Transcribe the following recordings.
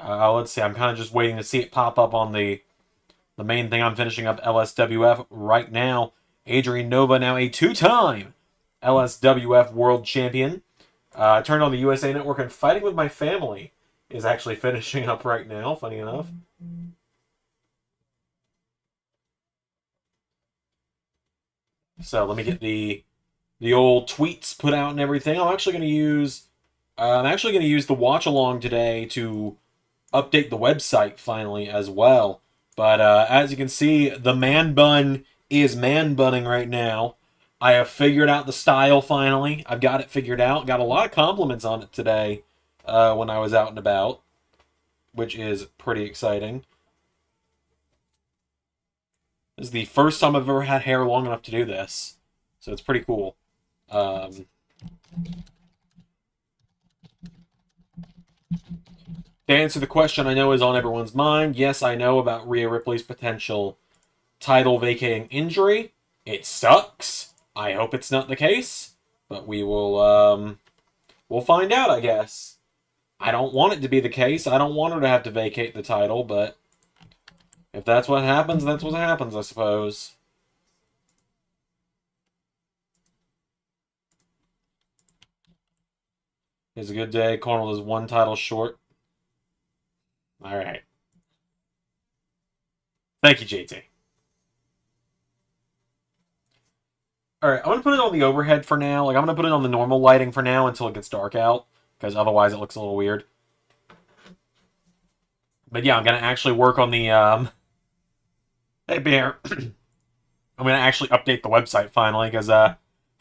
Let's see. I'm kind of just waiting to see it pop up on the main thing. I'm finishing up LSWF right now. Adrian Nova, now a two-time LSWF World Champion. Turned on the USA Network, and Fighting with My Family is actually finishing up right now, funny enough. So let me get the old tweets put out and everything. I'm actually going to use the watch along today to update the website finally as well. But as you can see, the man bun is man bunning right now. I have figured out the style finally. I've got it figured out. Got a lot of compliments on it today when I was out and about, which is pretty exciting. This is the first time I've ever had hair long enough to do this, so it's pretty cool. Um, to answer the question I know is on everyone's mind, yes, I know about Rhea Ripley's potential title vacating injury. It sucks. I hope it's not the case, but we'll find out, I guess. I don't want it to be the case. I don't want her to have to vacate the title, but if that's what happens, that's what happens, I suppose. It's a good day. Cornwall is one title short. All right. Thank you, JT. All right, I'm gonna put it on the overhead for now. Like I'm gonna put it on the normal lighting for now until it gets dark out, because otherwise it looks a little weird. But yeah, I'm gonna actually work on the Hey Bear. I'm gonna actually update the website finally because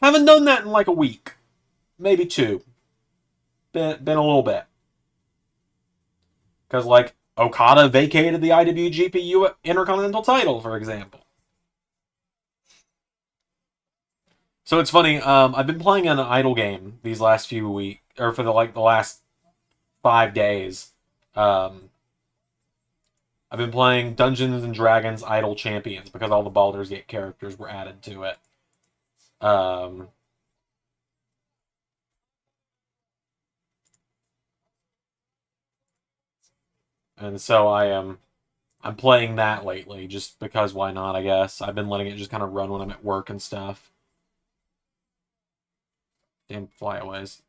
haven't done that in like a week, maybe two. Been a little bit because like Okada vacated the IWGP Intercontinental title, for example. So it's funny. I've been playing an idle game these last few weeks, or for the last 5 days. Um, I've been playing Dungeons and Dragons Idle Champions because all the Baldur's Gate characters were added to it. Um, and so I'm playing that lately just because why not, I guess. I've been letting it just kind of run when I'm at work and stuff. Damn flyaways.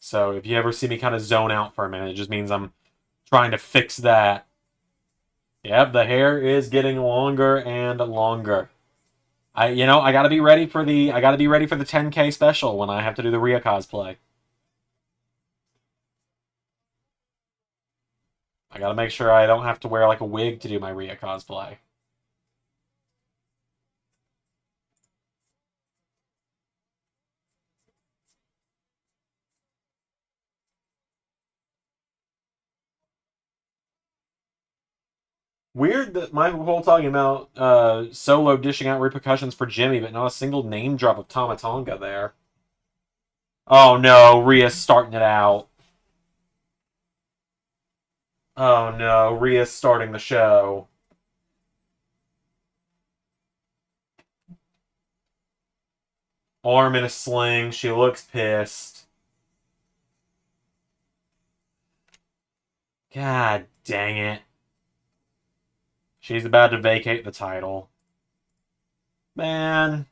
So if you ever see me kind of zone out for a minute, it just means I'm trying to fix that. Yep, the hair is getting longer and longer. I gotta be ready for the 10K special when I have to do the Rhea cosplay. I gotta make sure I don't have to wear like a wig to do my Rhea cosplay. Weird that my whole talking about Solo dishing out repercussions for Jimmy, but not a single name drop of Tama Tonga there. Oh no, Rhea's starting it out. Oh no, Rhea's starting the show. Arm in a sling, she looks pissed. God dang it. She's about to vacate the title. Man.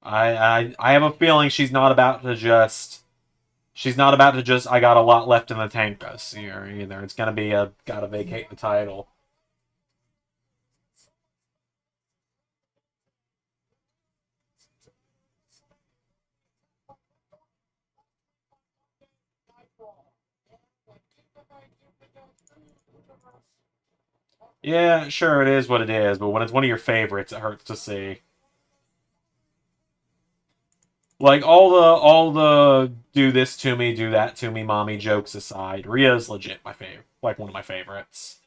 I have a feeling she's not about to just I got a lot left in the tank us here either. It's gonna be a gotta vacate the title. Yeah, sure it is what it is, but when it's one of your favorites, it hurts to see. Like all the do this to me, do that to me, mommy jokes aside, Rhea's legit my favorite, like one of my favorites.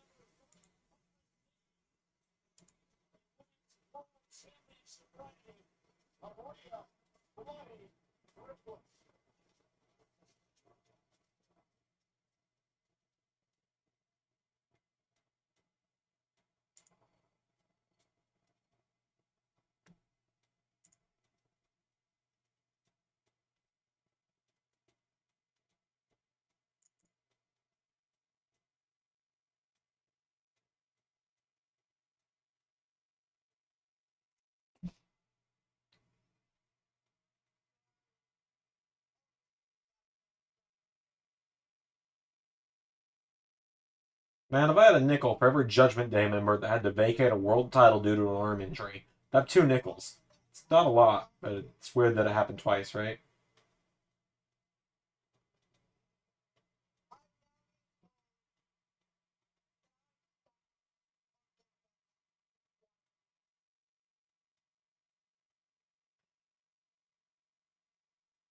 Man, if I had a nickel for every Judgment Day member that had to vacate a world title due to an arm injury, I'd have 2 nickels. It's not a lot, but it's weird that it happened twice, right?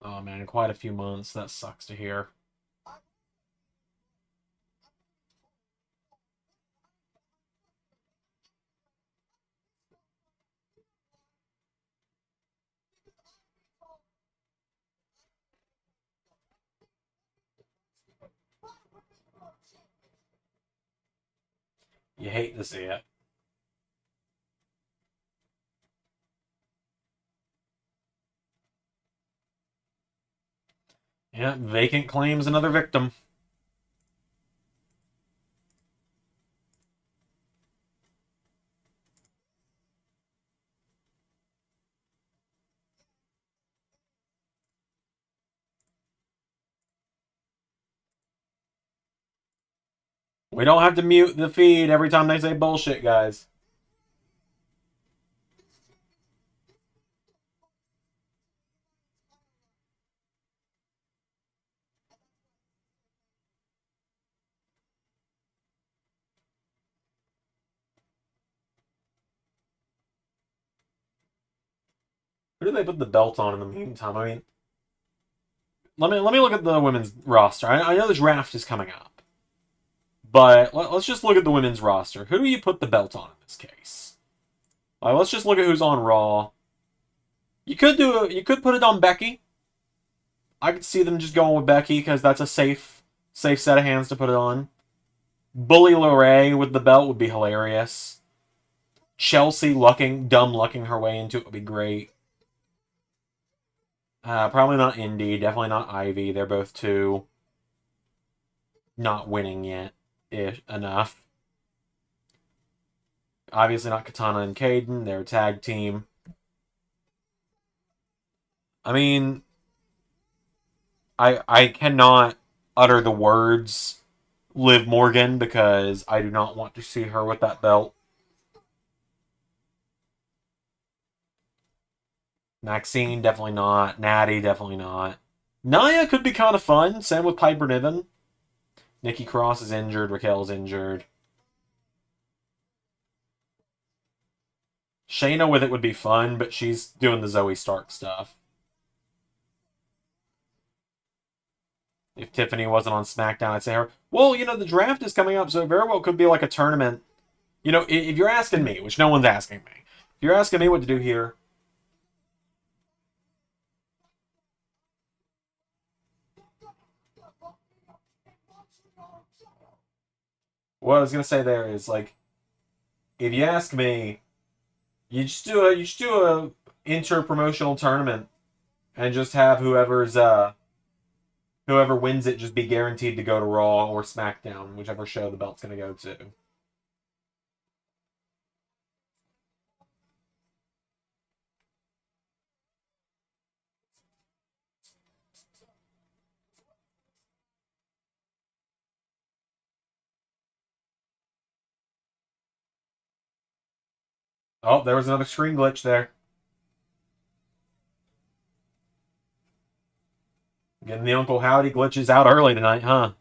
Oh man, quite a few months. That sucks to hear. You hate to see it. Yeah, vacant claims another victim. We don't have to mute the feed every time they say bullshit, guys. Who do they put the belt on in the meantime? I mean, let me look at the women's roster. I know the draft is coming up, but us just look at the women's roster. Who do you put the belt on in this case? Let's just look at who's on Raw. You could put it on Becky. I could see them just going with Becky because that's a safe set of hands to put it on. Bully LeRae with the belt would be hilarious. Chelsea dumb lucking her way into it would be great. Probably not Indy. Definitely not Ivy. They're both too not winning yet. Ish enough. Obviously not Katana and Caden. They're a tag team. I mean, I cannot utter the words Liv Morgan because I do not want to see her with that belt. Maxine, definitely not. Natty, definitely not. Nia could be kind of fun. Same with Piper Niven. Nikki Cross is injured. Raquel's injured. Shayna with it would be fun, but she's doing the Zoe Stark stuff. If Tiffany wasn't on SmackDown, I'd say her. Well, the draft is coming up, so it very well could be like a tournament. If you're asking me, which no one's asking me, if you're asking me what to do here, what I was gonna say there is like, if you ask me, you just do a inter promotional tournament and just have whoever wins it just be guaranteed to go to Raw or SmackDown, whichever show the belt's gonna go to. Oh, there was another screen glitch there. Getting the Uncle Howdy glitches out early tonight, huh?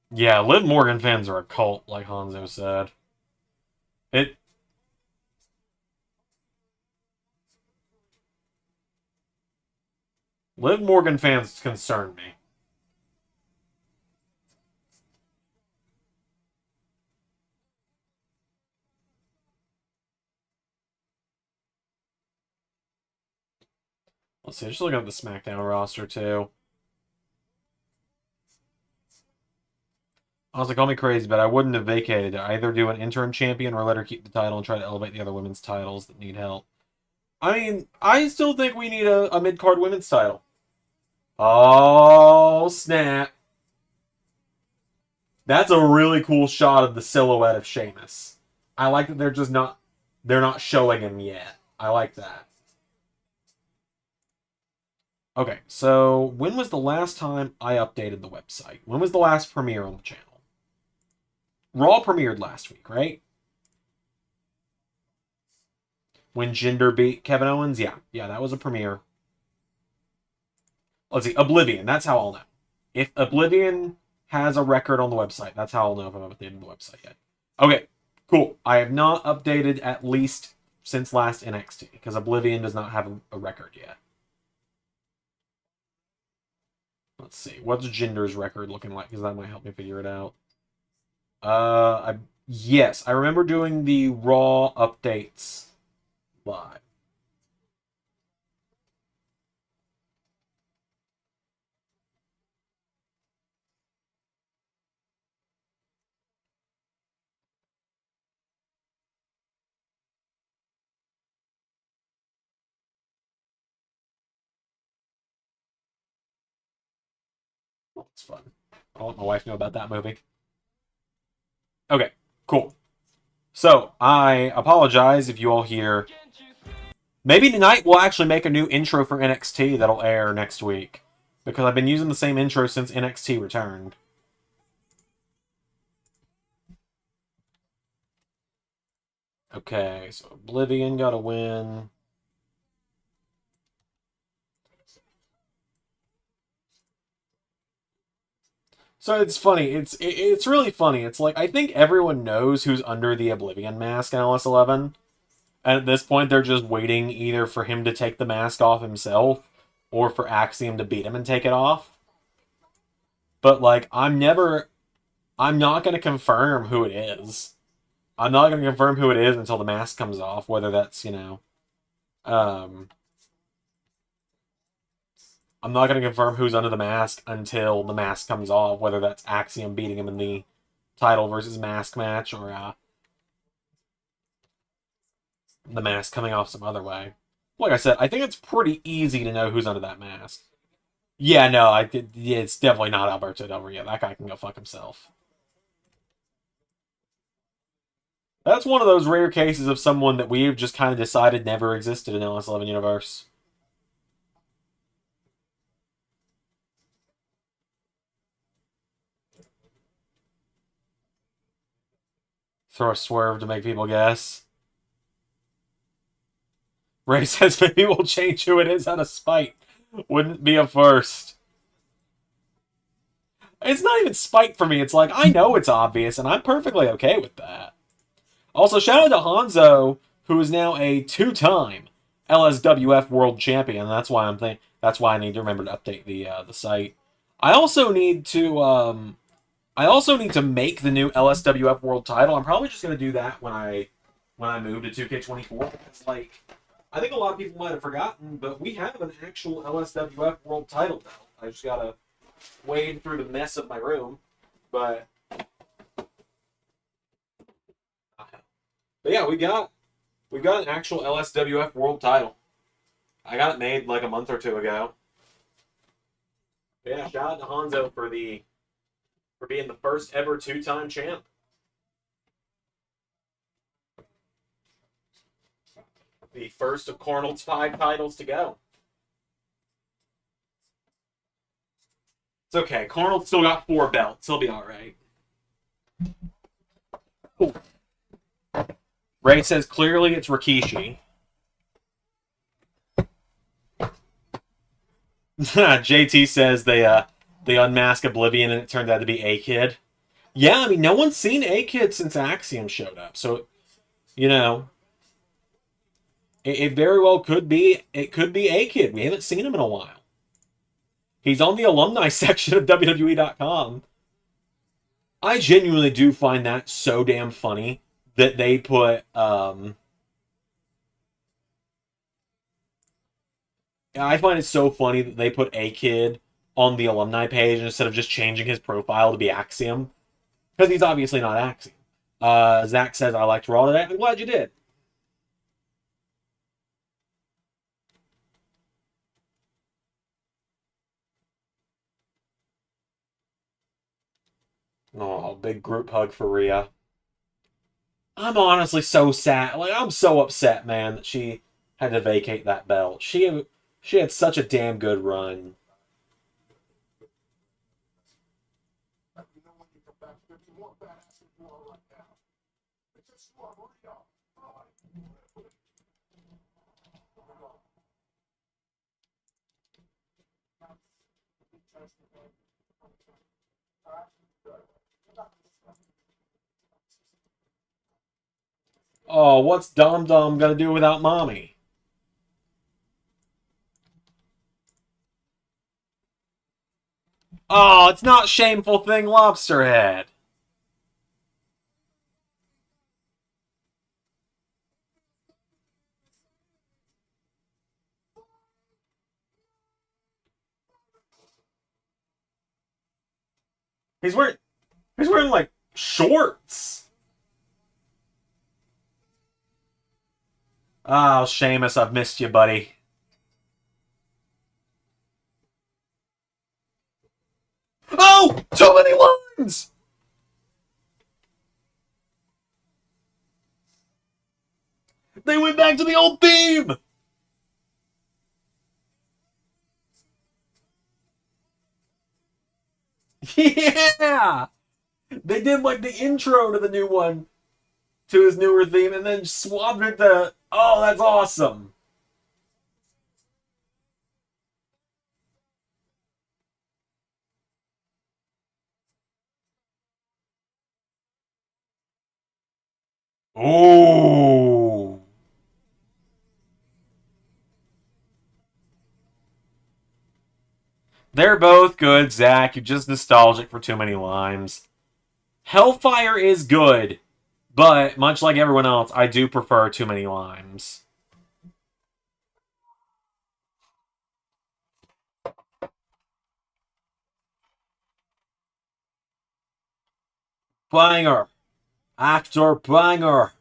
Yeah, Liv Morgan fans are a cult, like Hanzo said. It Liv Morgan fans concern me. Let's see, just looking at the SmackDown roster too. Honestly, call me crazy, but I wouldn't have vacated it. Either do an interim champion or let her keep the title and try to elevate the other women's titles that need help. I mean, I still think we need a mid card women's title. Oh snap! That's a really cool shot of the silhouette of Sheamus. I like that they're not showing him yet. I like that. Okay, so when was the last time I updated the website? When was the last premiere on the channel? Raw premiered last week, right? When Jinder beat Kevin Owens? Yeah, that was a premiere. Let's see, Oblivion, that's how I'll know. If Oblivion has a record on the website, that's how I'll know if I've updated the website yet. Okay, cool. I have not updated at least since last NXT, because Oblivion does not have a record yet. Let's see. What's Jinder's record looking like? Because that might help me figure it out. Yes, I remember doing the Raw updates live. Oh, it's fun. I'll let my wife know about that movie. Okay, cool. So, I apologize if you all hear. Maybe tonight we'll actually make a new intro for NXT that'll air next week. Because I've been using the same intro since NXT returned. Okay, so Oblivion got a win. So it's funny. It's really funny. It's like I think everyone knows who's under the Oblivion mask in LS11. And at this point, they're just waiting either for him to take the mask off himself or for Axiom to beat him and take it off. But, like, I'm not going to confirm who it is. I'm not going to confirm who it is until the mask comes off, whether that's, um, I'm not going to confirm who's under the mask until the mask comes off, whether that's Axiom beating him in the title versus mask match or, the mask coming off some other way. Like I said, I think it's pretty easy to know who's under that mask. Yeah, no, it's definitely not Alberto Del Rio. That guy can go fuck himself. That's one of those rare cases of someone that we've just kind of decided never existed in LS11 universe. Throw a swerve to make people guess. Ray says maybe we'll change who it is out of spite. Wouldn't be a first. It's not even spite for me. It's like, I know it's obvious, and I'm perfectly okay with that. Also, shout out to Hanzo, who is now a two-time LSWF World Champion. That's why I need to remember to update the site. I also need to make the new LSWF World Title. I'm probably just gonna do that when I move to 2K24. It's like I think a lot of people might have forgotten, but we have an actual LSWF World Title now. I just gotta wade through the mess of my room, but yeah, we've got an actual LSWF World Title. I got it made like a month or two ago. But yeah, shout out to Hanzo for being the first ever two-time champ. The first of Cornell's 5 titles to go. It's okay. Cornell's still got 4 belts. He'll be all right. Ooh. Ray says clearly it's Rikishi. JT says they unmask Oblivion and it turned out to be A-Kid. Yeah, I mean, no one's seen A-Kid since Axiom showed up. So, it very well could be A-Kid. We haven't seen him in a while. He's on the alumni section of WWE.com. I genuinely do find that so damn funny that they put I find it so funny that they put A-Kid on the alumni page instead of just changing his profile to be Axiom. Because he's obviously not Axiom. Zach says, I liked Raw today. I'm glad you did. Oh, big group hug for Rhea. I'm honestly so sad. Like, I'm so upset, man, that she had to vacate that belt. She She had such a damn good run. Oh, what's Dom Dom gonna do without mommy? Oh, it's not Shameful Thing Lobsterhead. He's wearing like shorts. Oh, Seamus, I've missed you, buddy. Oh, too many lines. They went back to the old theme. Yeah, they did like the intro to the new one, to his newer theme, and then swapped it to. Oh, that's awesome. Oh. They're both good, Zach. You're just nostalgic for too many limes. Hellfire is good, but much like everyone else, I do prefer too many limes. Banger. Actor banger.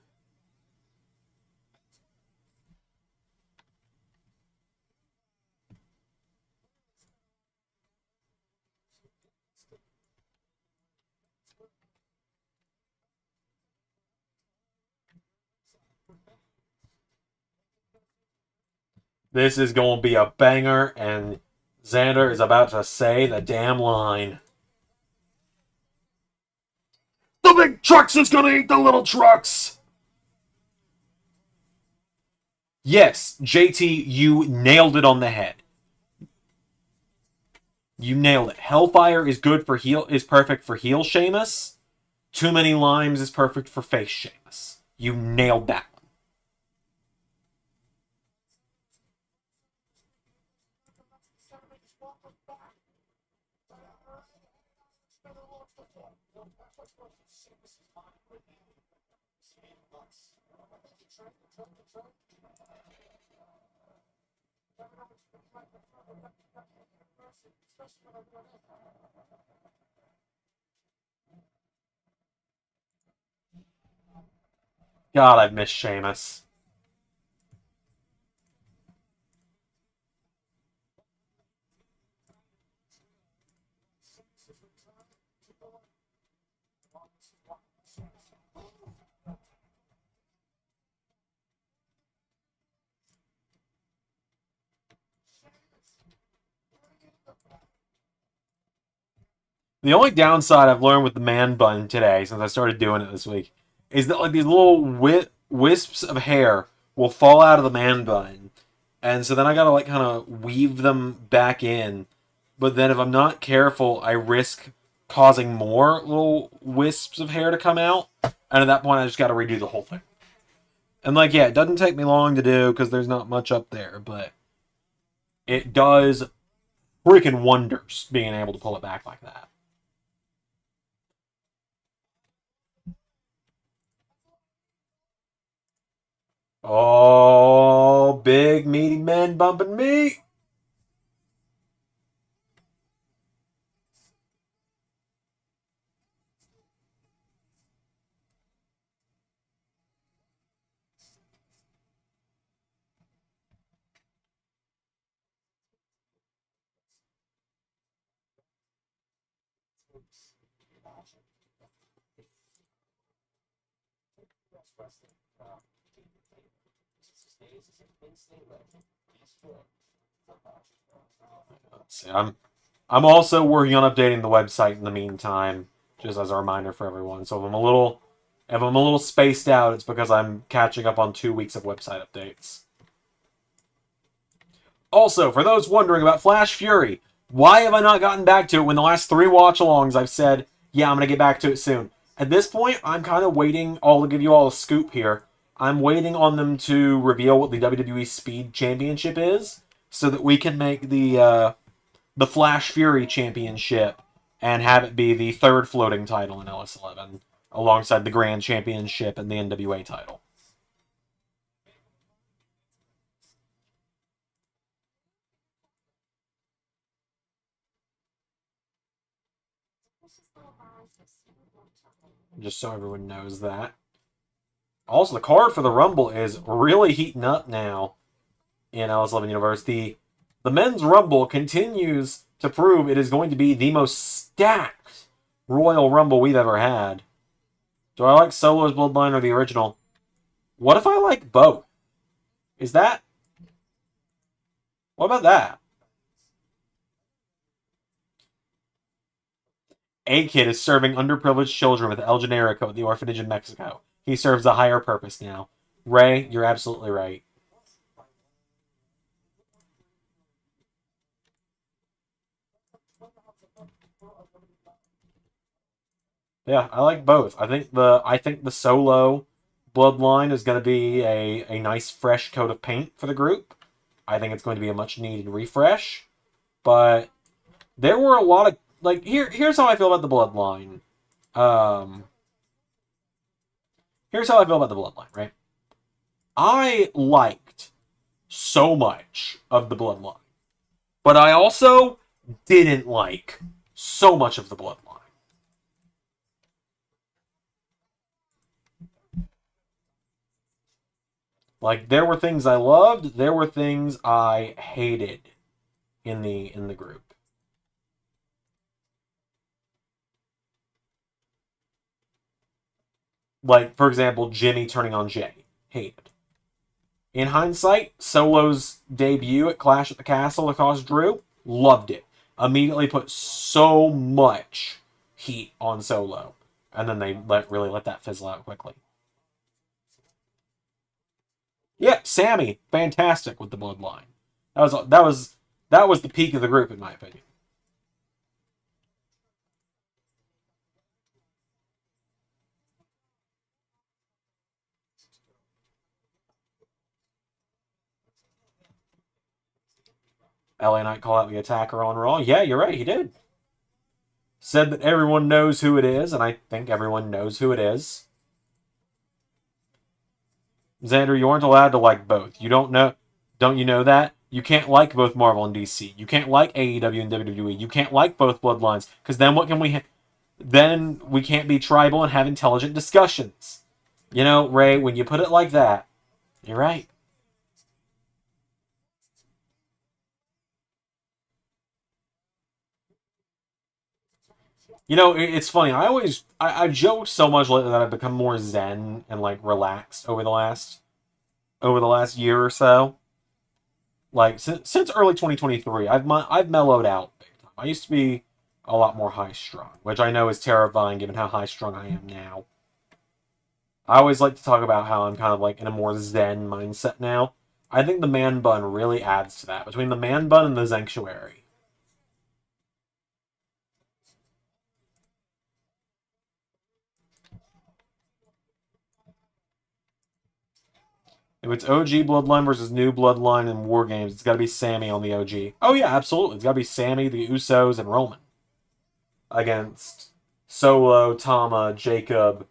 This is going to be a banger, and Zander is about to say the damn line. The big trucks is going to eat the little trucks. Yes, JT, you nailed it on the head. You nailed it. Hellfire is good for heel, is perfect for heel Sheamus. Too many limes is perfect for face Sheamus. You nailed that one. God, I've missed Sheamus. The only downside I've learned with the man bun today, since I started doing it this week, is that like these little wisps of hair will fall out of the man bun, and so then I gotta like kind of weave them back in. But then if I'm not careful, I risk causing more little wisps of hair to come out, and at that point, I just got to redo the whole thing. And like, yeah, it doesn't take me long to do because there's not much up there, but it does freaking wonders being able to pull it back like that. Oh, big meaty men bumping me. Let's see. I'm also working on updating the website in the meantime, just as a reminder for everyone. So if I'm a little spaced out, it's because I'm catching up on 2 weeks of website updates. Also, for those wondering about Flash Fury, why have I not gotten back to it when the last 3 watch-alongs I've said, yeah, I'm going to get back to it soon? At this point, I'm kind of waiting. I'll give you all a scoop here. I'm waiting on them to reveal what the WWE Speed Championship is, so that we can make the Flash Fury Championship and have it be the third floating title in LS11, alongside the Grand Championship and the NWA title. Just so everyone knows that. Also, the card for the Rumble is really heating up now in LS11 Universe. The Men's Rumble continues to prove it is going to be the most stacked Royal Rumble we've ever had. Do I like Solo's Bloodline or the original? What if I like both? Is that... What about that? A-Kid is serving underprivileged children with El Generico at the orphanage in Mexico. He serves a higher purpose now. Ray, you're absolutely right. Yeah, I like both. I think the Solo Bloodline is going to be a nice fresh coat of paint for the group. I think it's going to be a much needed refresh. But there were a lot of here's how I feel about the Bloodline. Um Here's how I feel about the Bloodline, right? I liked so much of the Bloodline, but I also didn't like so much of the Bloodline. Like, there were things I loved, there were things I hated in the group. Like, for example, Jimmy turning on Jay. Hated. In hindsight, Solo's debut at Clash at the Castle across Drew, loved it. Immediately put so much heat on Solo. And then they really let that fizzle out quickly. Yeah, Sammy, fantastic with the Bloodline. That was the peak of the group, in my opinion. LA Knight call out the attacker on Raw. Yeah, you're right, he did. Said that everyone knows who it is, and I think everyone knows who it is. Zander, you aren't allowed to like both. You don't know. Don't you know that? You can't like both Marvel and DC. You can't like AEW and WWE. You can't like both bloodlines. Because then what can we... Then we can't be tribal and have intelligent discussions. You know, Ray, when you put it like that, you're right. You know, it's funny. I've joked so much lately that I've become more zen and like relaxed over the last year or so. Like since early 2023, I've mellowed out big time. I used to be a lot more high strung, which I know is terrifying given how high strung I am now. I always like to talk about how I'm kind of like in a more zen mindset now. I think the man bun really adds to that. Between the man bun and the sanctuary. If it's OG Bloodline versus new Bloodline in War Games, it's got to be Sammy on the OG. Oh yeah, absolutely. It's got to be Sammy, the Usos, and Roman against Solo, Tama, Jacob,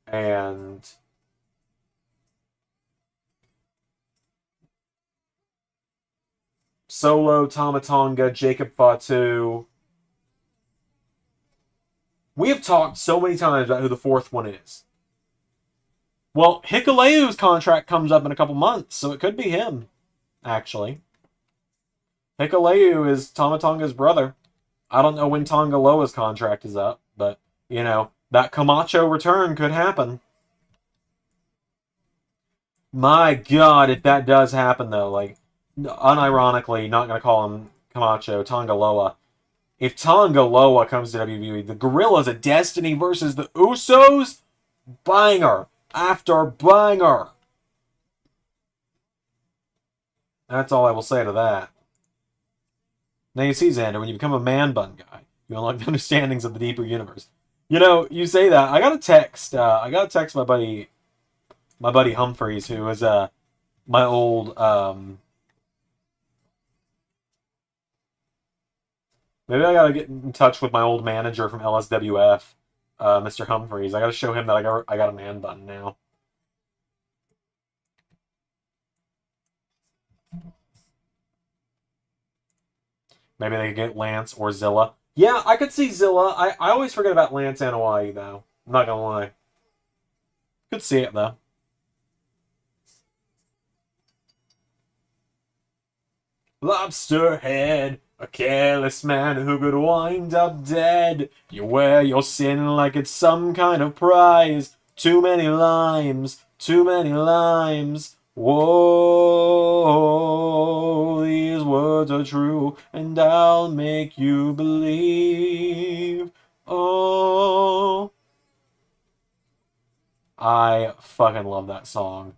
and Solo, Tama Tonga, Jacob Fatu. We have talked so many times about who the fourth one is. Well, Hikuleu's contract comes up in a couple months, so it could be him, actually. Hikuleu is Tama Tonga's brother. I don't know when Tonga Loa's contract is up, but, you know, that Camacho return could happen. My God, if that does happen, though, like, unironically, not going to call him Camacho, Tongaloa. If Tongaloa comes to WWE, the Gorillas of Destiny versus the Usos, banger after banger. That's all I will say to that. Now you see, Xander, when you become a man bun guy, you unlock the understandings of the deeper universe. You know, you say that. I got a text. I got a text my buddy Humphreys, who is my old maybe I gotta get in touch with my old manager from LSWF, Mr. Humphreys. I gotta show him that I got a man bun now. Maybe they could get Lance or Zilla. Yeah, I could see Zilla. I always forget about Lance and Hawaii though. I'm not gonna lie. Could see it though. Lobster head, a careless man who could wind up dead. You wear your sin like it's some kind of prize. Too many limes, too many limes. Whoa, these words are true, and I'll make you believe. Oh, I fucking love that song.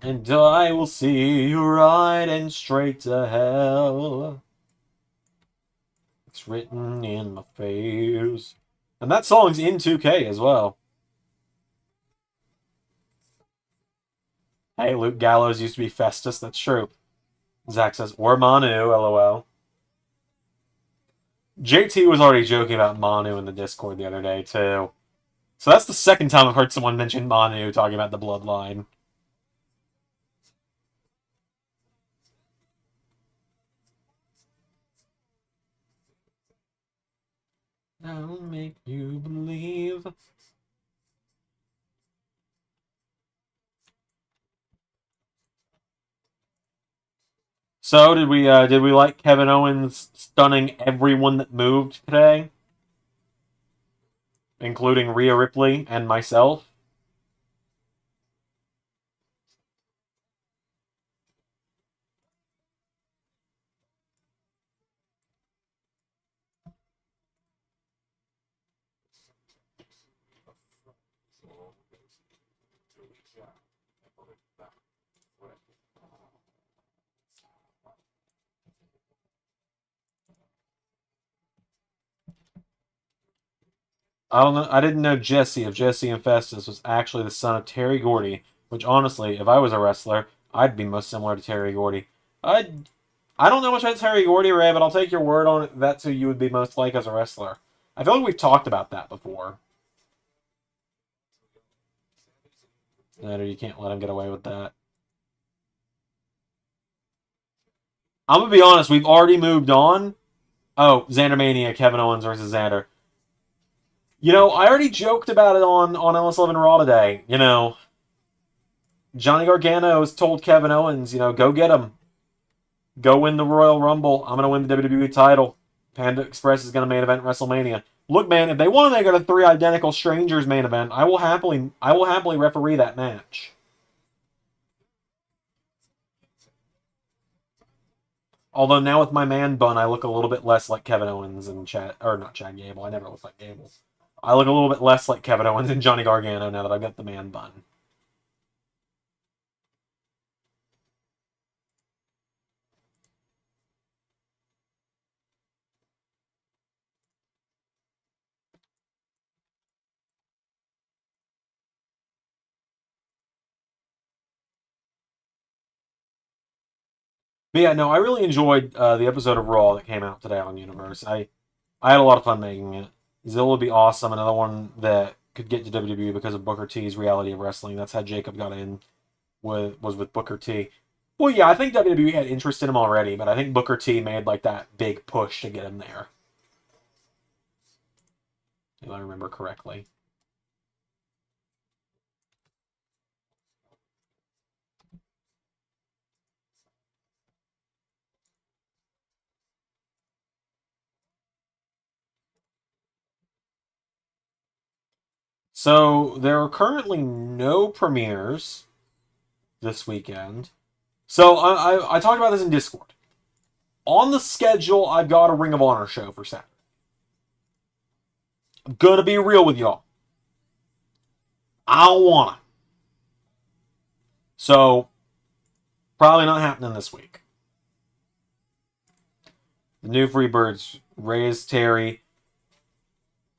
And I will see you right and straight to hell. It's written in my face. And that song's in 2K as well. Hey, Luke Gallows used to be Festus. That's true. Zach says, or Manu, lol. JT was already joking about Manu in the Discord the other day, too. So that's the second time I've heard someone mention Manu talking about the bloodline. I'll make you believe. So did we like Kevin Owens stunning everyone that moved today, including Rhea Ripley and myself? I don't know. I didn't know Jesse of Jesse and Festus was actually the son of Terry Gordy. Which honestly, if I was a wrestler, I'd be most similar to Terry Gordy. I I don't know much about Terry Gordy, Ray, but I'll take your word on it. That's who you would be most like as a wrestler. I feel like we've talked about that before. That you can't let him get away with that. I'm gonna be honest. We've already moved on. Oh, Xander Mania, Kevin Owens versus Xander. You know, I already joked about it on LS11 Raw today. You know, Johnny Gargano has told Kevin Owens, go get him. Go win the Royal Rumble. I'm going to win the WWE title. Panda Express is going to main event WrestleMania. Look, man, if they want to make it a three identical strangers main event, I will happily referee that match. Although now with my man bun, I look a little bit less like Kevin Owens and Chad, or not Chad Gable. I never look like Gable. I look a little bit less like Kevin Owens and Johnny Gargano now that I've got the man bun. But yeah, no, I really enjoyed the episode of Raw that came out today on Universe. I had a lot of fun making it. Zill would be awesome. Another one that could get to WWE because of Booker T's Reality of Wrestling. That's how Jacob got in. Was with Booker T. Well, yeah, I think WWE had interest in him already, but I think Booker T made like that big push to get him there. If I remember correctly. So there are currently no premieres this weekend. So I talked about this in Discord. On the schedule, I've got a Ring of Honor show for Saturday. I'm gonna be real with y'all. I don't wanna. So probably not happening this week. The new Freebirds: Reyes Terry,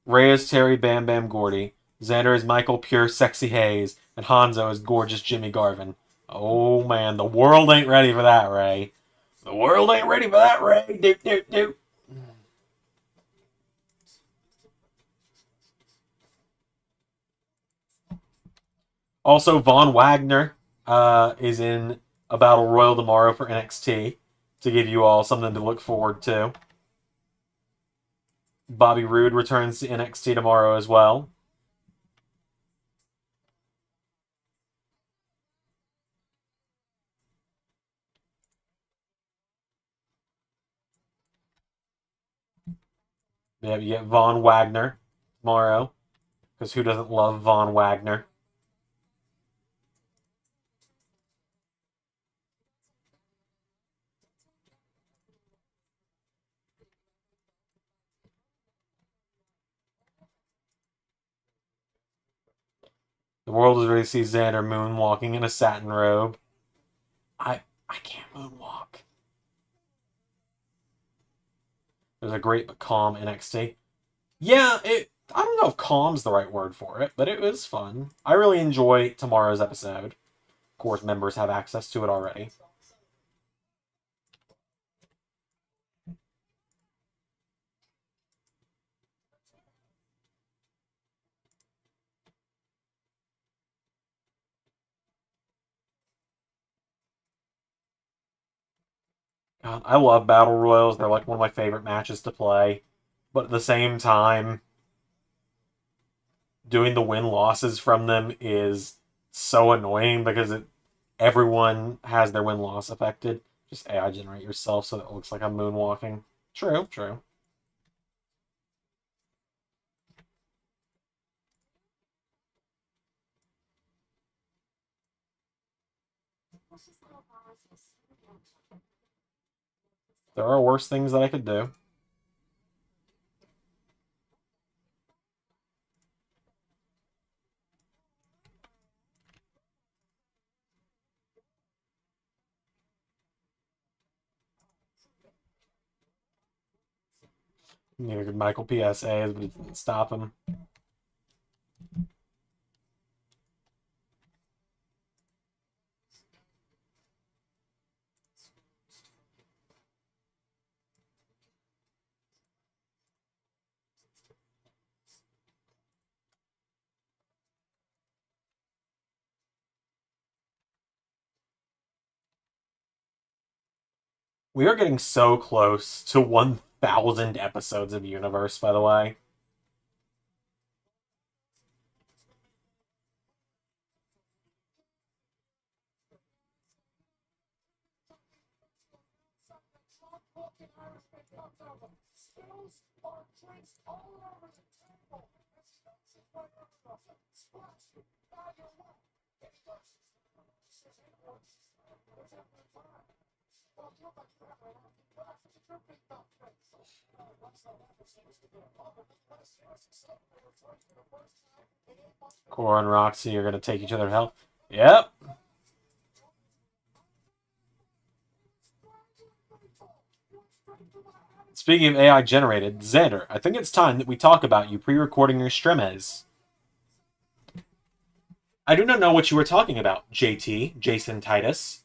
Bam Bam Gordy. Zander is Michael Pure Sexy Hayes, and Hanzo is gorgeous Jimmy Garvin. Oh man, the world ain't ready for that, Ray. The world ain't ready for that, Ray. Doot doot doot. Also, Von Wagner is in a battle royal tomorrow for NXT to give you all something to look forward to. Bobby Roode returns to NXT tomorrow as well. Yeah, you get Von Wagner tomorrow, because who doesn't love Von Wagner? The world is ready to see Xander moonwalking in a satin robe. I can't moonwalk. There's a great but calm NXT. Yeah, I don't know if calm's the right word for it, but it was fun. I really enjoy tomorrow's episode. Of course, members have access to it already. God, I love battle royals. They're like one of my favorite matches to play. But at the same time, doing the win losses from them is so annoying because everyone has their win loss affected. Just AI generate yourself so that it looks like I'm moonwalking. True, true. There are worse things that I could do. Neither could Michael PSAs, but it didn't stop him. We are getting so close to 1,000 episodes of Universe, by the way. Cora and Roxy are going to take each other to hell. Yep. Speaking of AI generated, Xander, I think it's time that we talk about you pre-recording your streams. I do not know what you were talking about, JT, Jason Titus.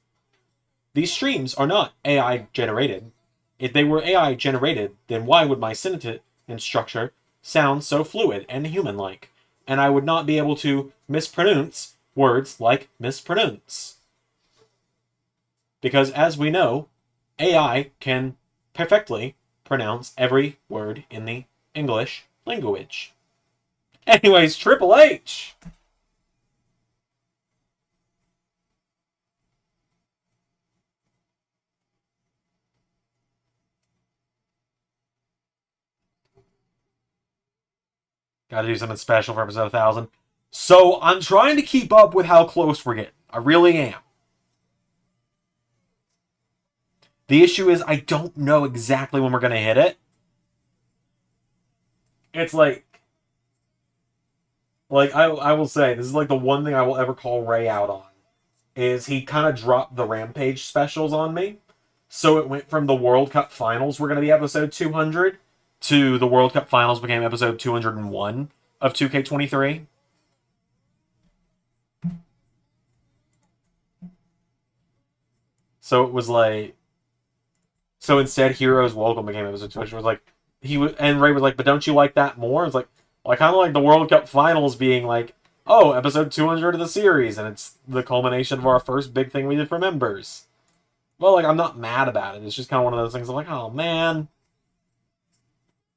These streams are not AI generated. If they were AI generated, then why would my sentence structure sound so fluid and human-like? And I would not be able to mispronounce words like mispronounce. Because as we know, AI can perfectly pronounce every word in the English language. Anyways, Triple H! Gotta do something special for episode 1,000. So I'm trying to keep up with how close we're getting. I really am. The issue is I don't know exactly when we're going to hit it. It's like I will say, this is like the one thing I will ever call Ray out on, is he kind of dropped the Rampage specials on me. So it went from the World Cup Finals were going to be episode 200 to the World Cup Finals became episode 201 of 2K23. So it was like, so instead, Heroes Welcome became episode 200. It was like, and Ray was like, but don't you like that more? It's like, well, I kind of like the World Cup Finals being like, oh, episode 200 of the series, and it's the culmination of our first big thing we did for members. Well, like, I'm not mad about it. It's just kind of one of those things. I'm like, oh man,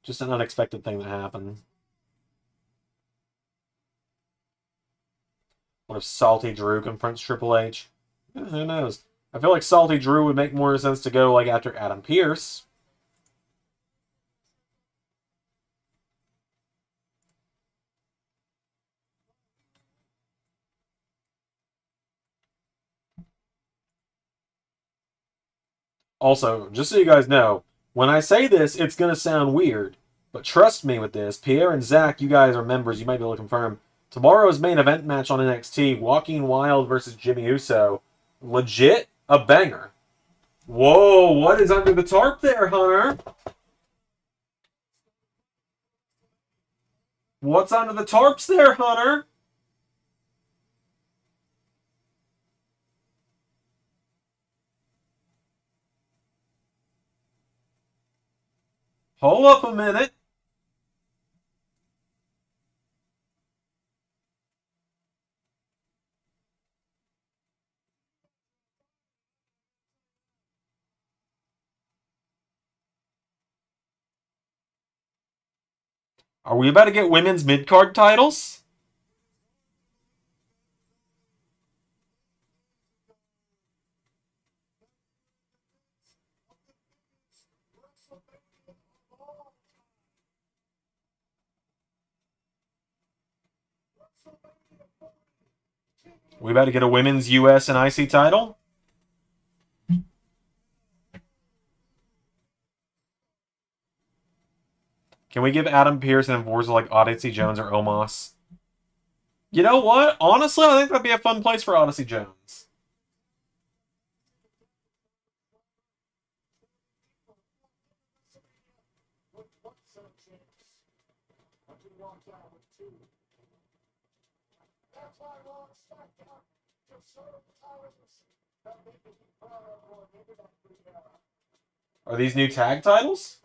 just an unexpected thing that happened. What if Salty Drew confronts Triple H? Who knows? I feel like Salty Drew would make more sense to go like after Adam Pearce. Also, just so you guys know, when I say this, it's going to sound weird. But trust me with this. Pierre and Zach, you guys are members. You might be able to confirm. Tomorrow's main event match on NXT, Walking Wild versus Jimmy Uso. Legit a banger. Whoa, what is under the tarp there, Hunter? What's under the tarps there, Hunter? Hold up a minute. Are we about to get women's mid-card titles? We about to get a women's US and IC title? Can we give Adam Pearce and Enforcer like Odyssey Jones or Omos? You know what? Honestly, I think that'd be a fun place for Odyssey Jones. Are these new tag titles?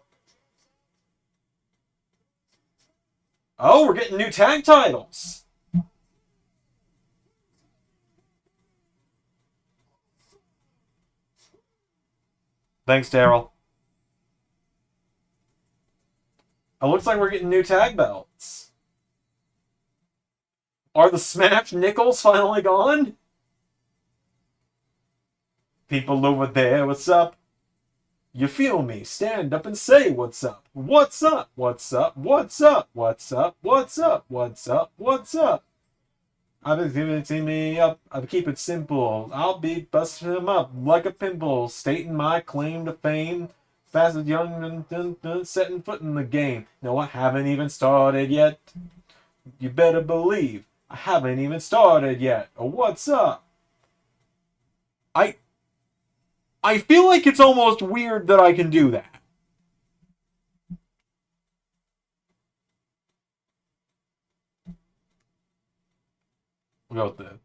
Oh, we're getting new tag titles. Thanks, Daryl. It looks like we're getting new tag belts. Are the Smash Nickels finally gone? People over there, what's up? You feel me? Stand up and say what's up. What's up? What's up? What's up? What's up? What's up? What's up? What's up? I've been giving me up. I'll keep it simple. I'll be busting them up like a pimple, stating my claim to fame. Fast as young and setting foot in the game. No, I haven't even started yet. You better believe I haven't even started yet. Oh, what's up? I I feel like it's almost weird that I can do that. We'll go with the.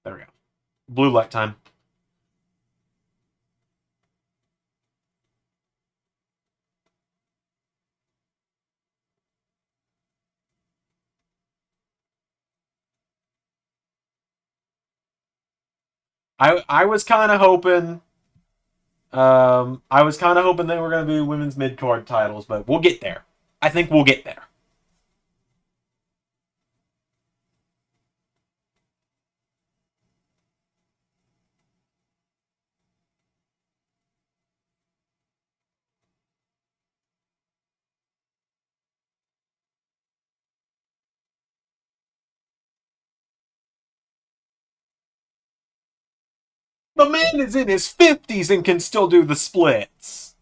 There we go. Blue light time. I was kind of hoping. I was kind of hoping they were going to be women's mid card titles, but we'll get there. I think we'll get there. The man is in his 50s and can still do the splits.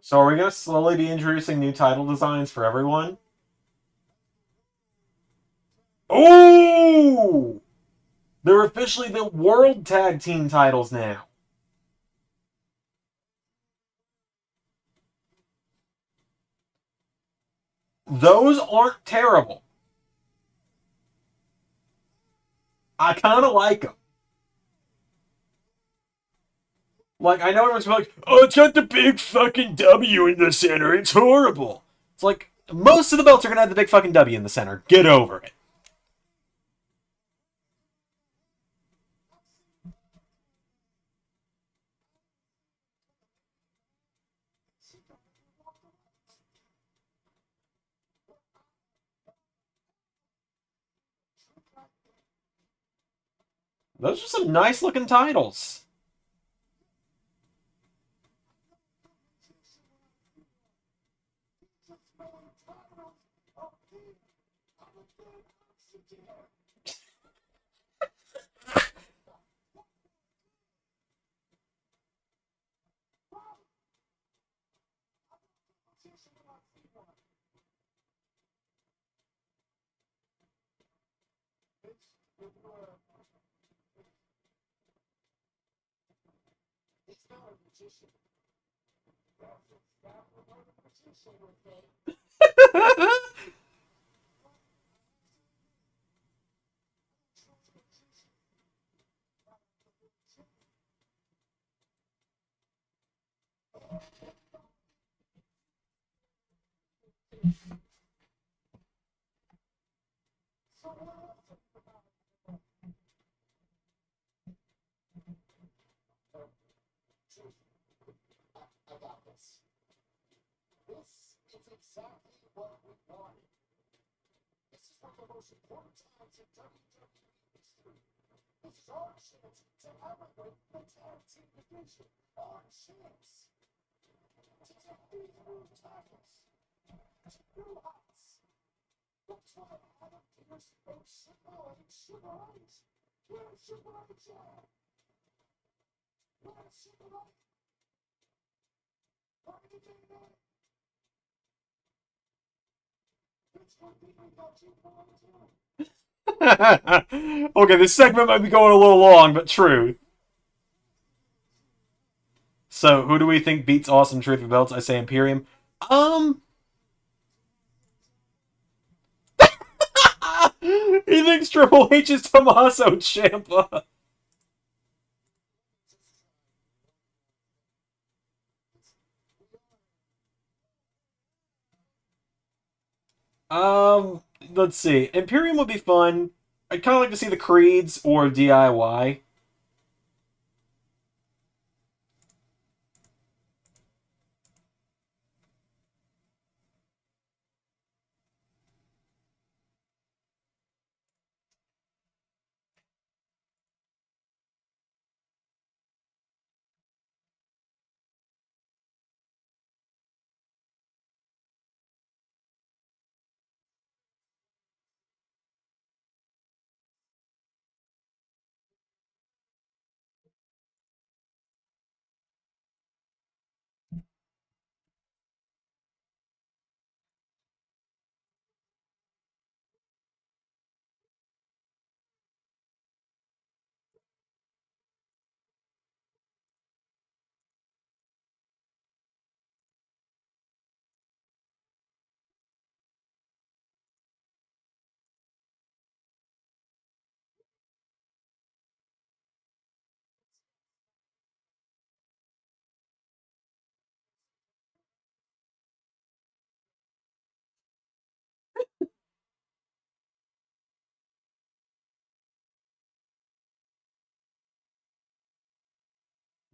So are we going to slowly be introducing new title designs for everyone? Oh! They're officially the World Tag Team titles now. Those aren't terrible. I kind of like them. Like, I know everyone's like, oh, it's got the big fucking W in the center. It's horrible. It's like, most of the belts are going to have the big fucking W in the center. Get over it. Those are some nice looking titles. Okay, this segment might be going a little long, but true. So, who do we think beats Awesome Truth for belts? I say Imperium. Um, he thinks Triple H is Tommaso Ciampa. Um, let's see. Imperium would be fun. I'd kind of like to see the Creeds or DIY.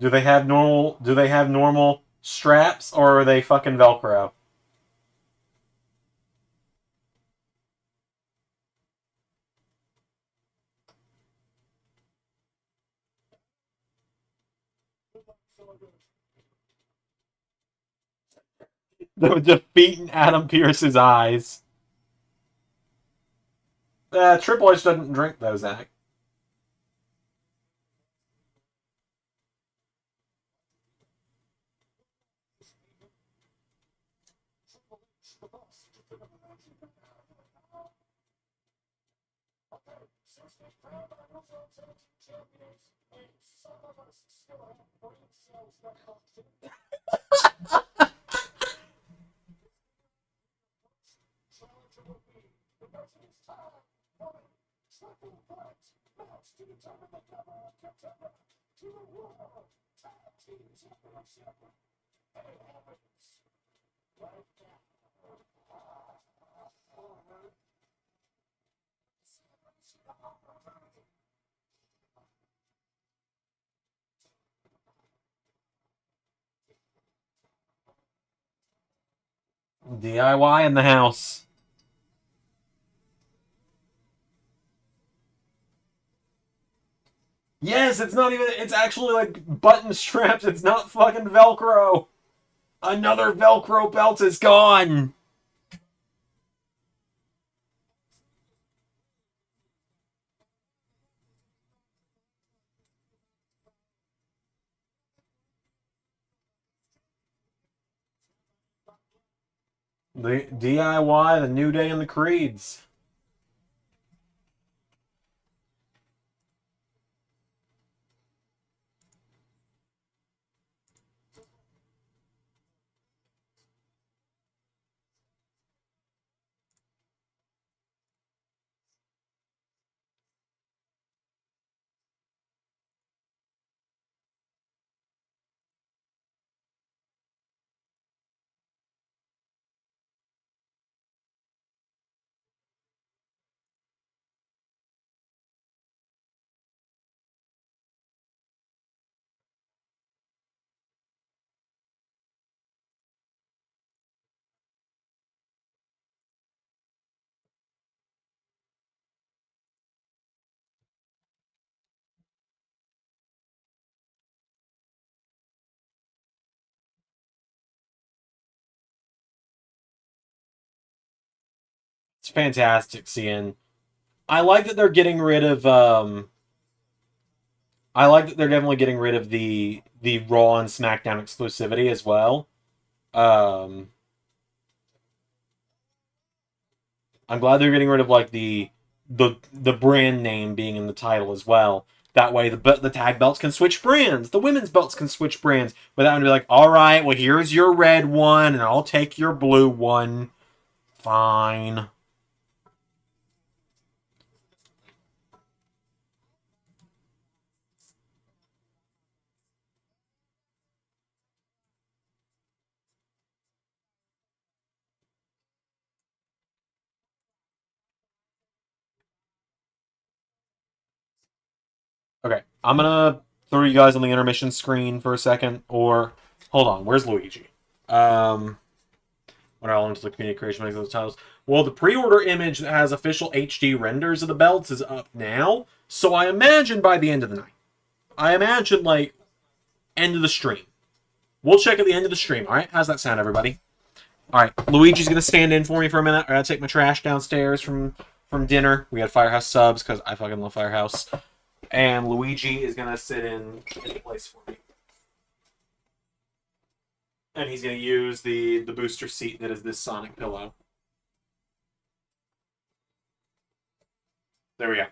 Do they have normal straps or are they fucking Velcro? The defeating Adam Pierce's eyes. Triple H doesn't drink those, Zach. DIY in the house. Yes, it's not even. It's actually like button straps. It's not fucking Velcro. Another Velcro belt is gone. The DIY, the New Day, and the Creeds. It's fantastic seeing. I like that they're getting rid of. I like that they're definitely getting rid of the Raw and SmackDown exclusivity as well. Um, I'm glad they're getting rid of like the brand name being in the title as well. That way, the tag belts can switch brands. The women's belts can switch brands without having to be like, all right, well here's your red one, and I'll take your blue one. Fine. Okay, I'm gonna throw you guys on the intermission screen for a second. Or hold on, where's Luigi? Um, when I log into the community creation makes those titles. Well, the pre-order image that has official HD renders of the belts is up now, so I imagine by the end of the night. I imagine like end of the stream. We'll check at the end of the stream. All right, how's that sound, everybody? All right, Luigi's gonna stand in for me for a minute. I gotta take my trash downstairs from dinner. We had Firehouse subs because I fucking love Firehouse, and Luigi is gonna sit in place for me. And he's going to use the booster seat that is this Sonic pillow. There we go.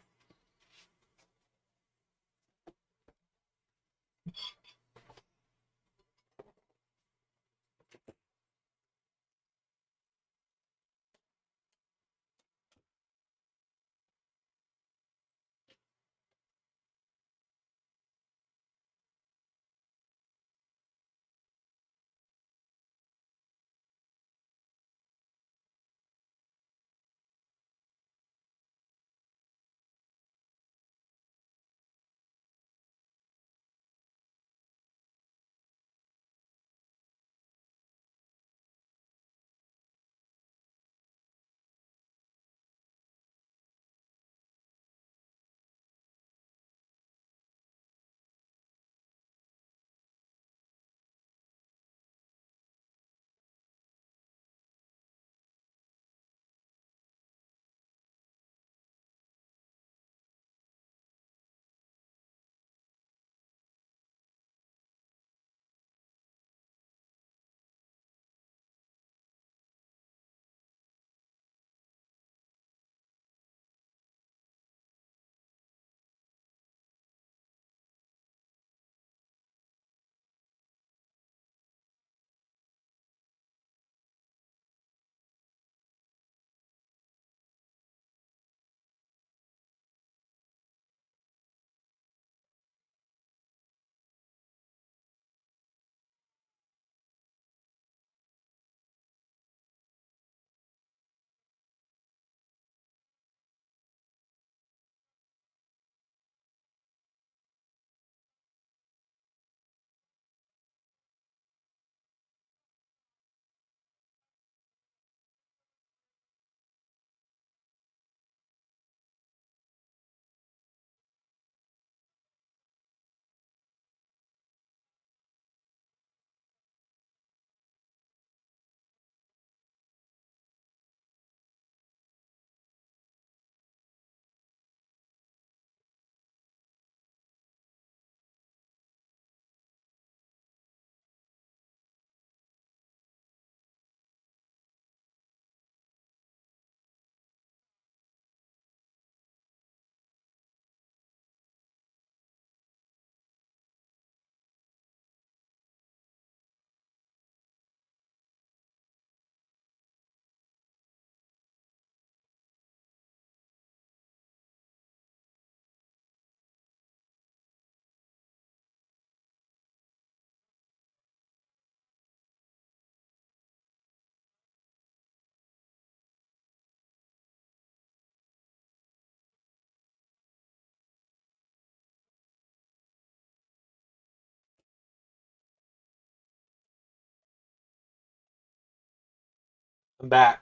I'm back.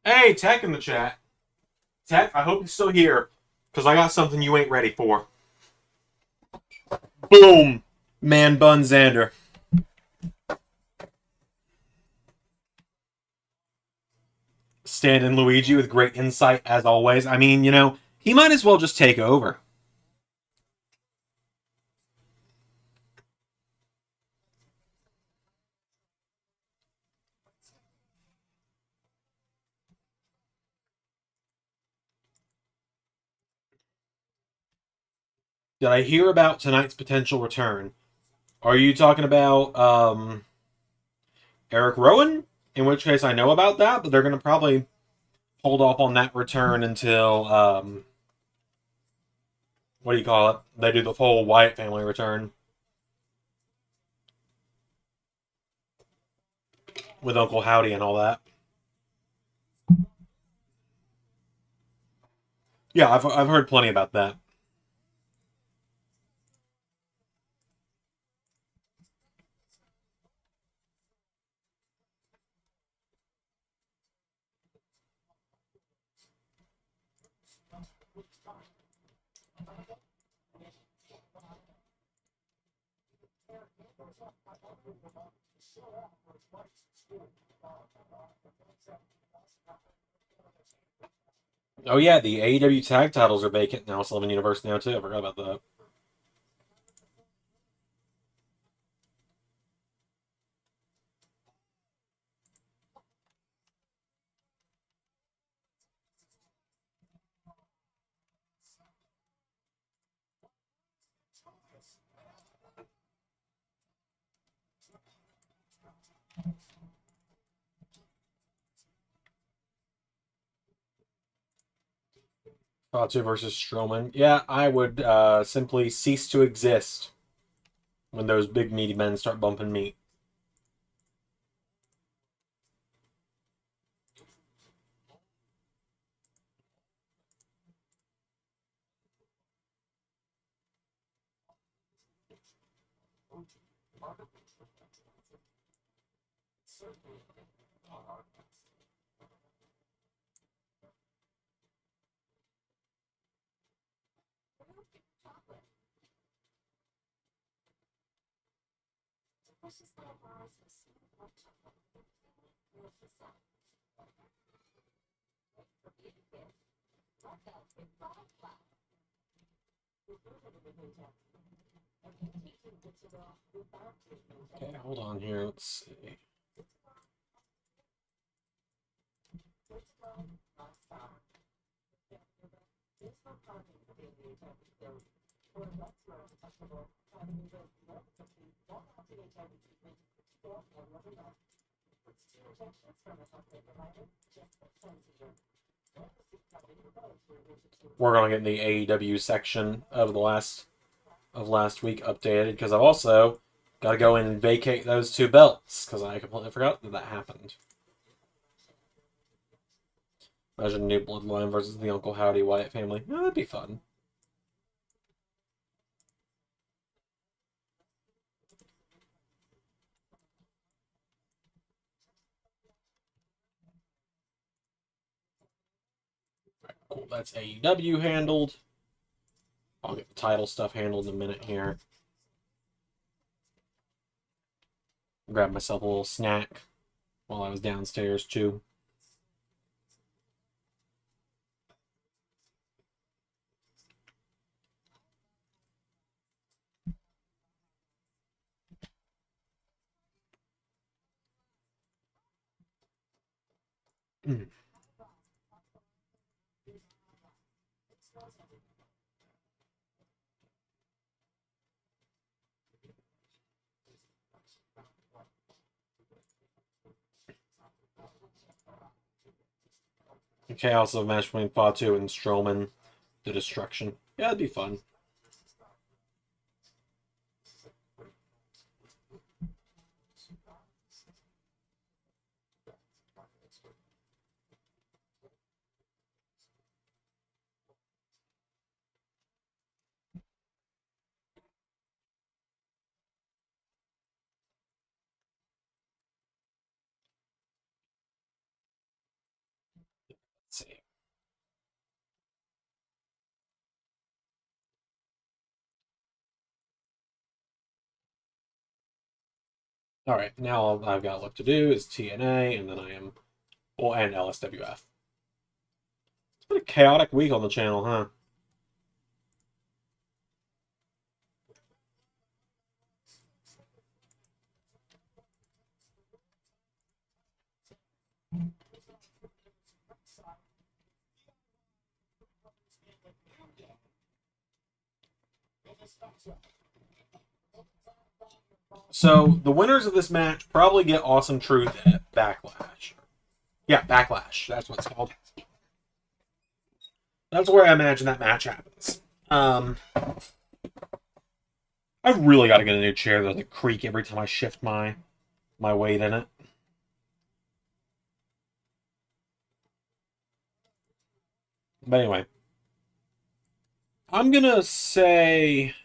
Hey, Tech in the chat. Tech, I hope you're still here, because I got something you ain't ready for. Boom! Man bun Zander. Stand-in Luigi with great insight, as always. I mean, he might as well just take over. Did I hear about tonight's potential return? Are you talking about Eric Rowan? In which case I know about that, but they're going to probably hold off on that return until, what do you call it? They do the whole Wyatt family return with Uncle Howdy and all that. Yeah, I've heard plenty about that. Oh yeah, the AEW tag titles are vacant now. Sullivan Universe now too. I forgot about that. Fatu versus Strowman. Yeah, I would simply cease to exist when those big meaty men start bumping meat. Okay, hold on here. Let's see. We're gonna get in the AEW section of last week updated because I've also got to go in and vacate those two belts because I completely forgot that happened. Imagine New Bloodline versus the Uncle Howdy Wyatt family. Yeah, that'd be fun. Cool, that's AEW handled. I'll get the title stuff handled in a minute here. Grab myself a little snack while I was downstairs too. Okay, also a match between Fatu and Strowman, the Destruction. Yeah, that'd be fun. see. All right, now all I've got left to do is TNA, and then I am, well, and LSWF. It's been a chaotic week on the channel, huh? So the winners of this match probably get Awesome Truth at Backlash. Yeah, Backlash. That's what it's called. That's where I imagine that match happens. I really got to get a new chair that doesn't creak every time I shift my weight in it. But anyway, I'm gonna say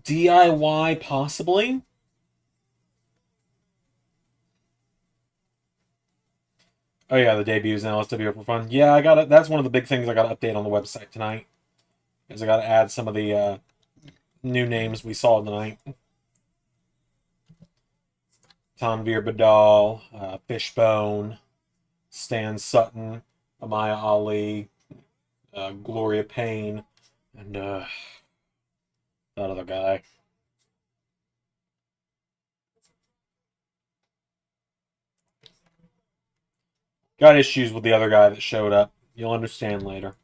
DIY possibly. Oh yeah, the debuts in LSW for fun. Yeah, I got it. That's one of the big things I got to update on the website tonight. Is I got to add some of the new names we saw tonight. Tanvir Badal, Fishbone, Stan Sutton, Amaya Ali, Gloria Payne, and that other guy. Got issues with the other guy that showed up. You'll understand later.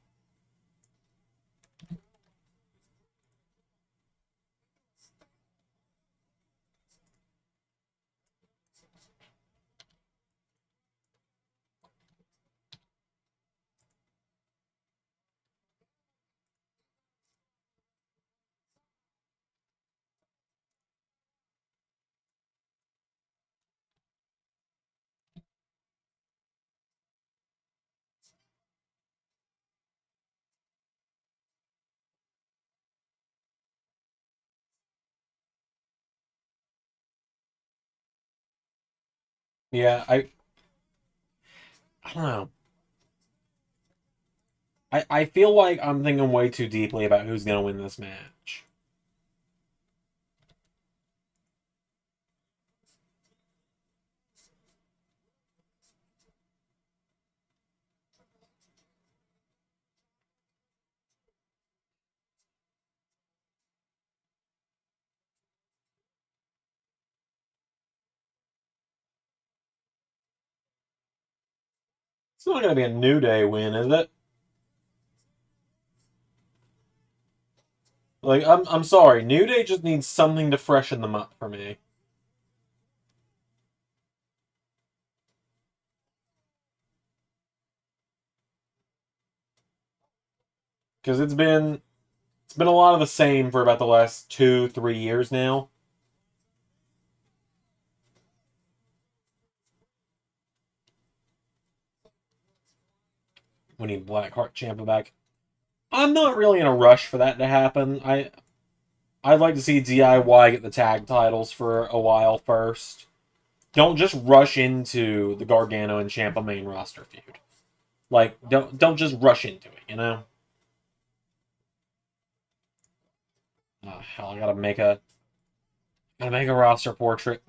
Yeah, I don't know. I feel like I'm thinking way too deeply about who's gonna win this match. It's not gonna be a New Day win, is it? Like I'm sorry, New Day just needs something to freshen them up for me. Because it's been a lot of the same for about the last 2, 3 years now. We need Blackheart Ciampa back. I'm not really in a rush for that to happen. I'd like to see DIY get the tag titles for a while first. Don't just rush into the Gargano and Ciampa main roster feud. Like don't just rush into it, you know? Oh, hell, I gotta make a roster portrait.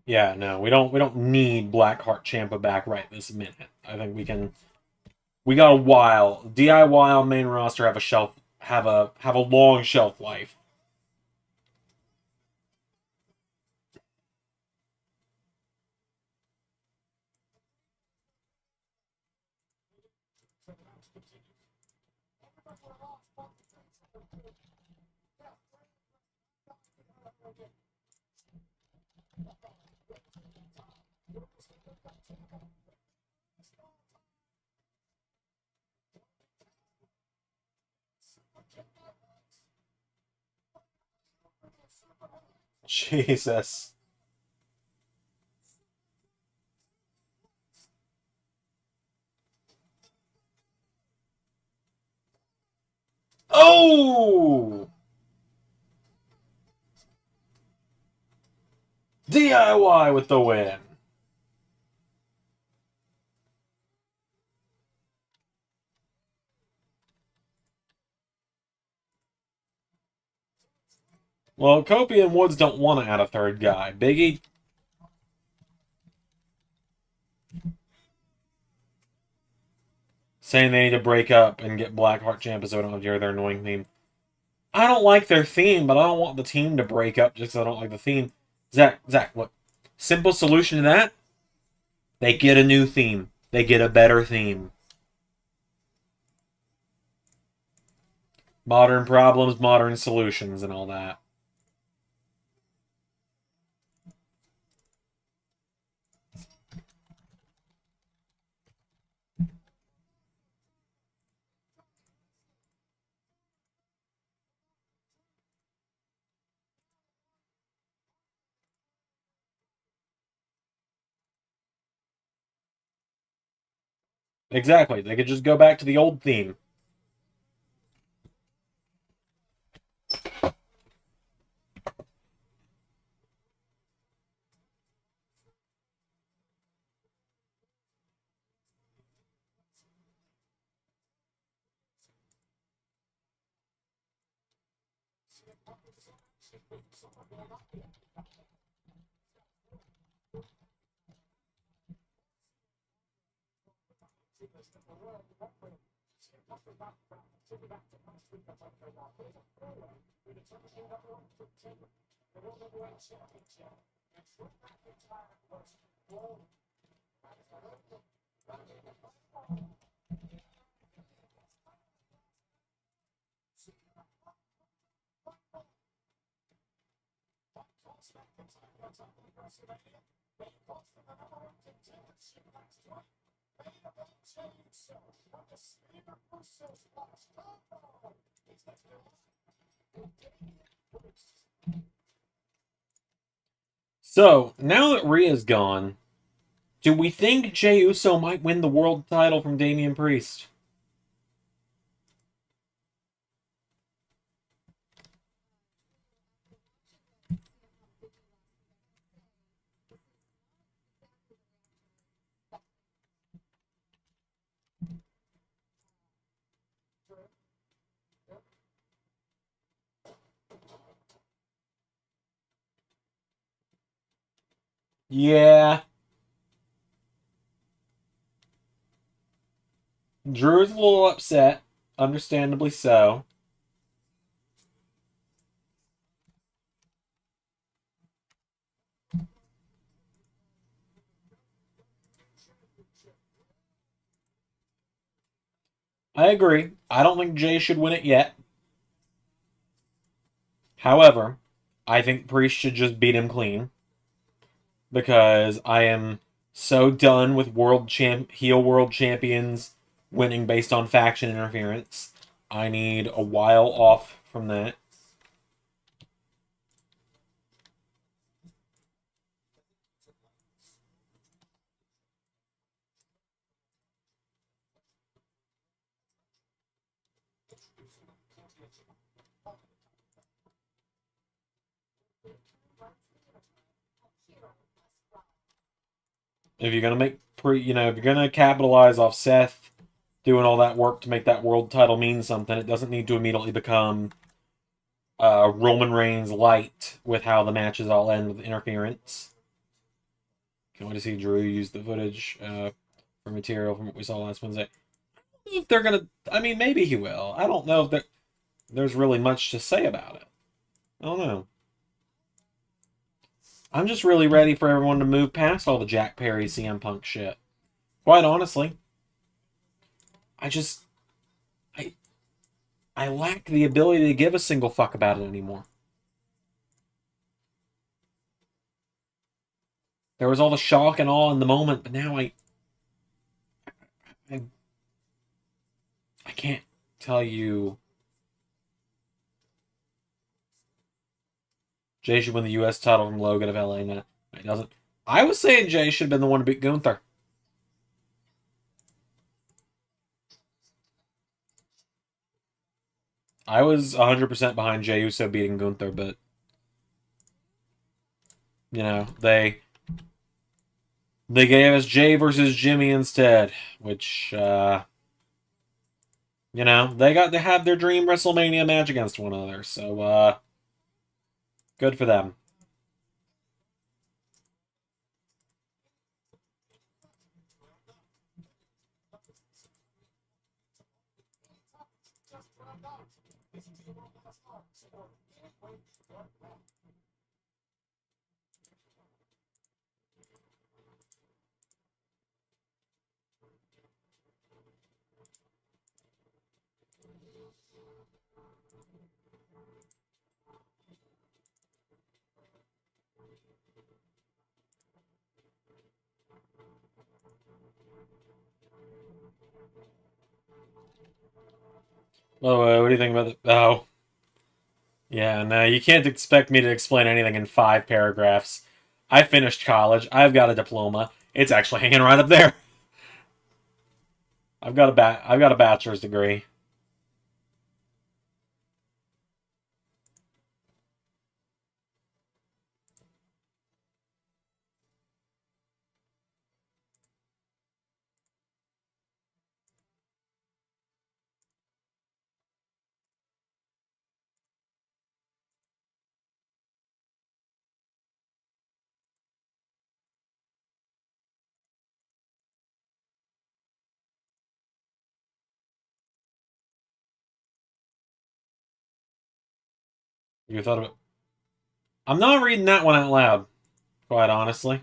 Yeah, no, we don't need Blackheart Ciampa back right this minute. I think we got a while. DIY on main roster have a long shelf life. Jesus. Oh! DIY with the win. Well, Kofi and Woods don't want to add a third guy. Biggie. Saying they need to break up and get Blackheart champ so I don't have to hear their annoying theme. I don't like their theme, but I don't want the team to break up just because I don't like the theme. Zach, look. Simple solution to that? They get a new theme. They get a better theme. Modern problems, modern solutions, and all that. Exactly. They could just go back to the old theme. So, now that Rhea's gone, do we think Jey Uso might win the world title from Damian Priest? Yeah. Drew's a little upset, understandably so. I agree. I don't think Jey should win it yet. However, I think Priest should just beat him clean because I am so done with heel world champions winning based on faction interference. I need a while off from that. If you're gonna if you're gonna capitalize off Seth doing all that work to make that world title mean something, it doesn't need to immediately become Roman Reigns light with how the matches all end with interference. Can't wait to see Drew use the footage for material from what we saw last Wednesday. If they're gonna, I mean, maybe he will. I don't know if there's really much to say about it. I don't know. I'm just really ready for everyone to move past all the Jack Perry CM Punk shit. Quite honestly, I just I I lack the ability to give a single fuck about it anymore. There was all the shock and awe in the moment, but now I, I can't tell you. Jay should win the U.S. title from Logan of LA. No, he doesn't. I was saying Jay should have been the one to beat Gunther. I was 100% behind Jey Uso beating Gunther, but you know they gave us Jay versus Jimmy instead, which you know they got to have their dream WrestleMania match against one another. So good for them. Oh, what do you think about it? Oh, yeah, no, you can't expect me to explain anything in 5 paragraphs. I finished college. I've got a diploma. It's actually hanging right up there. I've got a bachelor's degree. You thought of it? I'm not reading that one out loud, quite honestly.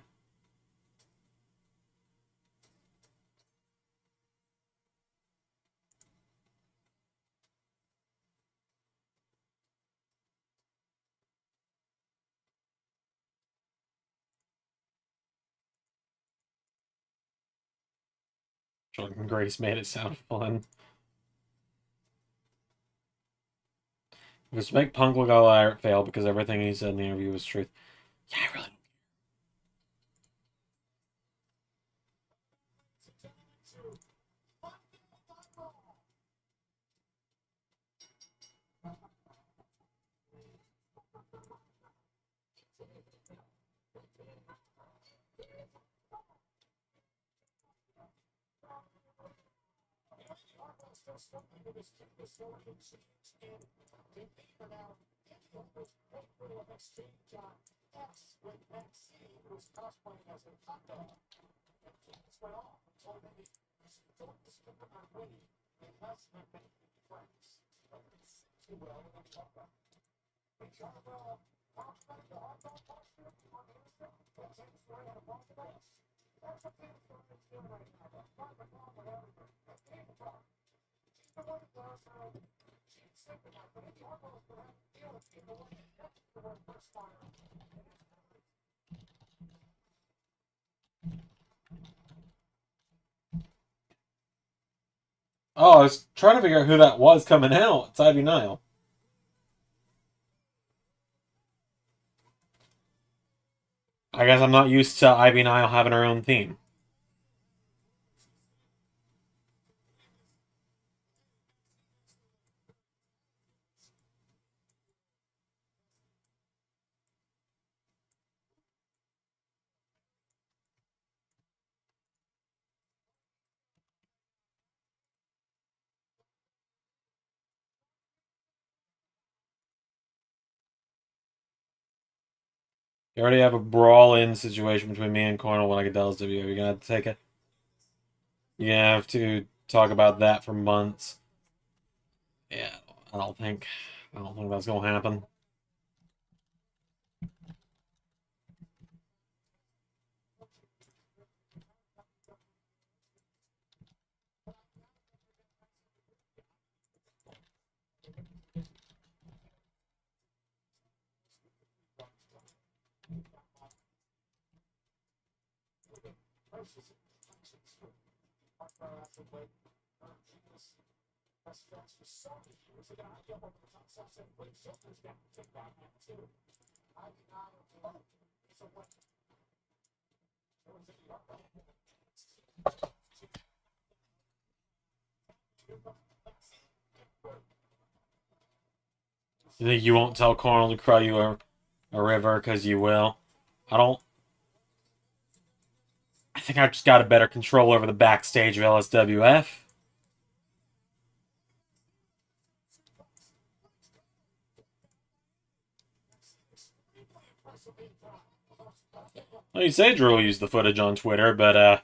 Jordan Grace made it sound fun. Just make Punk look like fail because everything he said in the interview was truth. Yeah, I really. Oh, I was trying to figure out who that was coming out. It's Ivy Nile. I guess I'm not used to Ivy Nile having her own theme. You already have a brawl-in situation between me and Cornell when I get Dallas W. You're gonna have to take it. You're gonna have to talk about that for months. Yeah, I don't think. I don't think that's gonna happen. You think you won't tell Carl to cry you a river because you will? I don't. I think I've just got a better control over the backstage of LSWF. Well, you say Drew will use the footage on Twitter, but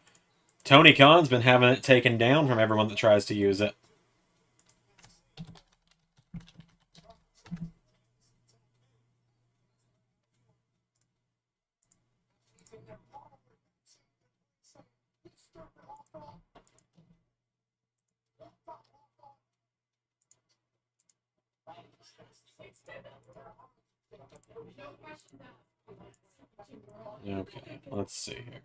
Tony Khan's been having it taken down from everyone that tries to use it. Okay, let's see here.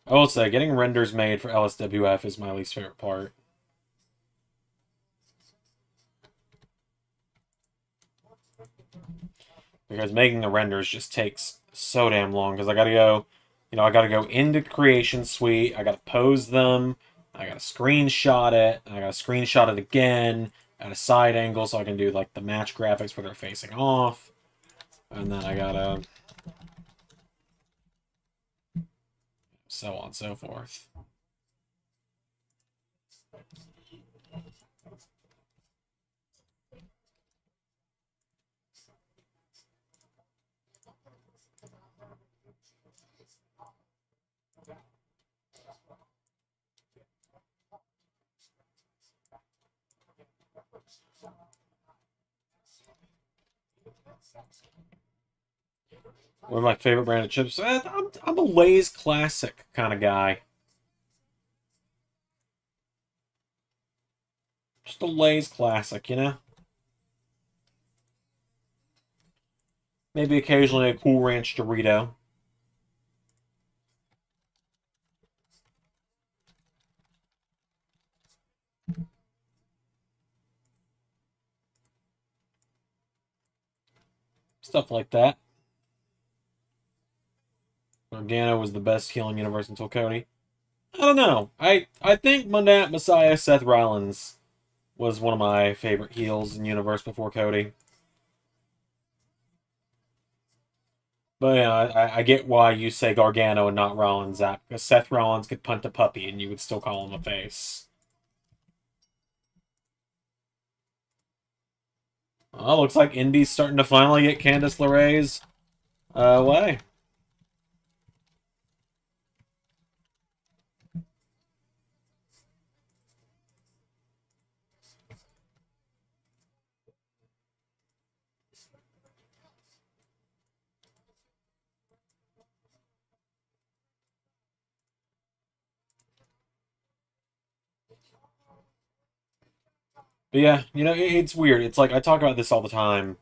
I will say, getting renders made for LSWF is my least favorite part. Because making the renders just takes so damn long. Because I gotta go, I gotta go into Creation Suite, I gotta pose them, I gotta screenshot it, I gotta screenshot it again at a side angle so I can do like the match graphics where they're facing off. And then I gotta... so on and so forth. One of my favorite brand of chips. I'm a Lay's Classic kind of guy. Just a Lay's Classic, you know? Maybe occasionally a Cool Ranch Dorito. Stuff like that. Gargano was the best heel in Universe until Cody. I don't know. I think Monday Night Messiah Seth Rollins was one of my favorite heels in Universe before Cody. But yeah, I get why you say Gargano and not Rollins, Zach, because Seth Rollins could punt a puppy and you would still call him a face. Well, looks like Indy's starting to finally get Candice LeRae's way. But yeah, it's weird. It's like I talk about this all the time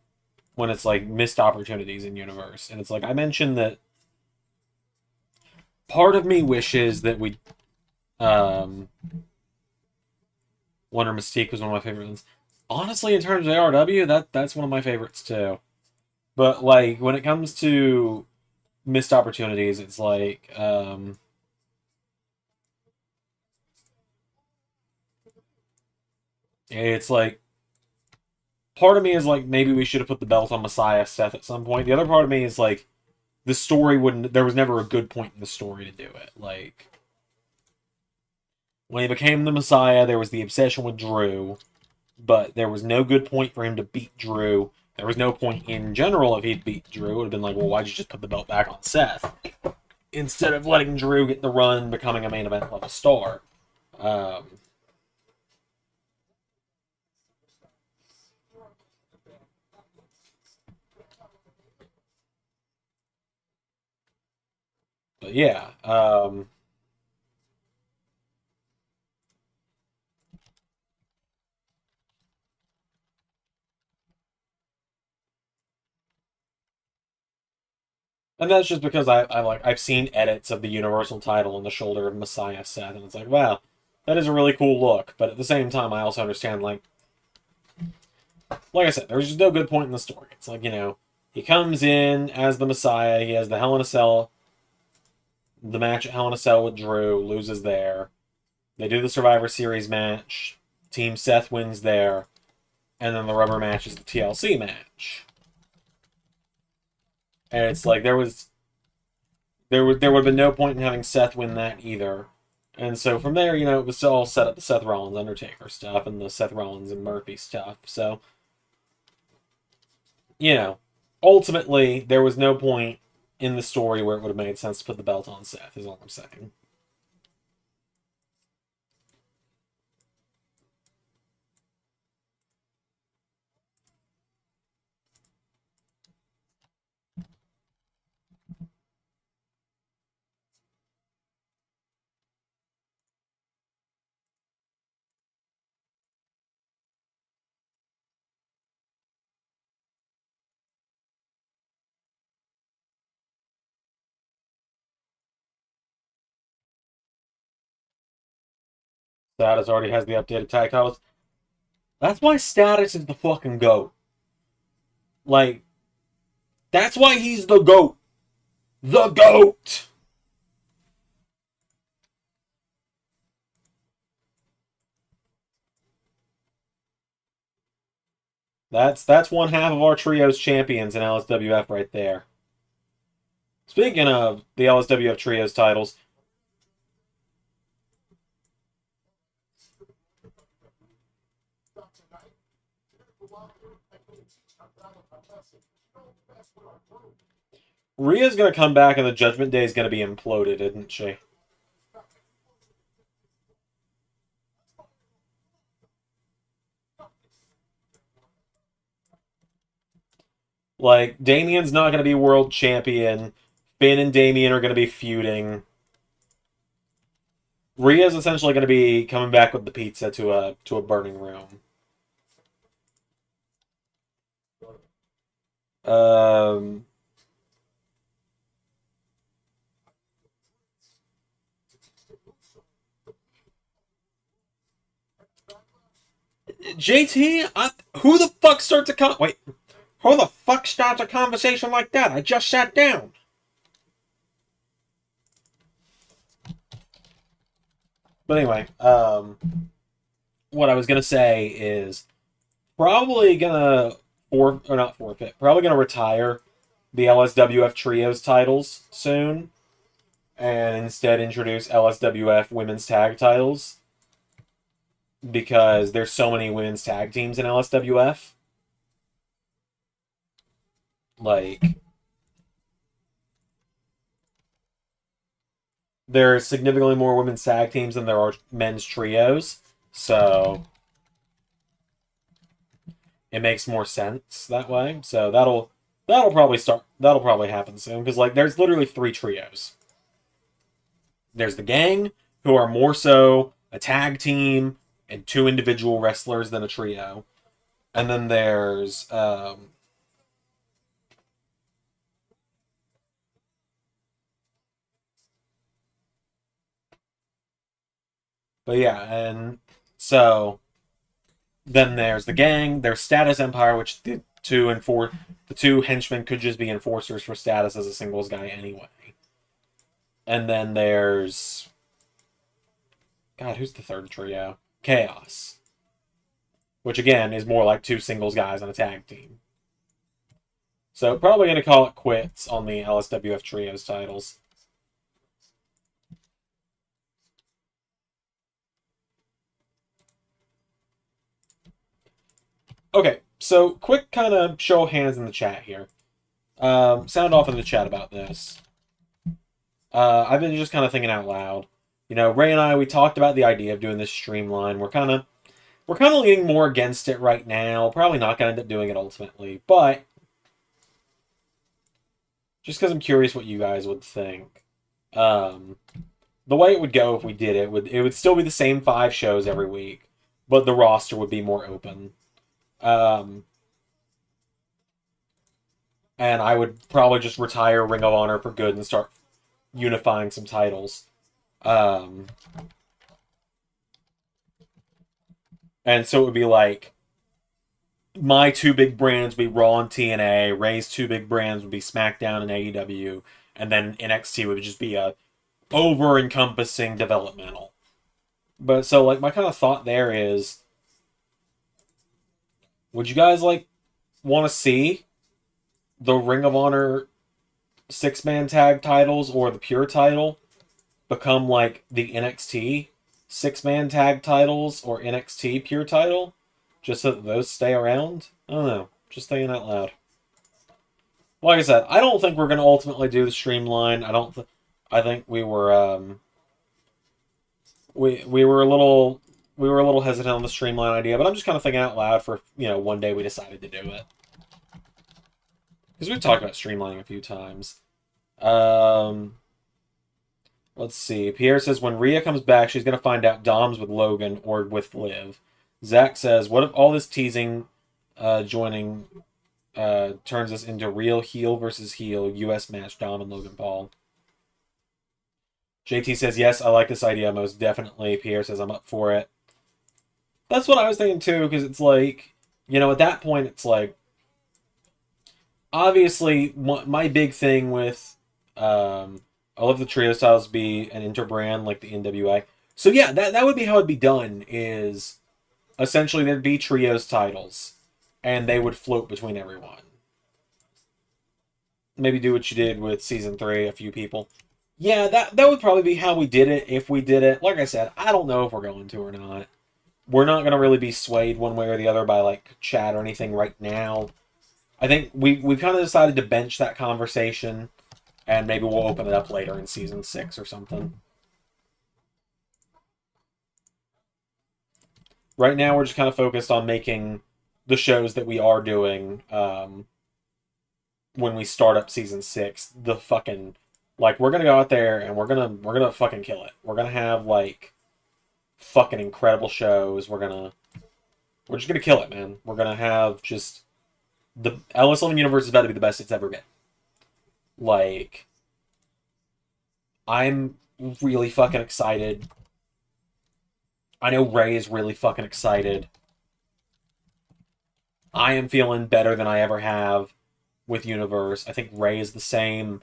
when it's like missed opportunities in universe. And it's like I mentioned that part of me wishes that we Wonder Mystique was one of my favorite ones. Honestly, in terms of ARW, that's one of my favorites too. But like when it comes to missed opportunities, it's like it's like part of me is like maybe we should have put the belt on Messiah Seth at some point. The other part of me is like the story wouldn't. There was never a good point in the story to do it. Like when he became the Messiah, there was the obsession with Drew, but there was no good point for him to beat Drew. There was no point in general if he'd beat Drew. It would have been like, well, why'd you just put the belt back on Seth instead of letting Drew get the run, becoming a main event level star? But yeah, and that's just because I've seen edits of the Universal title on the shoulder of Messiah Seth, and it's like, wow, that is a really cool look. But at the same time, I also understand like like I said, there's just no good point in the story. It's like, he comes in as the Messiah. He has the Hell in a Cell, the match at Hell in a Cell with Drew, loses there. They do the Survivor Series match. Team Seth wins there. And then the rubber match is the TLC match. And it's like there would have been no point in having Seth win that either. And so from there, it was all set up the Seth Rollins Undertaker stuff and the Seth Rollins and Murphy stuff. So, ultimately there was no point in the story where it would have made sense to put the belt on Seth, is all I'm saying. Status already has the updated tag titles. That's why Status is the fucking GOAT. Like, that's why he's the GOAT. The GOAT! That's one half of our trio's champions in LSWF right there. Speaking of the LSWF trios titles, Rhea's gonna come back and the Judgment Day is gonna be imploded, isn't she? Like, Damien's not gonna be world champion. Finn and Damien are gonna be feuding. Rhea's essentially gonna be coming back with the pizza to a burning room. Um, JT, who the fuck starts a wait? Who the fuck starts a conversation like that? I just sat down. But anyway, what I was gonna say is probably gonna not forfeit, probably gonna retire the LSWF trios titles soon, and instead introduce LSWF women's tag titles because there's so many women's tag teams in LSWF. Like, there's significantly more women's tag teams than there are men's trios, so it makes more sense that way. So that'll probably happen soon because like there's literally 3 trios. There's the gang, who are more so a tag team and 2 individual wrestlers than a trio, and then there's but yeah, and so then there's the gang, there's Status Empire, which the 2 henchmen could just be enforcers for Status as a singles guy anyway. And then there's God, who's the third trio? Chaos. Which again is more like 2 singles guys on a tag team. So probably gonna call it quits on the LSWF trios titles. Okay, so quick kind of show of hands in the chat here. Sound off in the chat about this. I've been just kind of thinking out loud. Ray and I, we talked about the idea of doing this streamline. We're kind of leaning more against it right now. Probably not going to end up doing it ultimately, but just because I'm curious what you guys would think. The way it would go if we did it would still be the same 5 shows every week, but the roster would be more open. And I would probably just retire Ring of Honor for good and start unifying some titles. And so it would be like my two big brands would be Raw and TNA. Ray's two big brands would be SmackDown and AEW, and then NXT would just be a over-encompassing developmental. But so like my kind of thought there is, would you guys like want to see the Ring of Honor six-man tag titles or the Pure title become like the NXT six-man tag titles or NXT Pure title, just so that those stay around? I don't know. Just thinking out loud. Like I said, I don't think we're going to ultimately do the streamline. I don't. I think we were a little hesitant on the streamline idea, but I'm just kind of thinking out loud for one day we decided to do it because we've talked about streamlining a few times. Um, let's see. Pierre says when Rhea comes back, she's gonna find out Dom's with Logan or with Liv. Zach says, what if all this teasing, joining, turns us into real heel versus heel U.S. match Dom and Logan Paul? JT says, yes, I like this idea most definitely. Pierre says, I'm up for it. That's what I was thinking too, because it's like, at that point, it's like, obviously, my big thing with, I love the trio styles be an interbrand like the NWA. So yeah, that would be how it'd be done, is essentially there'd be trios titles, and they would float between everyone. Maybe do what you did with season 3, a few people. Yeah, that would probably be how we did it if we did it. Like I said, I don't know if we're going to or not. We're not going to really be swayed one way or the other by like chat or anything right now. I think we've kind of decided to bench that conversation, and maybe we'll open it up later in season 6 or something. Right now, we're just kind of focused on making the shows that we are doing when we start up season 6 the fucking, like, we're gonna go out there and we're gonna fucking kill it. We're gonna have like fucking incredible shows. We're just gonna kill it, man. We're gonna have just the LS11 universe is about to be the best it's ever been. Like, I'm really fucking excited. I know Ray is really fucking excited. I am feeling better than I ever have with Universe. I think Ray is the same.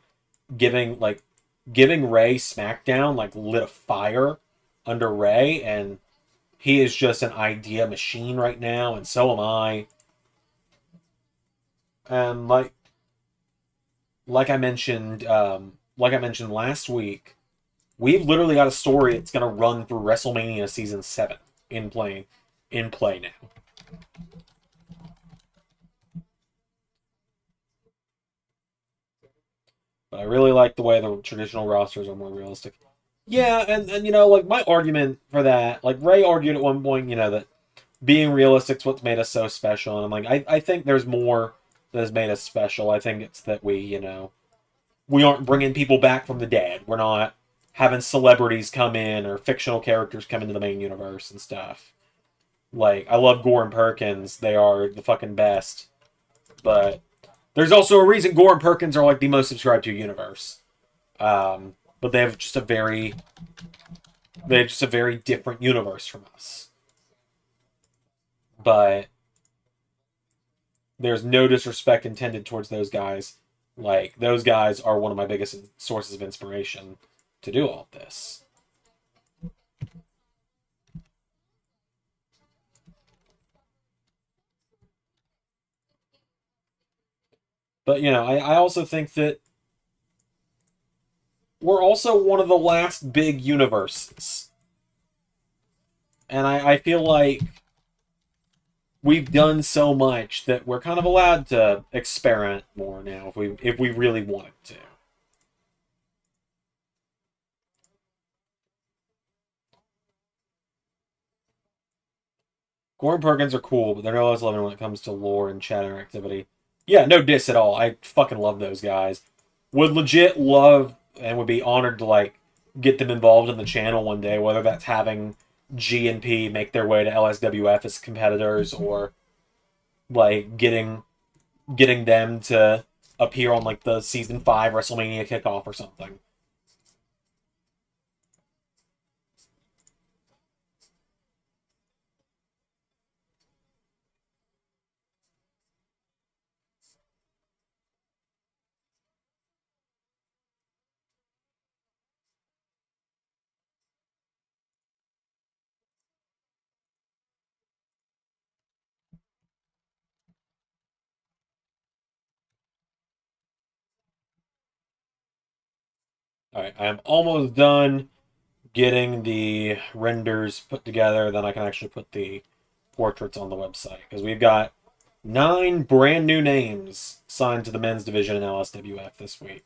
Giving Ray SmackDown like lit a fire under Ray, and he is just an idea machine right now, and so am I. And like I mentioned last week, we've literally got a story that's gonna run through WrestleMania season 7 in play now. But I really like the way the traditional rosters are more realistic. Yeah, and like my argument for that, like Ray argued at one point, that being realistic is what's made us so special. And I'm like, I think there's more that has made us special. I think it's that we aren't bringing people back from the dead. We're not having celebrities come in or fictional characters come into the main universe and stuff. Like, I love Gore and Perkins. They are the fucking best. But there's also a reason Gore and Perkins are like the most subscribed to universe. But they have just a very different universe from us. But there's no disrespect intended towards those guys. Like, those guys are one of my biggest sources of inspiration to do all this. But, I also think that we're also one of the last big universes. And I feel like we've done so much that we're kind of allowed to experiment more now if we really wanted to. Gore and Perkins are cool, but they're no less loving when it comes to lore and chat interactivity. Yeah, no diss at all. I fucking love those guys. Would legit love and would be honored to like get them involved in the channel one day, whether that's having G and P make their way to LSWF as competitors, or like getting them to appear on like the season 5 WrestleMania kickoff or something. Alright, I'm almost done getting the renders put together. Then I can actually put the portraits on the website. Because we've got 9 brand new names signed to the men's division in LSWF this week.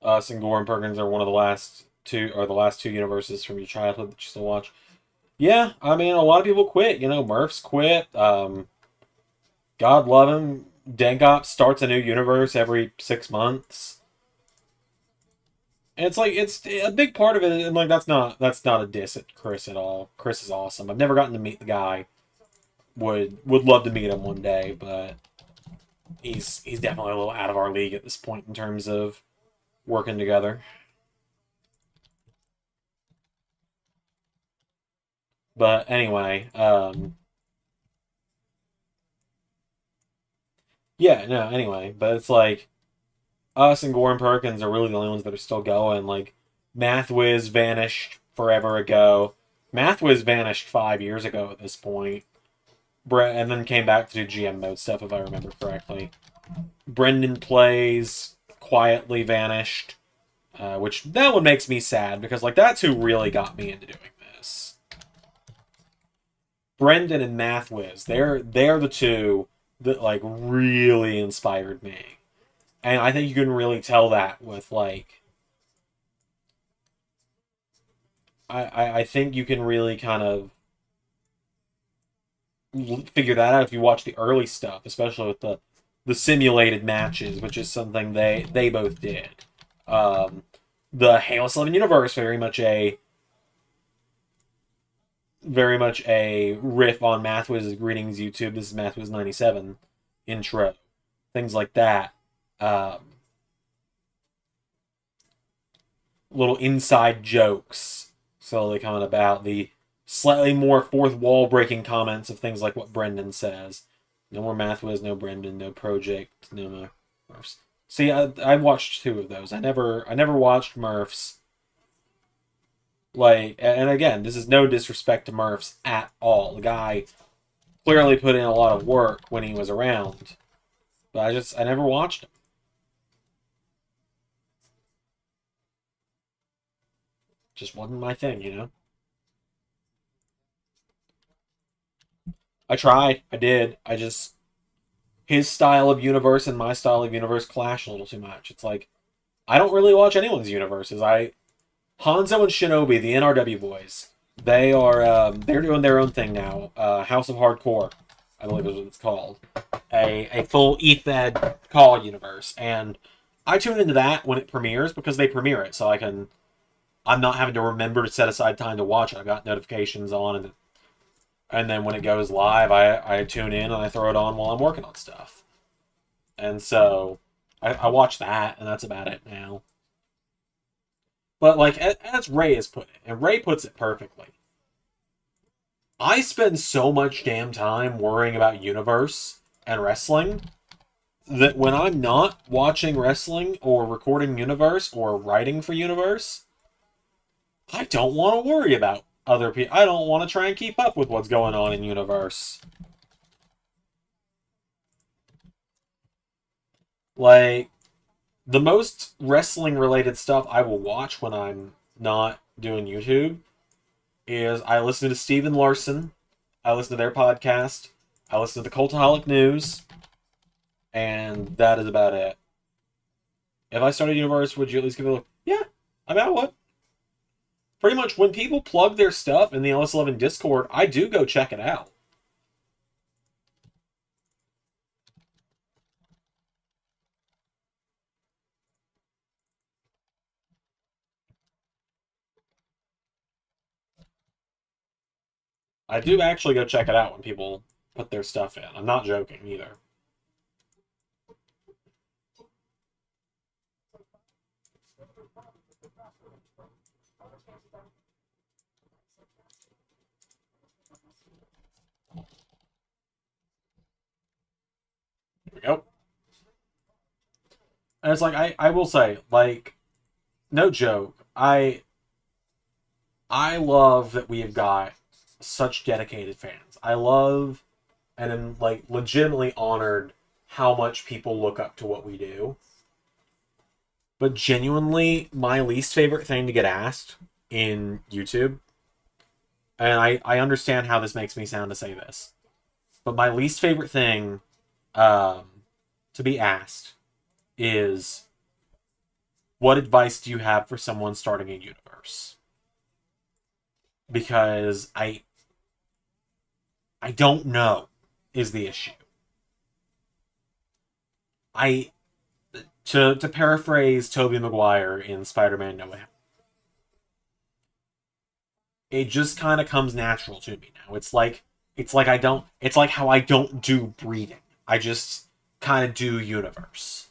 Us and Gore and Perkins are one of the last two universes from your childhood that you still watch. Yeah, I mean, a lot of people quit. You know, Murph's quit. God love him. Dengop starts a new universe every 6 months. And it's like it's a big part of it, and like that's not a diss at Chris at all. Chris is awesome. I've never gotten to meet the guy. Would love to meet him one day, but he's definitely a little out of our league at this point in terms of working together. But anyway, yeah, no, anyway, but it's like us and Gore and Perkins are really the only ones that are still going. Like Mathwiz vanished forever ago. Mathwiz vanished 5 years ago at this point. And then came back to do GM mode stuff, if I remember correctly. Brendan Plays quietly vanished, which that one makes me sad because like that's who really got me into doing this. Brendan and Mathwiz, they're the two that like really inspired me, and I think you can really tell that with like I think you can really kind of figure that out if you watch the early stuff, especially with the simulated matches, which is something they both did. Um, the Halo 7 universe very much a riff on Mathwiz's Greetings YouTube. This is Mathwiz 97 intro, things like that. Um, little inside jokes slowly coming about the slightly more fourth wall breaking comments of things like what Brendan says. No more Mathwiz, no Brendan, no Project, no more Murphs. See, I watched 2 of those. I never watched Murphs. Like, and again, this is no disrespect to Murphs at all. The guy clearly put in a lot of work when he was around, but I never watched him. Just wasn't my thing, you know. I tried, I did. I just his style of universe and my style of universe clash a little too much. It's like I don't really watch anyone's universes. Hanzo and Shinobi, the NRW boys, they're doing their own thing now. House of Hardcore, I believe is what it's called. A full ETHED call universe, and I tune into that when it premieres because they premiere it, so I'm not having to remember to set aside time to watch it. I've got notifications on, and then when it goes live, I tune in and I throw it on while I'm working on stuff. And so I watch that, and that's about it now. But like as Ray has put it, and Ray puts it perfectly, I spend so much damn time worrying about Universe and wrestling that when I'm not watching wrestling or recording Universe or writing for Universe, I don't want to worry about other people. I don't want to try and keep up with what's going on in Universe. Like, the most wrestling related stuff I will watch when I'm not doing YouTube is I listen to Steven Larson, I listen to their podcast, I listen to the Cultaholic News, and that is about it. If I started Universe, would you at least give it a look? Yeah, about what? Pretty much when people plug their stuff in the LS11 Discord, I do go check it out. I do actually go check it out when people put their stuff in. I'm not joking either. Here we go. And it's like I will say, like, no joke, I love that we have got such dedicated fans. I love and am like legitimately honored how much people look up to what we do. But genuinely, my least favorite thing to get asked in YouTube, and I understand how this makes me sound to say this, but my least favorite thing to be asked is, what advice do you have for someone starting a universe? Because I don't know is the issue. I to paraphrase Tobey Maguire in Spider-Man No Way Home, it just kind of comes natural to me now. It's like I don't it's like how I don't do breathing. I just kind of do universe.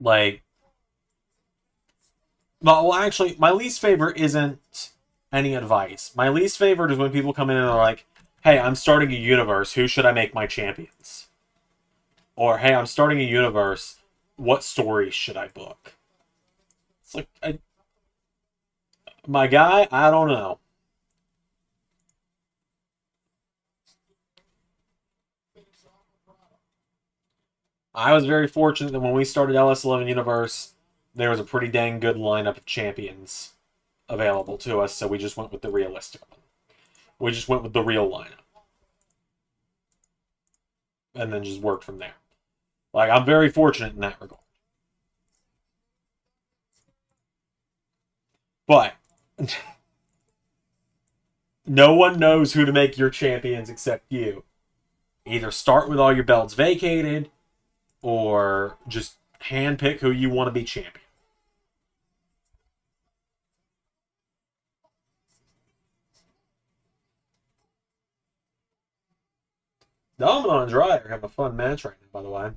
Like, well, actually, my least favorite isn't any advice. My least favorite is when people come in and are like, "Hey, I'm starting a universe. Who should I make my champions?" Or, "Hey, I'm starting a universe. What stories should I book?" It's like, my guy, I don't know. I was very fortunate that when we started LS11 Universe, there was a pretty dang good lineup of champions available to us, so we just went with the realistic one. We just went with the real lineup, and then just worked from there. Like, I'm very fortunate in that regard. But no one knows who to make your champions except you. Either start with all your belts vacated, or just handpick who you want to be champion. Domino and Dry are having a fun match right now, by the way.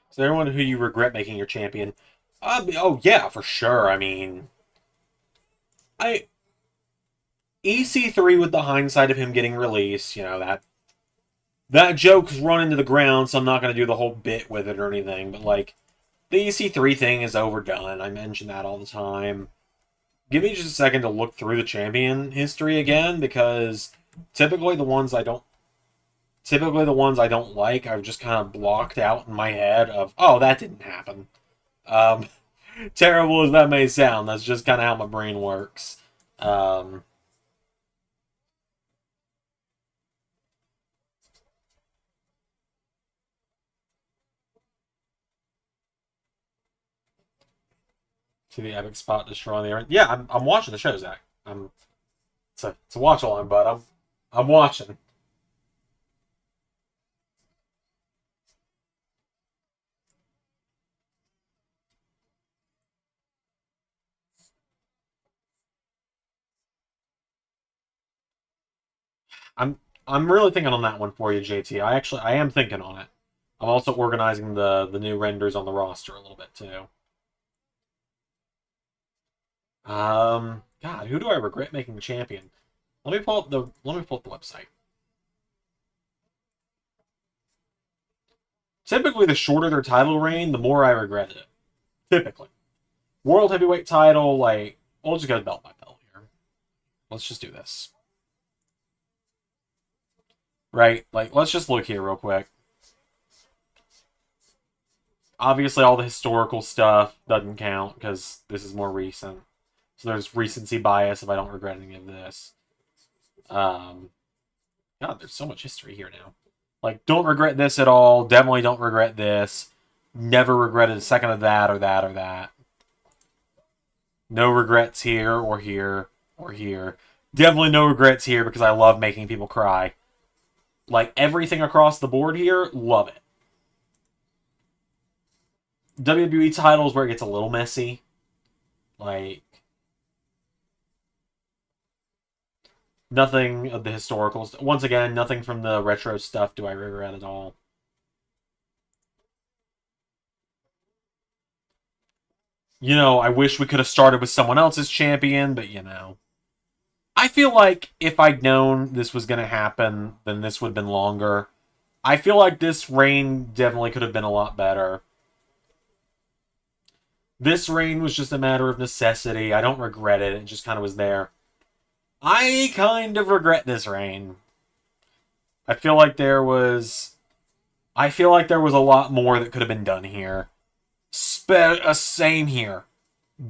So, everyone who you regret making your champion, oh yeah, for sure. I mean, I EC3 with the hindsight of him getting released, that joke's run into the ground, so I'm not going to do the whole bit with it or anything. But like, the EC3 thing is overdone. I mention that all the time. Give me just a second to look through the champion history again, because typically the ones I don't typically the ones I don't like, I've just kind of blocked out in my head of, oh, that didn't happen. Um, Terrible as that may sound, that's just kind of how my brain works. Um, to the epic spot destroying the earth. Yeah, I'm watching the show, Zach. It's a watch along, but I'm watching. I'm I'm really thinking on that one for you, JT. I am thinking on it. I'm also organizing the new renders on the roster a little bit too. God, who do I regret making champion? Let me pull up the website. Typically, the shorter their title reign, the more I regret it. Typically. World Heavyweight title, like, we'll just go belt by belt here. Let's just do this. Right? Like, let's just look here real quick. Obviously, all the historical stuff doesn't count because this is more recent. So there's recency bias if I don't regret any of this. God, there's so much history here now. Like, don't regret this at all. Definitely don't regret this. Never regretted a second of that or that or that. No regrets here or here or here. Definitely no regrets here because I love making people cry. Like, everything across the board here, love it. WWE titles where it gets a little messy. Like, nothing of the historicals. Once again, nothing from the retro stuff do I regret at all. You know, I wish we could have started with someone else's champion, but you know. I feel like if I'd known this was going to happen, then this would have been longer. I feel like this reign definitely could have been a lot better. This reign was just a matter of necessity. I don't regret it. It just kind of was there. I kind of regret this reign. I feel like there was a lot more that could have been done here. Same here.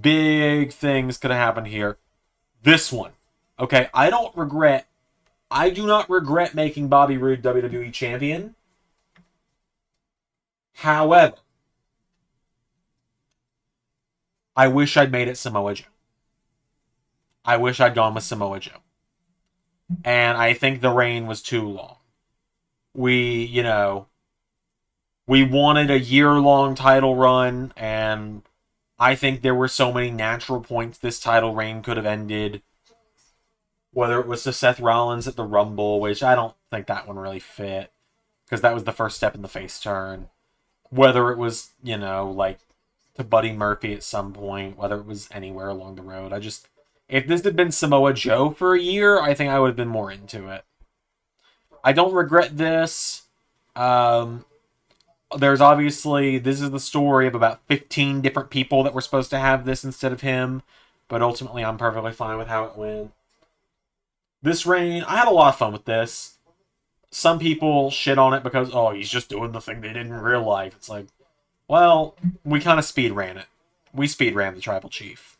Big things could have happened here. This one. Okay, I do not regret making Bobby Roode WWE champion. However, I wish I'd made it Samoa Joe. I wish I'd gone with Samoa Joe. And I think the reign was too long. We wanted a year-long title run, and I think there were so many natural points this title reign could have ended. Whether it was to Seth Rollins at the Rumble, which I don't think that one really fit, because that was the first step in the face turn. Whether it was, like, to Buddy Murphy at some point, whether it was anywhere along the road. If this had been Samoa Joe for a year, I think I would have been more into it. I don't regret this. There's obviously, this is the story of about 15 different people that were supposed to have this instead of him, but ultimately I'm perfectly fine with how it went. This reign, I had a lot of fun with this. Some people shit on it because, oh, he's just doing the thing they did in real life. It's like, well, we kind of speed ran it. We speed ran the Tribal Chief.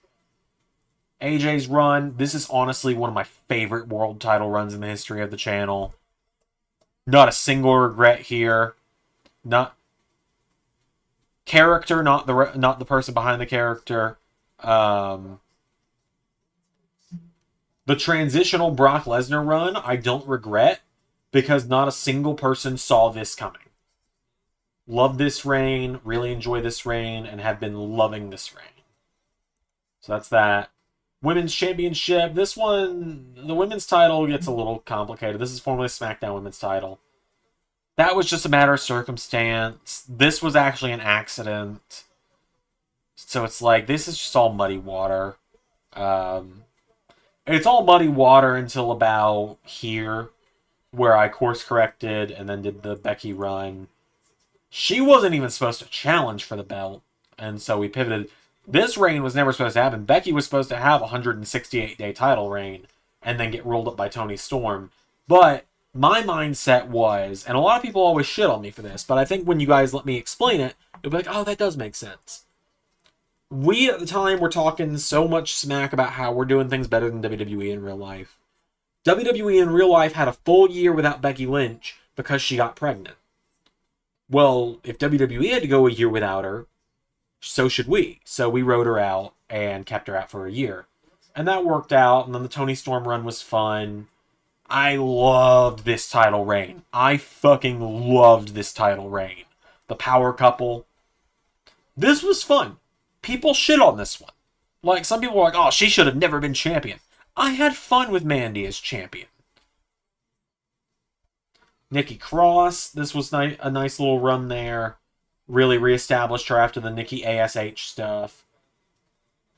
AJ's run, this is honestly one of my favorite world title runs in the history of the channel. Not a single regret here. Not character, not the person behind the character. The transitional Brock Lesnar run, I don't regret, because not a single person saw this coming. Love this reign, really enjoy this reign, and have been loving this reign. So that's that. Women's Championship, this one, the women's title gets a little complicated. This is formerly SmackDown Women's title. That was just a matter of circumstance. This was actually an accident. So it's like, this is just all muddy water. It's all muddy water until about here, where I course corrected and then did the Becky run. She wasn't even supposed to challenge for the belt, and so we pivoted. This reign was never supposed to happen. Becky was supposed to have a 168-day title reign and then get rolled up by Toni Storm. But my mindset was, and a lot of people always shit on me for this, but I think when you guys let me explain it, you'll be like, oh, that does make sense. We, at the time, were talking so much smack about how we're doing things better than WWE in real life. WWE in real life had a full year without Becky Lynch because she got pregnant. Well, if WWE had to go a year without her, so should we. So we wrote her out and kept her out for a year. And that worked out, and then the Toni Storm run was fun. I loved this title reign. I fucking loved this title reign. The power couple. This was fun. People shit on this one. Like, some people were like, oh, she should have never been champion. I had fun with Mandy as champion. Nikki Cross, this was a nice little run there. Really reestablished her after the Nikki ASH stuff.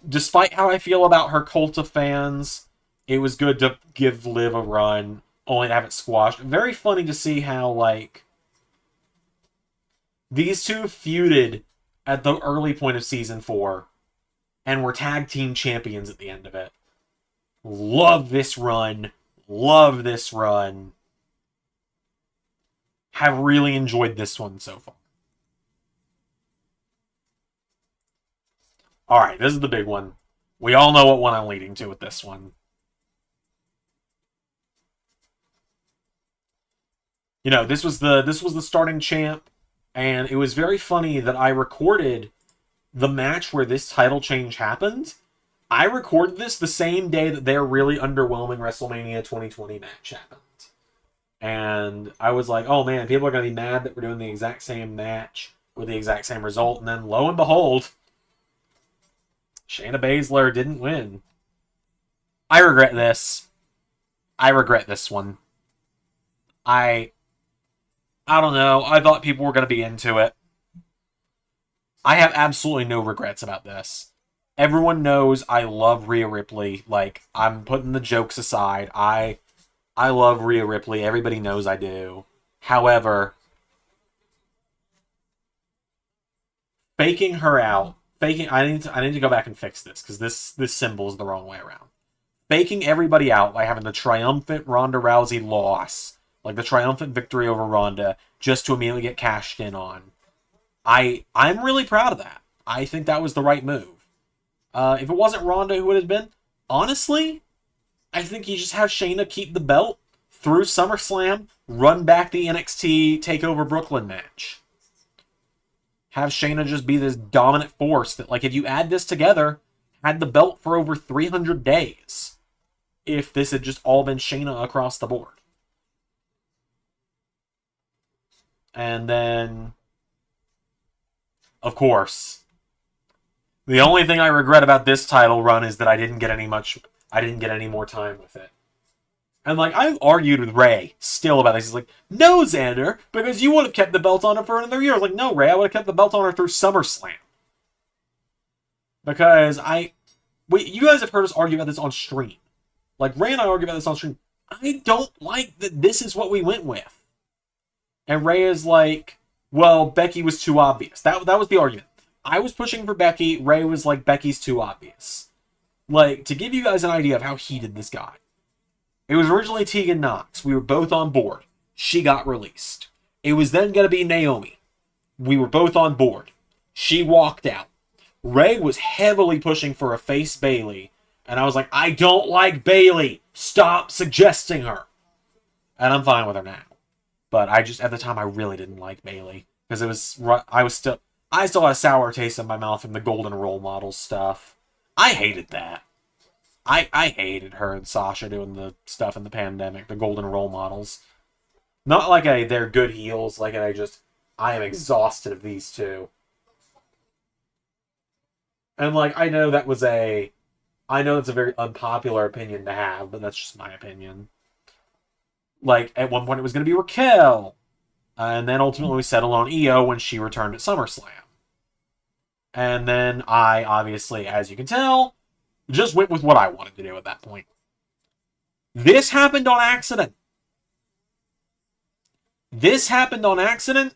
Despite how I feel about her cult of fans, it was good to give Liv a run, only to have it squashed. Very funny to see how, like, these two feuded at the early point of season 4, and were tag team champions at the end of it. Love this run. Love this run. Have really enjoyed this one so far. Alright, this is the big one. We all know what one I'm leading to with this one. You know, this was the starting champ, and it was very funny that I recorded the match where this title change happened. I recorded this the same day that their really underwhelming WrestleMania 2020 match happened. And I was like, oh man, people are going to be mad that we're doing the exact same match with the exact same result. And then lo and behold, Shayna Baszler didn't win. I regret this. I regret this one. I don't know. I thought people were going to be into it. I have absolutely no regrets about this. Everyone knows I love Rhea Ripley. Like, I'm putting the jokes aside. I love Rhea Ripley. Everybody knows I do. However, faking her out, I need to go back and fix this because this symbol is the wrong way around. Faking everybody out by having the triumphant Ronda Rousey loss, like the triumphant victory over Ronda, just to immediately get cashed in on. I'm really proud of that. I think that was the right move. If it wasn't Ronda, who would it have been? Honestly, I think you just have Shayna keep the belt through SummerSlam, run back the NXT TakeOver Brooklyn match. Have Shayna just be this dominant force that, like, if you add this together, had the belt for over 300 days. If this had just all been Shayna across the board. And then, of course, the only thing I regret about this title run is that I didn't get any more time with it. And, like, I've argued with Ray still about this. He's like, no, Zander, because you would have kept the belt on her for another year. I was like, no, Ray, I would have kept the belt on her through SummerSlam. Because you guys have heard us argue about this on stream. Like, Ray and I argue about this on stream. I don't like that this is what we went with. And Ray is like, well, Becky was too obvious. That was the argument. I was pushing for Becky. Ray was like, Becky's too obvious. Like, to give you guys an idea of how heated this got. It was originally Tegan Nox. We were both on board. She got released. It was then going to be Naomi. We were both on board. She walked out. Ray was heavily pushing for a face Bayley. And I was like, I don't like Bayley. Stop suggesting her. And I'm fine with her now. But at the time, I really didn't like Bayley. Because I still had a sour taste in my mouth from the Golden Role Model stuff. I hated that. I hated her and Sasha doing the stuff in the pandemic, the Golden Role Models. Not like they're good heels, like I am exhausted of these two. And like, I know that's a very unpopular opinion to have, but that's just my opinion. Like, at one point it was going to be Raquel, and then ultimately we settled on Io when she returned at SummerSlam. And then I, obviously, as you can tell, just went with what I wanted to do at that point. This happened on accident.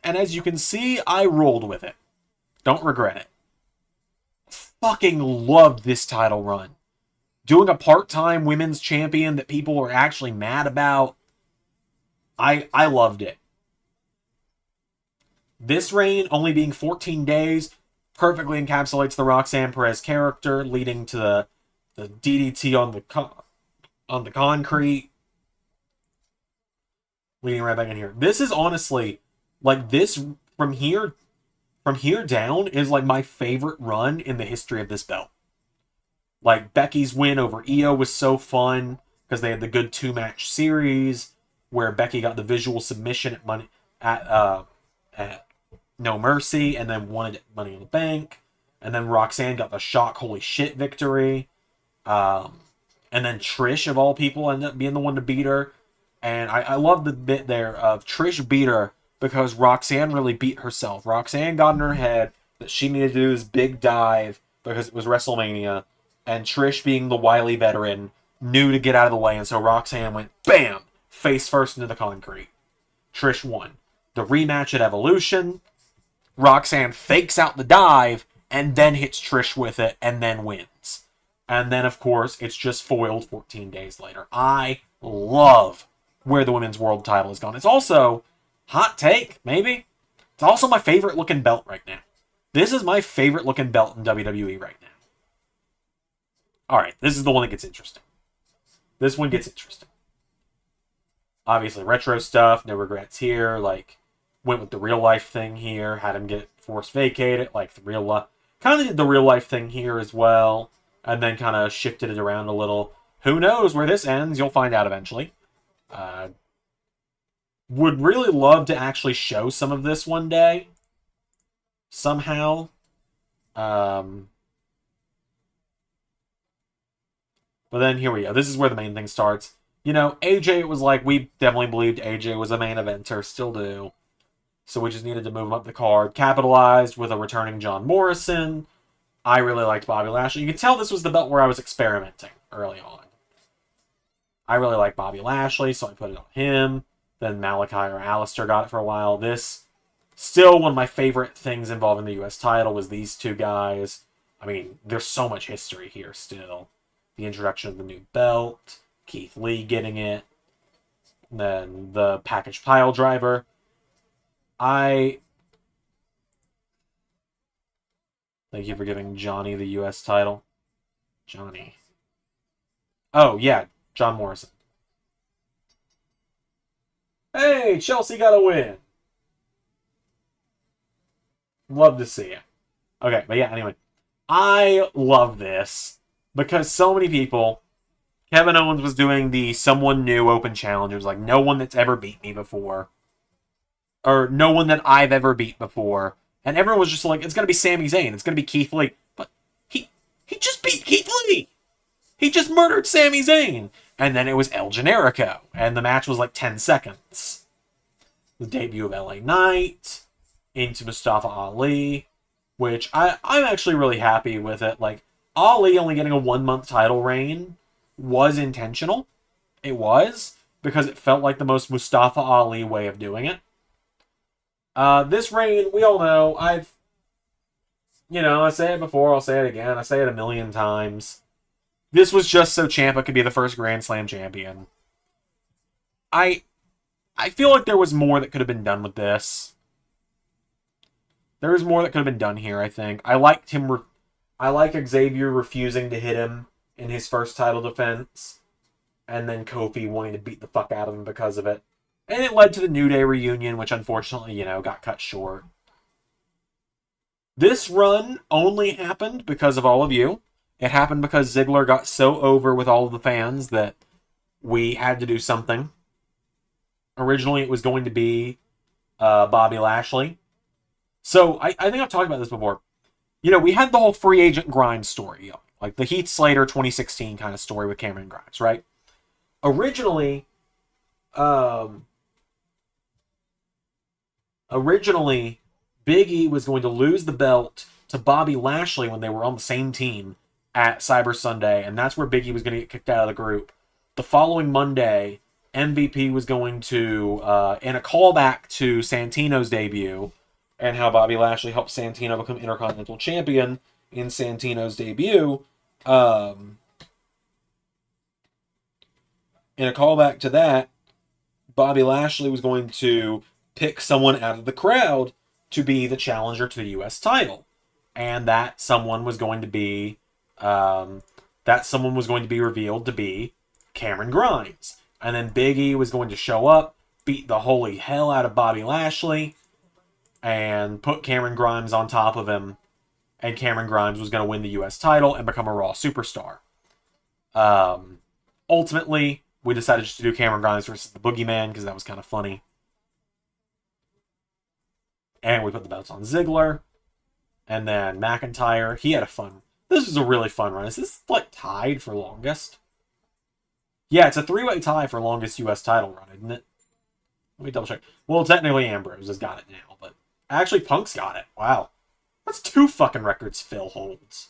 And as you can see, I rolled with it. Don't regret it. Fucking loved this title run. Doing a part-time women's champion that people were actually mad about. I loved it. This reign, only being 14 days, perfectly encapsulates the Roxanne Perez character, leading to the DDT on the concrete. Leading right back in here. This is honestly, like, this from here down is like my favorite run in the history of this belt. Like, Becky's win over Io was so fun because they had the good 2-match series where Becky got the visual submission at No Mercy and then won it at Money in the Bank. And then Roxanne got the shock holy shit victory. And then Trish, of all people, ended up being the one to beat her. And I love the bit there of Trish beat her because Roxanne really beat herself. Roxanne got in her head that she needed to do this big dive because it was WrestleMania. And Trish, being the wily veteran, knew to get out of the way. And so Roxanne went, bam, face first into the concrete. Trish won. The rematch at Evolution, Roxanne fakes out the dive and then hits Trish with it and then wins. And then, of course, it's just foiled 14 days later. I love where the women's world title has gone. It's also, hot take, maybe, it's also my favorite looking belt right now. This is my favorite looking belt in WWE right now. Alright, this is the one that gets interesting. This one gets interesting. Obviously, retro stuff, no regrets here. Like, went with the real life thing here, had him get force vacated, like the real life. Kind of did the real life thing here as well, and then kind of shifted it around a little. Who knows where this ends? You'll find out eventually. Would really love to actually show some of this one day. Somehow. But then here we go. This is where the main thing starts. You know, AJ, it was like, we definitely believed AJ was a main eventer. Still do. So we just needed to move him up the card. Capitalized with a returning John Morrison. I really liked Bobby Lashley. You can tell this was the belt where I was experimenting early on. I really like Bobby Lashley, so I put it on him. Then Malachi or Alistair got it for a while. This, still one of my favorite things involving the U.S. title was these two guys. I mean, there's so much history here still. The introduction of the new belt, Keith Lee getting it, then the package pile driver. Thank you for giving Johnny the U.S. title. Johnny. Oh, yeah, John Morrison. Hey, Chelsea got a win. Love to see it. Okay, but yeah, anyway. I love this because so many people... Kevin Owens was doing the someone new open challenge. It was like, no one that's ever beat me before. Or no one that I've ever beat before. And everyone was just like, it's going to be Sami Zayn. It's going to be Keith Lee. But he just beat Keith Lee. He just murdered Sami Zayn. And then it was El Generico. And the match was like 10 seconds. The debut of LA Knight. Into Mustafa Ali. Which I'm actually really happy with it. Like, Ali only getting a 1-month title reign was intentional. It was. Because it felt like the most Mustafa Ali way of doing it. This reign, we all know, I say it before, I'll say it again, I say it a million ciampah This was just so Ciampa could be the first Grand Slam champion. I feel like there was more that could have been done with this. There was more that could have been done here, I think. I liked him. I like Xavier refusing to hit him in his first title defense. And then Kofi wanting to beat the fuck out of him because of it. And it led to the New Day reunion, which unfortunately, got cut short. This run only happened because of all of you. It happened because Ziggler got so over with all of the fans that we had to do something. Originally, it was going to be Bobby Lashley. So, I think I've talked about this before. We had the whole free agent Grimes story. Like the Heath Slater 2016 kind of story with Cameron Grimes, right? Originally, Big E was going to lose the belt to Bobby Lashley when they were on the same team at Cyber Sunday, and that's where Big E was going to get kicked out of the group. The following Monday, MVP was going to, in a callback to Santino's debut, and how Bobby Lashley helped Santino become Intercontinental Champion in Santino's debut, in a callback to that, Bobby Lashley was going to pick someone out of the crowd to be the challenger to the U.S. title. And that someone was going to be revealed to be Cameron Grimes. And then Big E was going to show up, beat the holy hell out of Bobby Lashley, and put Cameron Grimes on top of him. And Cameron Grimes was going to win the U.S. title and become a Raw superstar. Ultimately, we decided just to do Cameron Grimes versus the Boogeyman because that was kind of funny. And we put the belts on Ziggler. And then McIntyre. He had a fun... This was a really fun run. Is this, tied for longest? Yeah, it's a 3-way tie for longest U.S. title run, isn't it? Let me double check. Well, technically Ambrose has got it now, but... Actually, Punk's got it. Wow. That's 2 fucking records Phil holds.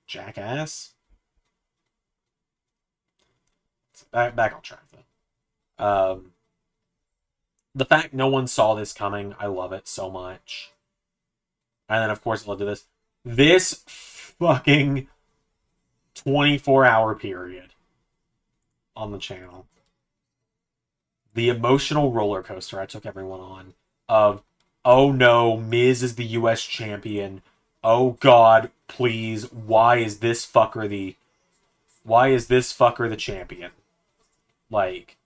Jackass. Back on track, though. The fact no one saw this coming, I love it so much. And then, of course, it led to this. This fucking 24-hour period on the channel. The emotional roller coaster I took everyone on of, oh no, Miz is the US champion. Oh god, please, why is this fucker the champion? Like,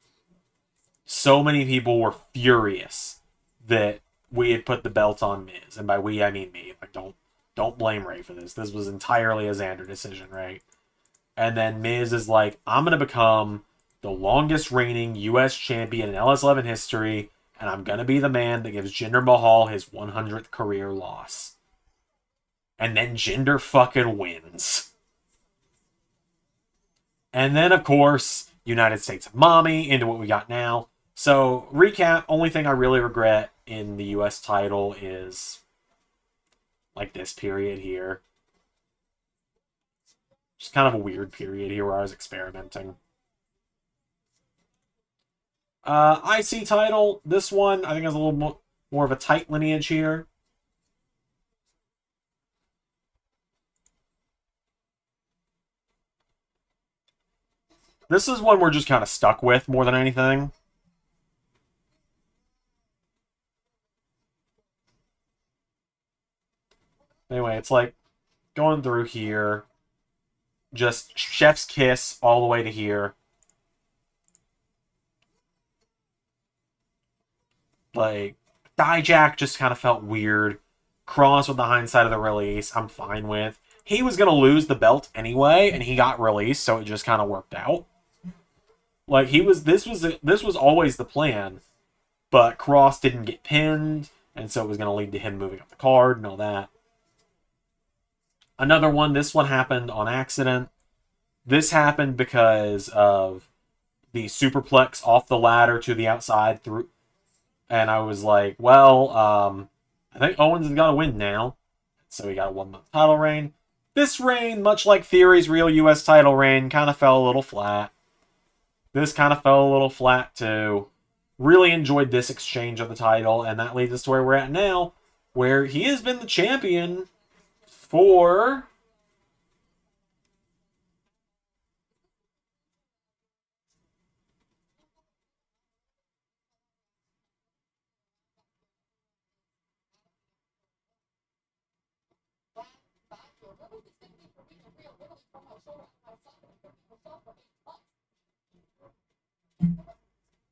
so many people were furious that we had put the belt on Miz, and by we I mean me. Like, don't blame Ray for this. This was entirely a Zander decision, right? And then Miz is like, I'm gonna become the longest reigning US champion in LS11 history, and I'm gonna be the man that gives Jinder Mahal his 100th career loss. And then Jinder fucking wins. And then, of course, United States of Mommy into what we got now. So, recap, only thing I really regret in the US title is like this period here. Just kind of a weird period here where I was experimenting. IC title, this one I think has a little more of a tight lineage here. This is one we're just kind of stuck with more than anything. Anyway, it's like going through here. Just chef's kiss all the way to here. Like, Dijak just kind of felt weird. Cross with the hindsight of the release, I'm fine with. He was going to lose the belt anyway, and he got released, so it just kind of worked out. Like, this was always the plan, but Cross didn't get pinned, and so it was going to lead to him moving up the card and all that. Another one, this one happened on accident. This happened because of the superplex off the ladder to the outside through, and I was like, well, I think Owens has got to win now. So he got a 1-month title reign. This reign, much like Theory's real US title reign, kind of fell a little flat. This kind of fell a little flat too. Really enjoyed this exchange of the title, and that leads us to where we're at now, where he has been the champion for...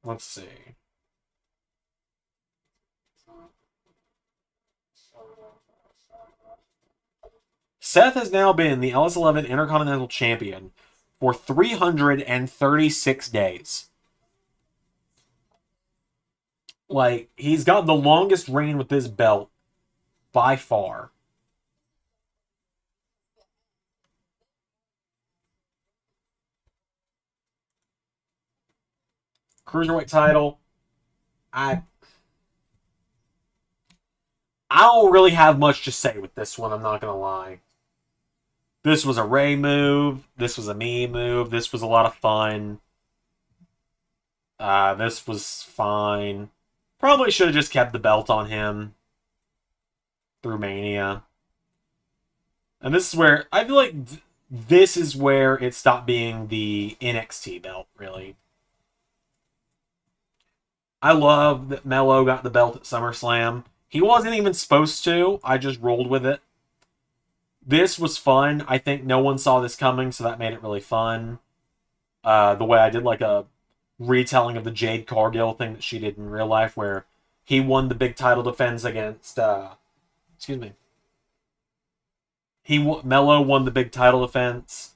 Let's see. Seth has now been the LS11 Intercontinental Champion for 336 days. Like, he's got the longest reign with this belt by far. Cruiserweight title. I don't really have much to say with this one, I'm not going to lie. This was a Ray move. This was a me move. This was a lot of fun. This was fine. Probably should have just kept the belt on him through Mania. And this is where, I feel like this is where it stopped being the NXT belt, really. I love that Mello got the belt at SummerSlam. He wasn't even supposed to. I just rolled with it. This was fun. I think no one saw this coming, so that made it really fun. The way I did like a retelling of the Jade Cargill thing that she did in real life, where he won the big title defense against... excuse me. Mello won the big title defense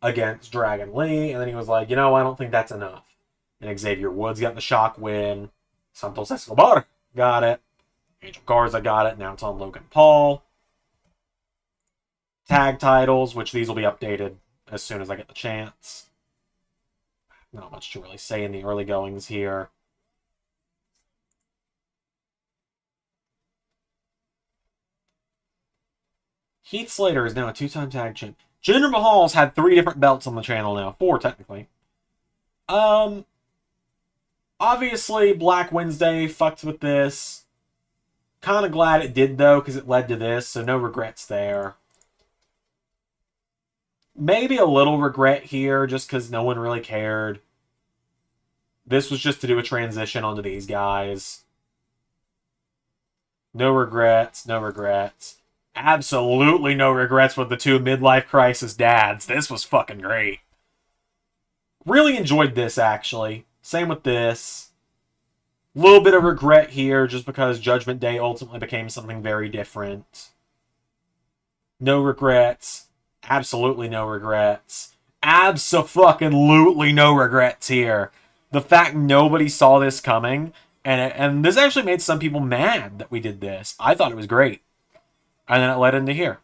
against Dragon Lee, and then he was like, you know, I don't think that's enough. And Xavier Woods got the shock win. Santos Escobar got it. Angel Garza got it. Now it's on Logan Paul. Tag titles, which these will be updated as soon as I get the chance. Not much to really say in the early goings here. Heath Slater is now a 2-time tag champ. Jinder Mahal's had 3 different belts on the channel now. 4, technically. Obviously, Black Wednesday fucked with this. Kind of glad it did, though, because it led to this, so no regrets there. Maybe a little regret here, just because no one really cared. This was just to do a transition onto these guys. No regrets, no regrets. Absolutely no regrets with the two midlife crisis dads. This was fucking great. Really enjoyed this, actually. Same with this. Little bit of regret here, just because Judgment Day ultimately became something very different. No regrets. Absolutely no regrets. Abso-fucking-lutely no regrets here. The fact nobody saw this coming, and this actually made some people mad that we did this. I thought it was great. And then it led into here.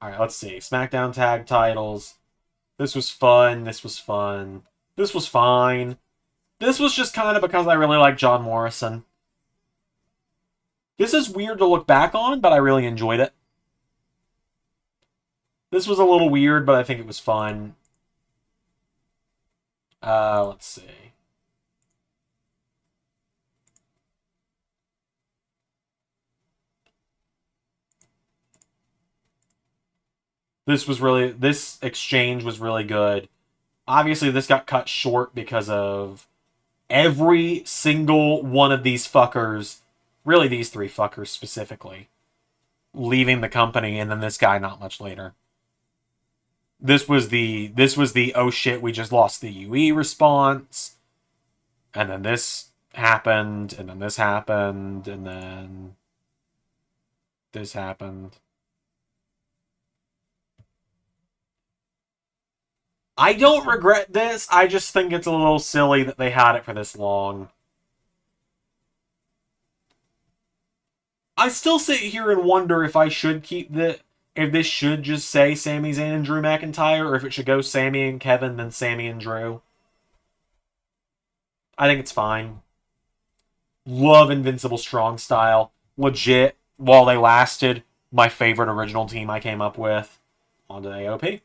Alright, let's see. SmackDown tag titles. This was fun. This was fun. This was fine. This was just kind of because I really like John Morrison. This is weird to look back on, but I really enjoyed it. This was a little weird, but I think it was fun. Let's see. This exchange was really good. Obviously, this got cut short because of every single one of these fuckers, really these three fuckers specifically, leaving the company, and then this guy not much later. This was the oh shit, we just lost the UE response, and then this happened, and then this happened, and then this happened. I don't regret this. I just think it's a little silly that they had it for this long. I still sit here and wonder if I should keep if this should just say Sami Zayn and Drew McIntyre, or if it should go Sami and Kevin, then Sami and Drew. I think it's fine. Love Invincible Strong Style. Legit, while they lasted, my favorite original team I came up with. On to AOP.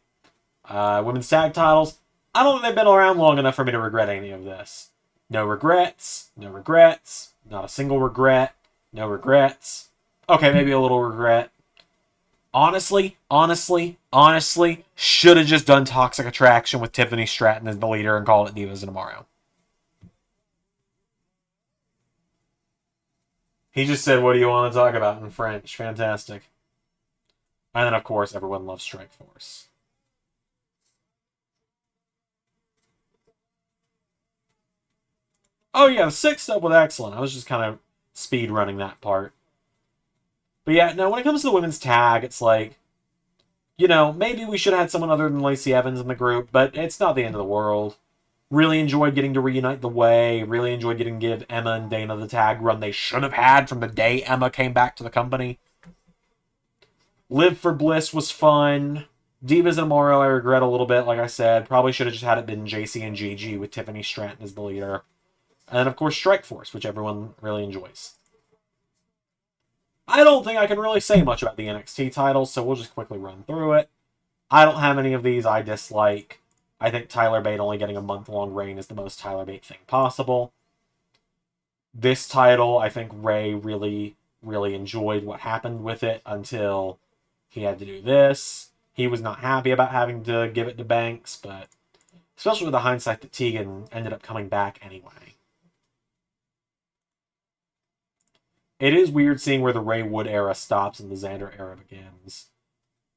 Women's tag titles. I don't think they've been around long enough for me to regret any of this. No regrets. No regrets. Not a single regret. No regrets. Okay, maybe a little regret. Honestly, should have just done Toxic Attraction with Tiffany Stratton as the leader and called it Divas Tomorrow. He just said, what do you want to talk about in French? Fantastic. And then, of course, everyone loves Strike Force. Oh, yeah, the 6th up with excellent. I was just kind of speed running that part. But yeah, no, when it comes to the women's tag, it's like, maybe we should have had someone other than Lacey Evans in the group, but it's not the end of the world. Really enjoyed getting to reunite the Way. Really enjoyed getting to give Emma and Dana the tag run they should have had from the day Emma came back to the company. Live for Bliss was fun. Divas and Amaro I regret a little bit, like I said. Probably should have just had it been JC and Gigi with Tiffany Stratton as the leader. And then, of course, Strike Force, which everyone really enjoys. I don't think I can really say much about the NXT titles, so we'll just quickly run through it. I don't have any of these I dislike. I think Tyler Bate only getting a month-long reign is the most Tyler Bate thing possible. This title, I think Ray really, really enjoyed what happened with it until he had to do this. He was not happy about having to give it to Banks, but especially with the hindsight that Tegan ended up coming back anyway. It is weird seeing where the Ray Wood era stops and the Zander era begins.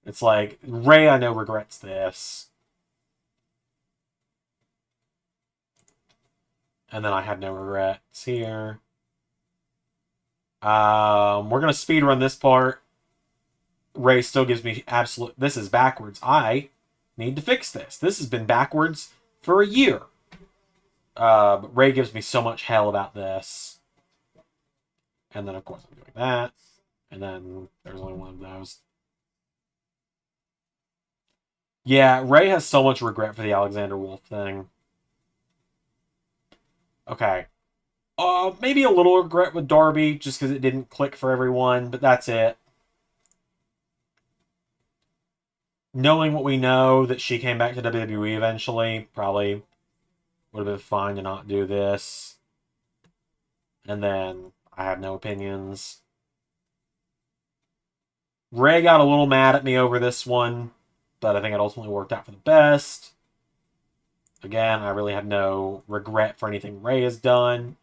It's like, Ray, I know, regrets this. And then I had no regrets here. We're going to speed run this part. Ray still gives me absolute... This is backwards. I need to fix this. This has been backwards for a year. But Ray gives me so much hell about this. And then, of course, I'm doing that. And then there's only one of those. Yeah, Ray has so much regret for the Alexander Wolf thing. Okay. Maybe a little regret with Darby, just because it didn't click for everyone, but that's it. Knowing what we know, that she came back to WWE eventually, probably Would have been fine to not do this. And then I have no opinions. Ray got a little mad at me over this one, but I think it ultimately worked out for the best. Again, I really have no regret for anything Ray has done.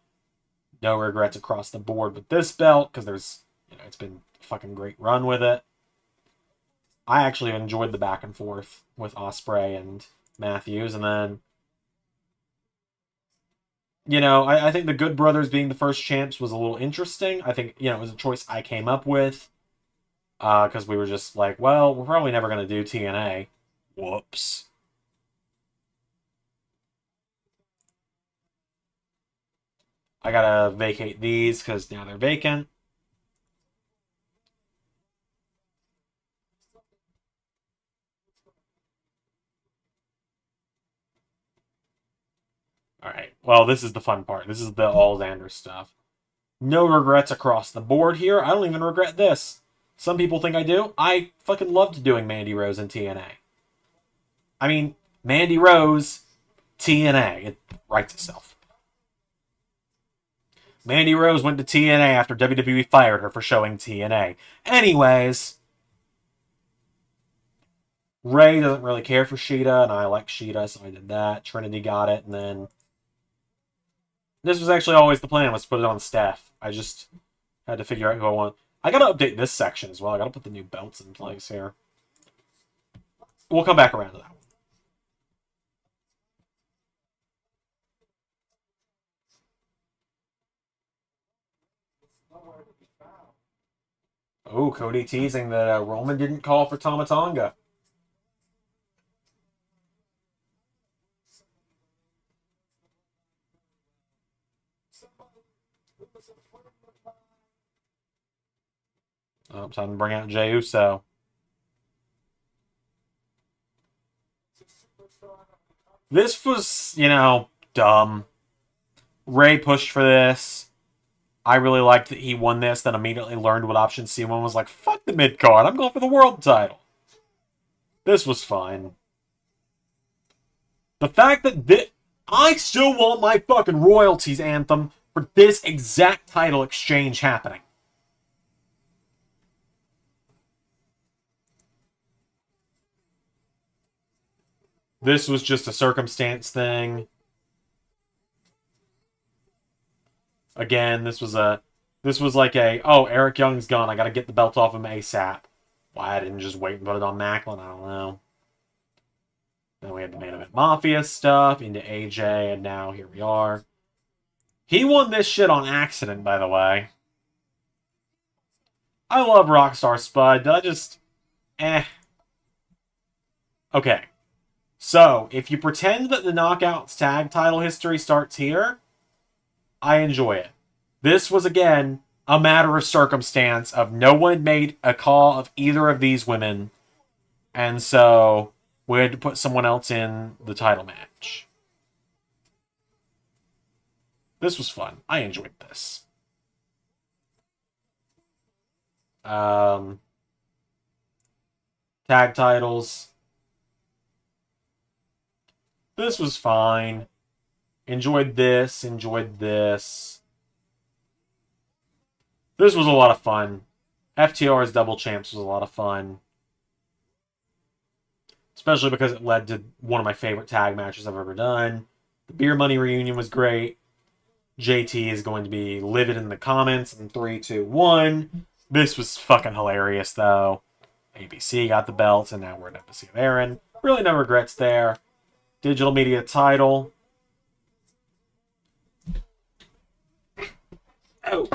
No regrets across the board with this belt, because there's, it's been a fucking great run with it. I actually enjoyed the back and forth with Ospreay and Matthews, and then, I think the Good Brothers being the first champs was a little interesting. I think, it was a choice I came up with, because we were just like, well, we're probably never going to do TNA. Whoops. I gotta vacate these because now they're vacant. Alright, well, this is the fun part. This is the all Zander stuff. No regrets across the board here. I don't even regret this. Some people think I do. I fucking loved doing Mandy Rose in TNA. I mean, Mandy Rose, TNA. It writes itself. Mandy Rose went to TNA after WWE fired her for showing TNA. Anyways, Ray doesn't really care for Sheeta, and I like Sheeta, so I did that. Trinity got it, and then... This was actually always the plan, was to put it on staff. I just had to figure out who I want. I gotta update this section as well. I gotta put the new belts in place here. We'll come back around to that one. Oh, Cody teasing that Roman didn't call for Tama Tonga. Oh, time to bring out Jey Uso. This was, dumb. Ray pushed for this. I really liked that he won this, then immediately learned what option C1 was like, fuck the mid-card, I'm going for the world title. This was fine. The fact that I still want my fucking royalties, Anthem, for this exact title exchange happening. This was just a circumstance thing. Again, this was like oh, Eric Young's gone, I gotta get the belt off him ASAP. Why I didn't just wait and put it on Macklin, I don't know. Then we had the Main Event Mafia stuff, into AJ, and now here we are. He won this shit on accident, by the way. I love Rockstar Spud, I just... Okay. So, if you pretend that the Knockouts tag title history starts here, I enjoy it. This was, again, a matter of circumstance of no one made a call of either of these women, and so we had to put someone else in the title match. This was fun. I enjoyed this. Tag titles. This was fine. Enjoyed this. Enjoyed this. This was a lot of fun. FTR's Double Champs was a lot of fun. Especially because it led to one of my favorite tag matches I've ever done. The Beer Money reunion was great. JT is going to be livid in the comments in 3, 2, 1. This was fucking hilarious, though. ABC got the belt, and now we're at Embassy of Aaron. Really no regrets there. Digital media title. Oh.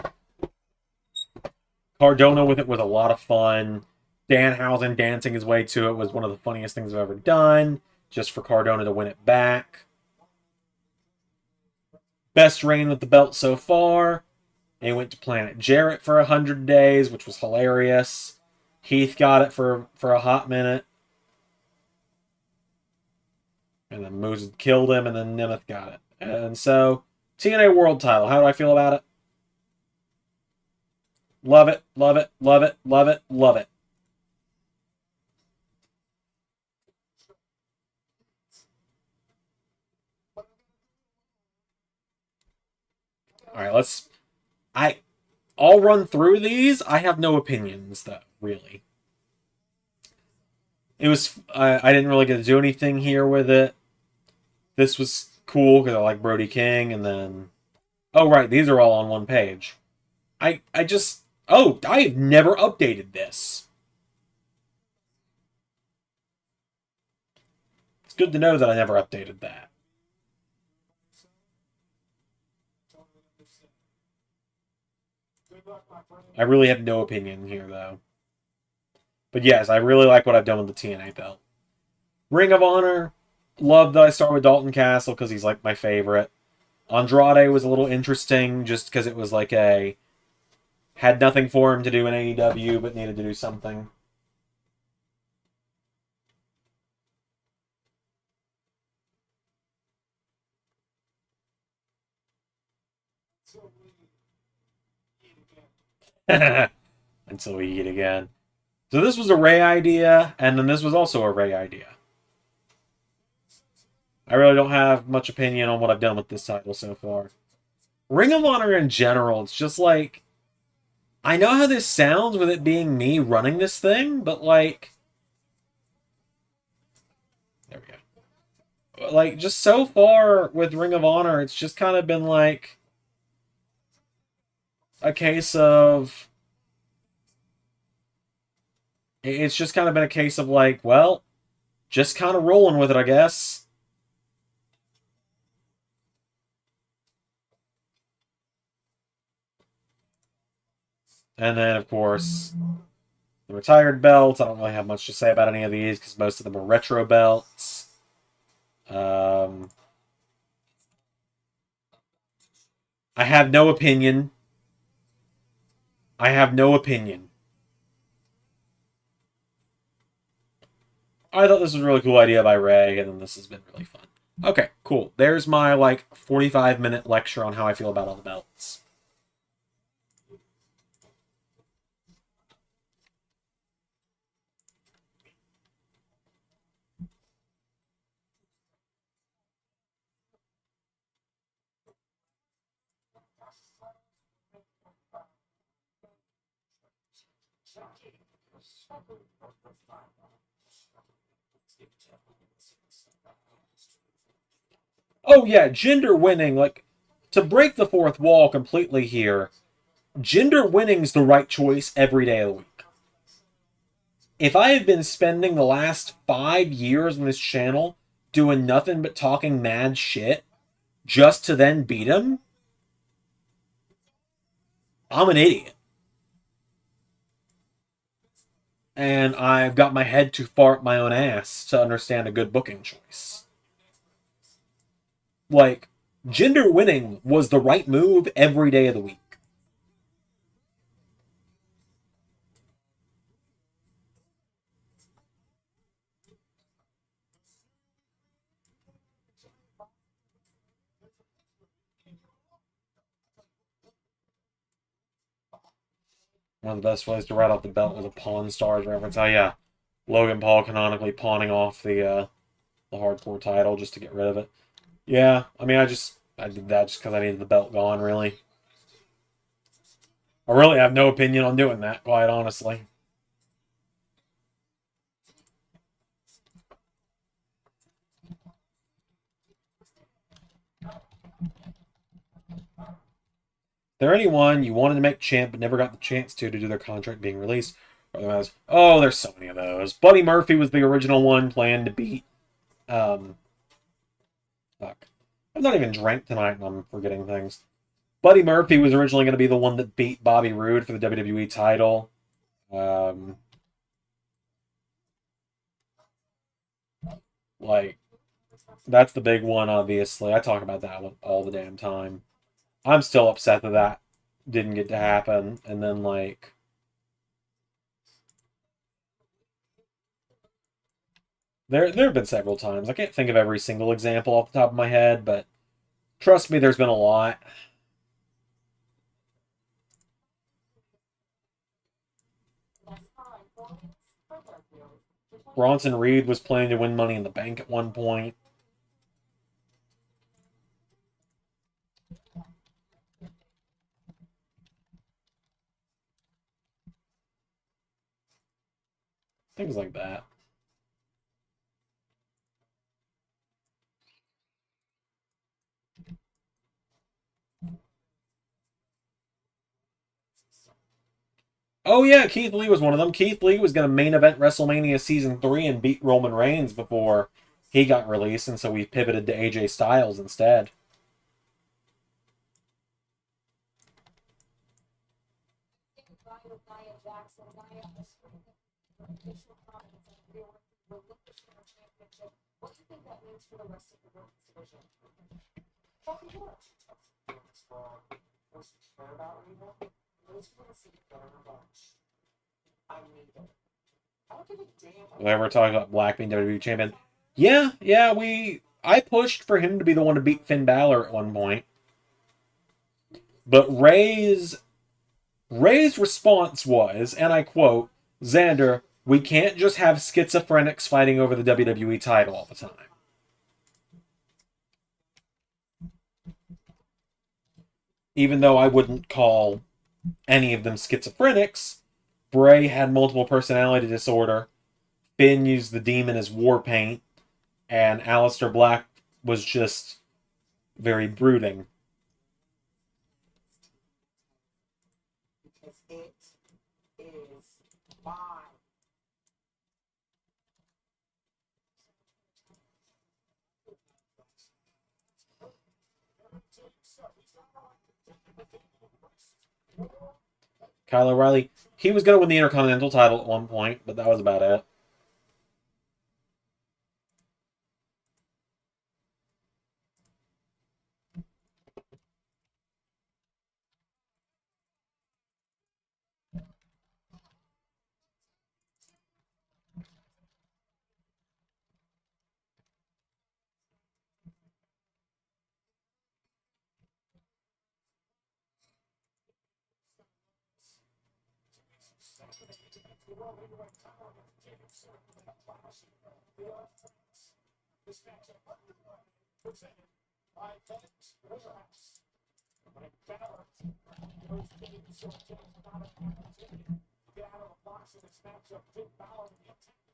Cardona with it was a lot of fun. Danhausen dancing his way to it was one of the funniest things I've ever done. Just for Cardona to win it back. Best reign with the belt so far. And he went to Planet Jarrett for 100 days, which was hilarious. Heath got it for a hot minute. And then Moose killed him, and then Nemeth got it. And so, TNA World title. How do I feel about it? Love it, love it, love it, love it, love it. Alright, I'll run through these. I have no opinions, though, really. It was... I didn't really get to do anything here with it. This was cool, because I like Brody King, and then... Oh, right, these are all on one page. I just... Oh, I have never updated this. It's good to know that I never updated that. I really have no opinion here, though. But yes, I really like what I've done with the TNA belt. Ring of Honor, love that I start with Dalton Castle because he's like my favorite. Andrade was a little interesting just because it was like a... Had nothing for him to do in AEW, but needed to do something. Until we eat again. So this was a Ray idea, and then this was also a Ray idea. I really don't have much opinion on what I've done with this title so far. Ring of Honor in general, it's just like... I know how this sounds with it being me running this thing, but like... There we go. Like, just so far with Ring of Honor, it's just kind of been like... a case of... It's just kind of been a case of like, well, just kind of rolling with it, I guess. And then, of course, the retired belts. I don't really have much to say about any of these because most of them are retro belts. I have no opinion. I have no opinion. I thought this was a really cool idea by Ray, and then this has been really fun. Okay, cool. There's my, like, 45-minute lecture on how I feel about all the belts. Oh, yeah, gender winning, like, to break the fourth wall completely here, gender winning's the right choice every day of the week. If I had been spending the last 5 years on this channel doing nothing but talking mad shit just to then beat him, I'm an idiot. And I've got my head too far up my own ass to understand a good booking choice. Like, gender winning was the right move every day of the week. One of the best ways to write off the belt was a Pawn Stars reference. Oh yeah, Logan Paul canonically pawning off the hardcore title just to get rid of it. Yeah, I mean, I did that just because I needed the belt gone, really. I really have no opinion on doing that, quite honestly. Is there anyone you wanted to make champ but never got the chance to due to their contract being released? Oh, there's so many of those. Buddy Murphy was the original one planned to beat. Fuck. I've not even drank tonight and I'm forgetting things. Buddy Murphy was originally going to be the one that beat Bobby Roode for the WWE title. Like, that's the big one, obviously. I talk about that one all the damn time. I'm still upset that that didn't get to happen. And then, like... There have been several times. I can't think of every single example off the top of my head, but trust me, there's been a lot. Bronson Reed was planning to win Money in the Bank at one point. Things like that. Oh yeah, Keith Lee was one of them. Keith Lee was going to main event WrestleMania Season 3 and beat Roman Reigns before he got released, and so we pivoted to AJ Styles instead. Whenever we're talking about Black being WWE champion, yeah, I pushed for him to be the one to beat Finn Balor at one point, but Ray's response was, and I quote, "Zander, we can't just have schizophrenics fighting over the WWE title all the time." Even though I wouldn't call any of them schizophrenics, Bray had multiple personality disorder. Finn used the demon as war paint, and Aleister Black was just very brooding. Kyle O'Reilly, he was going to win the Intercontinental title at one point, but that was about it.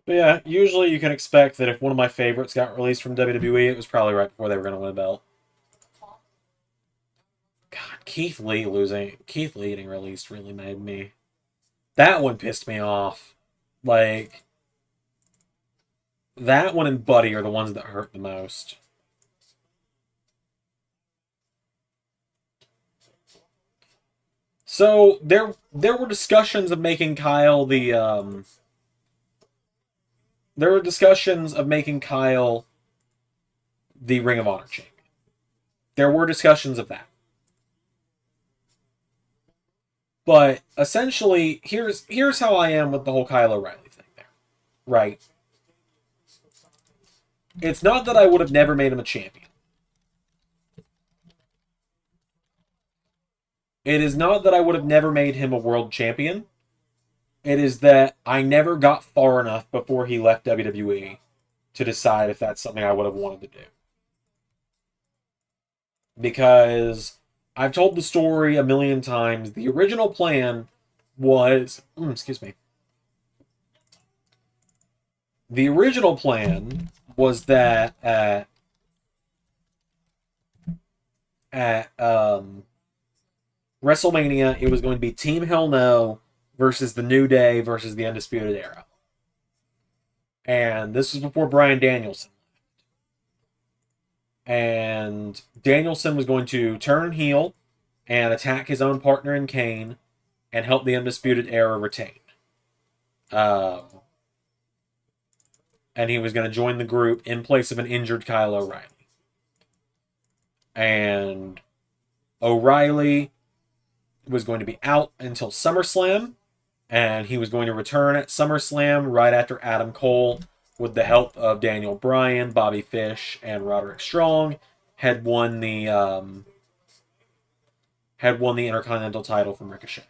But yeah, usually you can expect that if one of my favorites got released from WWE, it was probably right before they were going to win a belt. God, Keith Lee getting released really made me. That one pissed me off. Like, that one and Buddy are the ones that hurt the most. So there were discussions of making Kyle there were discussions of making Kyle the Ring of Honor champion. There were discussions of that. But essentially, here's how I am with the whole Kyle O'Reilly thing there. Right. It's not that I would have never made him a champion. It is not that I would have never made him a world champion. It is that I never got far enough before he left WWE to decide if that's something I would have wanted to do. Because I've told the story a million times. The original plan was, excuse me. The original plan was that at WrestleMania, it was going to be Team Hell No versus the New Day versus the Undisputed Era. And this was before Bryan Danielson. And Danielson was going to turn heel and attack his own partner in Kane and help the Undisputed Era retain. And he was going to join the group in place of an injured Kyle O'Reilly. And O'Reilly was going to be out until SummerSlam, and he was going to return at SummerSlam right after Adam Cole, with the help of Daniel Bryan, Bobby Fish, and Roderick Strong, had won the Intercontinental title from Ricochet.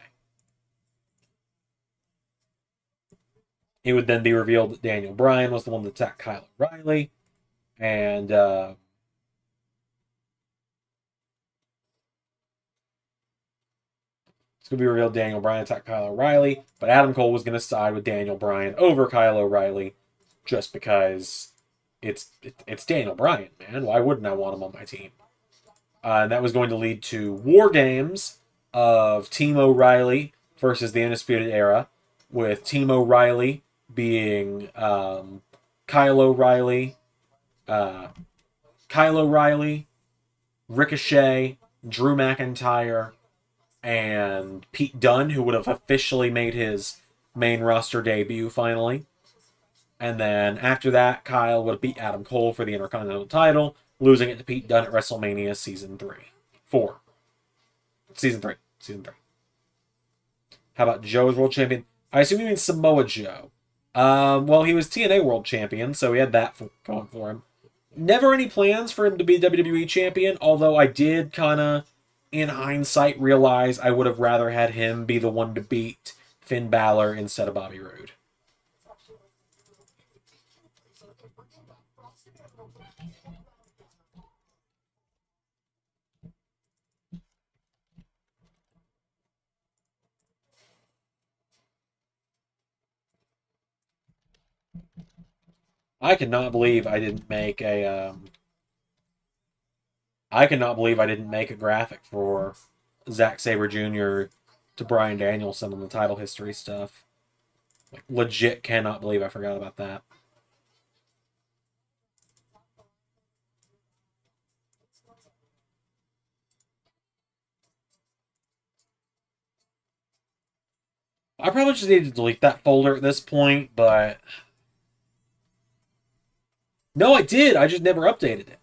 It would then be revealed that Daniel Bryan was the one that attacked Kyle O'Reilly, and going to be revealed Daniel Bryan attacked Kyle O'Reilly, but Adam Cole was going to side with Daniel Bryan over Kyle O'Reilly just because it's Daniel Bryan, man. Why wouldn't I want him on my team? And that was going to lead to War Games of Team O'Reilly versus the Undisputed Era, with Team O'Reilly being Kyle O'Reilly, Ricochet, Drew McIntyre, and Pete Dunne, who would have officially made his main roster debut finally. And then after that, Kyle would have beat Adam Cole for the Intercontinental title, losing it to Pete Dunne at WrestleMania Season 4. Season 3. How about Joe as World Champion? I assume you mean Samoa Joe. Well, he was TNA World Champion, so he had that going for him. Never any plans for him to be WWE Champion, although I did kind of, in hindsight, realize I would have rather had him be the one to beat Finn Balor instead of Bobby Roode. I cannot believe I didn't make a. I cannot believe I didn't make a graphic for Zack Sabre Jr. to Bryan Danielson on the title history stuff. Like, legit cannot believe I forgot about that. I probably just need to delete that folder at this point, but... No, I did. I just never updated it.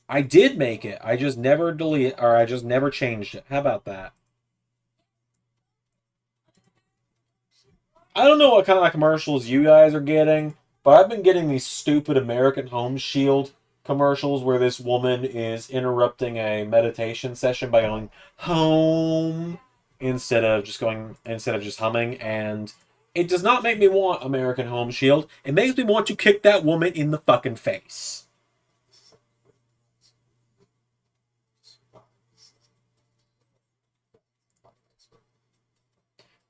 I did make it. I just never deleted, or I just never changed it. How about that? I don't know what kind of commercials you guys are getting, but I've been getting these stupid American Home Shield commercials where this woman is interrupting a meditation session by going home instead of just humming, and it does not make me want American Home Shield. It makes me want to kick that woman in the fucking face.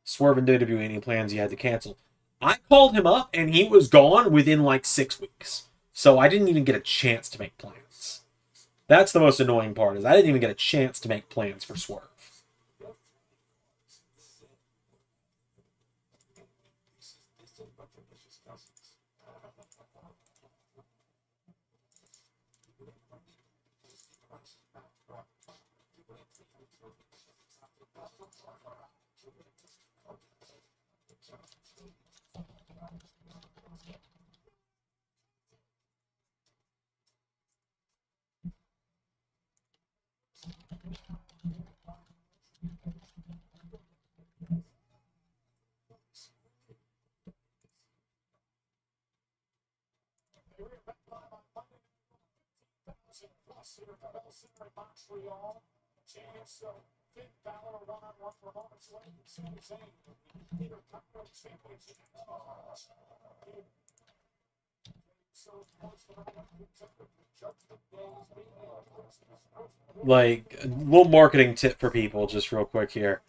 Swerve and WWE any plans he had to cancel. I called him up and he was gone within like 6 weeks. So I didn't even get a chance to make plans. That's the most annoying part, is I didn't even get a chance to make plans for Swerve. Like, a little marketing tip for people, just real quick here.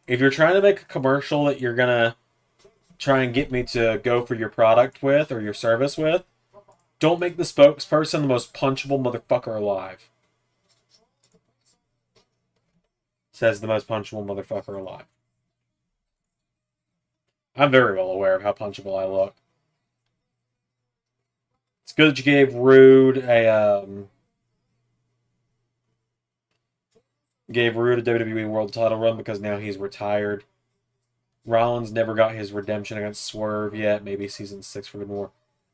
If you're trying to make a commercial that you're gonna try and get me to go for your product with or your service with, don't make the spokesperson the most punchable motherfucker alive. Says the most punchable motherfucker alive. I'm very well aware of how punchable I look. It's good that you gave Rude a WWE World Title run because now he's retired. Rollins never got his redemption against Swerve yet. Maybe season 6 for good more.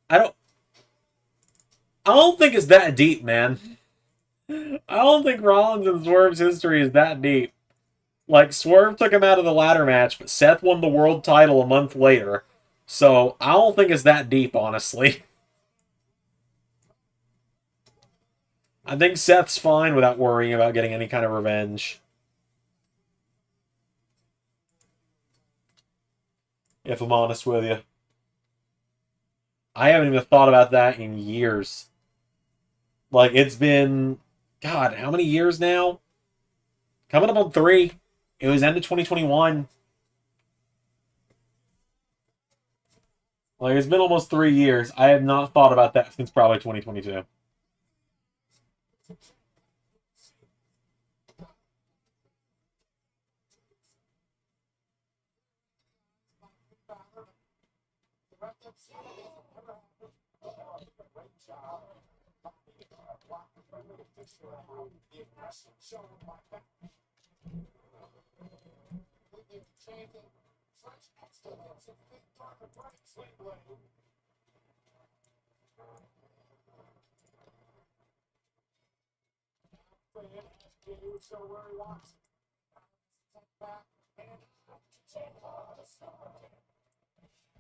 I don't think it's that deep, man. I don't think Rollins and Swerve's history is that deep. Like, Swerve took him out of the ladder match, but Seth won the world title a month later. So, I don't think it's that deep, honestly. I think Seth's fine without worrying about getting any kind of revenge. If I'm honest with you. I haven't even thought about that in years. Like, it's been, God, how many years now? Coming up on 3. It was end of 2021. Like, it's been almost 3 years. I have not thought about that since probably 2022.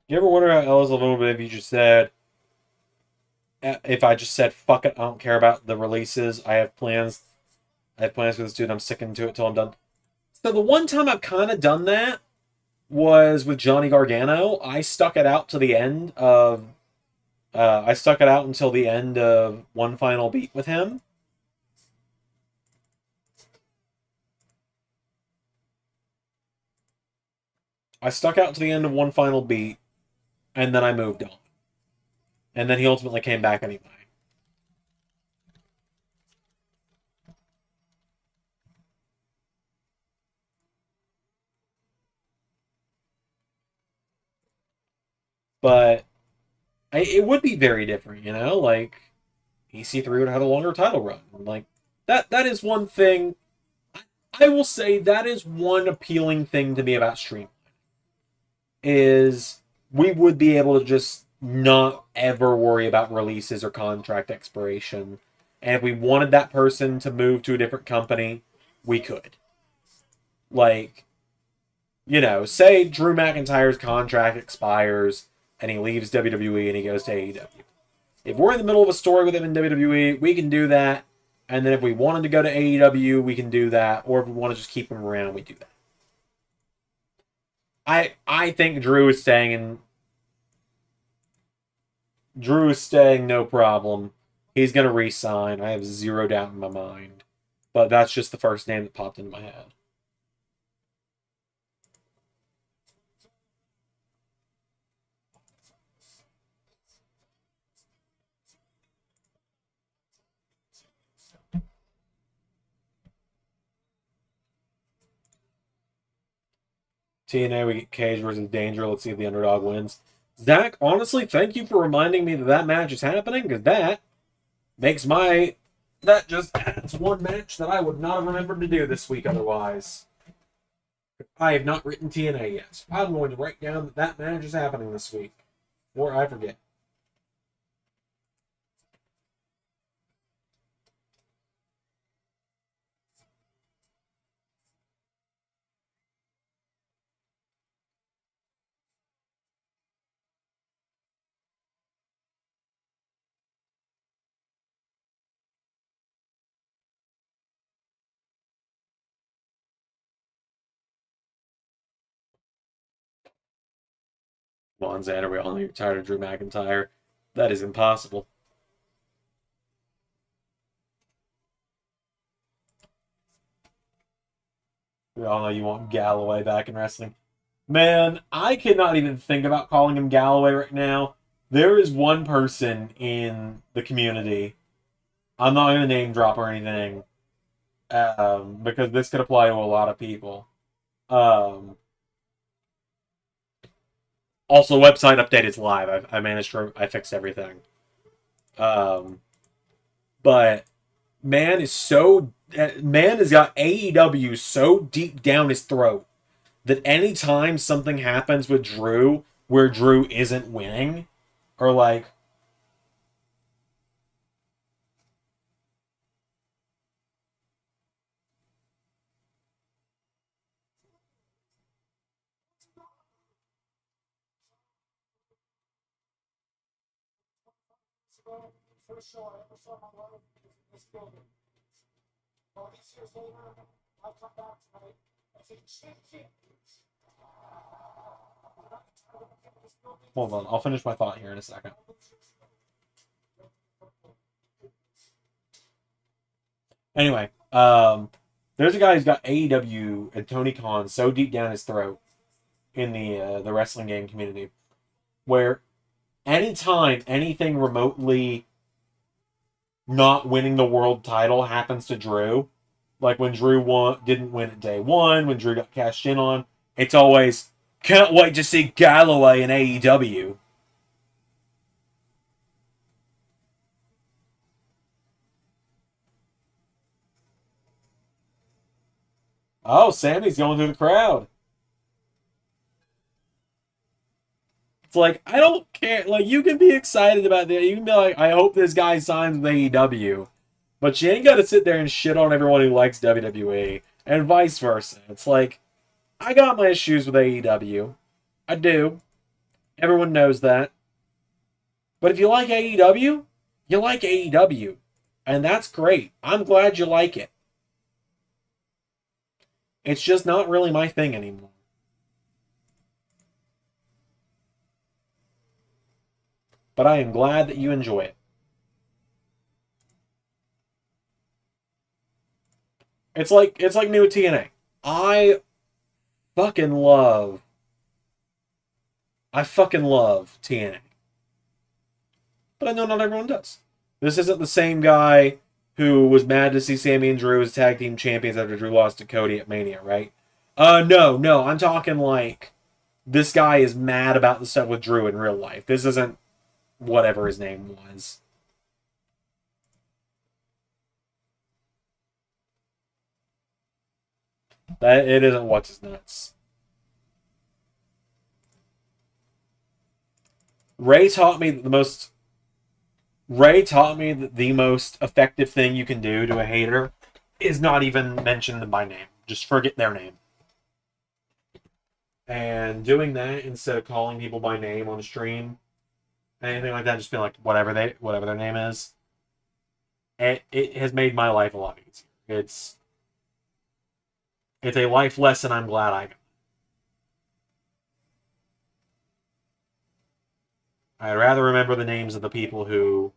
You ever wonder how Ella's a little bit if you just said, if I just said, fuck it, I don't care about the releases. I have plans for this dude. I'm sticking to it till I'm done. So the one time I've kind of done that was with Johnny Gargano. I stuck it out to the end of. I stuck it out until the end of One Final Beat with him. I stuck out to the end of One Final Beat, and then I moved on. And then he ultimately came back anyway. But it would be very different, you know. Like EC3 would have had a longer title run. Like that is one thing. I will say that is one appealing thing to me about Stream is we would be able to just not ever worry about releases or contract expiration. And if we wanted that person to move to a different company, we could. Like, you know, say Drew McIntyre's contract expires and he leaves WWE and he goes to AEW. If we're in the middle of a story with him in WWE, we can do that. And then if we wanted to go to AEW, we can do that. Or if we want to just keep him around, we do that. I think Drew is staying no problem. He's gonna re-sign. I have zero doubt in my mind. But that's just the first name that popped into my head. TNA, we get Cage versus Danger. Let's see if the underdog wins. Zach, honestly, thank you for reminding me that that match is happening, because that makes my... That just adds one match that I would not have remembered to do this week otherwise. I have not written TNA yet. So I'm going to write down that that match is happening this week. Or I forget. Come on, Xander, we all know you're tired of Drew McIntyre. That is impossible. We all know you want Galloway back in wrestling. Man, I cannot even think about calling him Galloway right now. There is one person in the community. I'm not going to name drop or anything, because this could apply to a lot of people. Um, Also, website update is live. I managed to I fixed everything. Um, but man has got AEW so deep down his throat that anytime something happens with Drew where Drew isn't winning, or like, hold on, I'll finish my thought here in a second. Anyway, there's a guy who's got AEW and Tony Khan so deep down his throat in the wrestling game community, where anytime anything remotely not winning the world title happens to Drew, like when Drew didn't win at day one, when Drew got cashed in on, it's always, can't wait to see Galloway in AEW. Oh, Sammy's going through the crowd. It's like, I don't care. Like, you can be excited about that. You can be like, I hope this guy signs with AEW. But you ain't got to sit there and shit on everyone who likes WWE. And vice versa. It's like, I got my issues with AEW. I do. Everyone knows that. But if you like AEW, you like AEW. And that's great. I'm glad you like it. It's just not really my thing anymore. But I am glad that you enjoy it. It's like me with TNA. I fucking love I fucking love TNA. But I know not everyone does. This isn't the same guy who was mad to see Sammy and Drew as tag team champions after Drew lost to Cody at Mania, right? No, I'm talking like this guy is mad about the stuff with Drew in real life. This isn't whatever his name was. That it isn't what's his nuts. Ray taught me the most Ray taught me that the most effective thing you can do to a hater is not even mention them by name. Just forget their name. And doing that instead of calling people by name on stream, anything like that, just being like whatever their name is. It has made my life a lot easier. It's a life lesson I'm glad I got. I'd rather remember the names of the people who,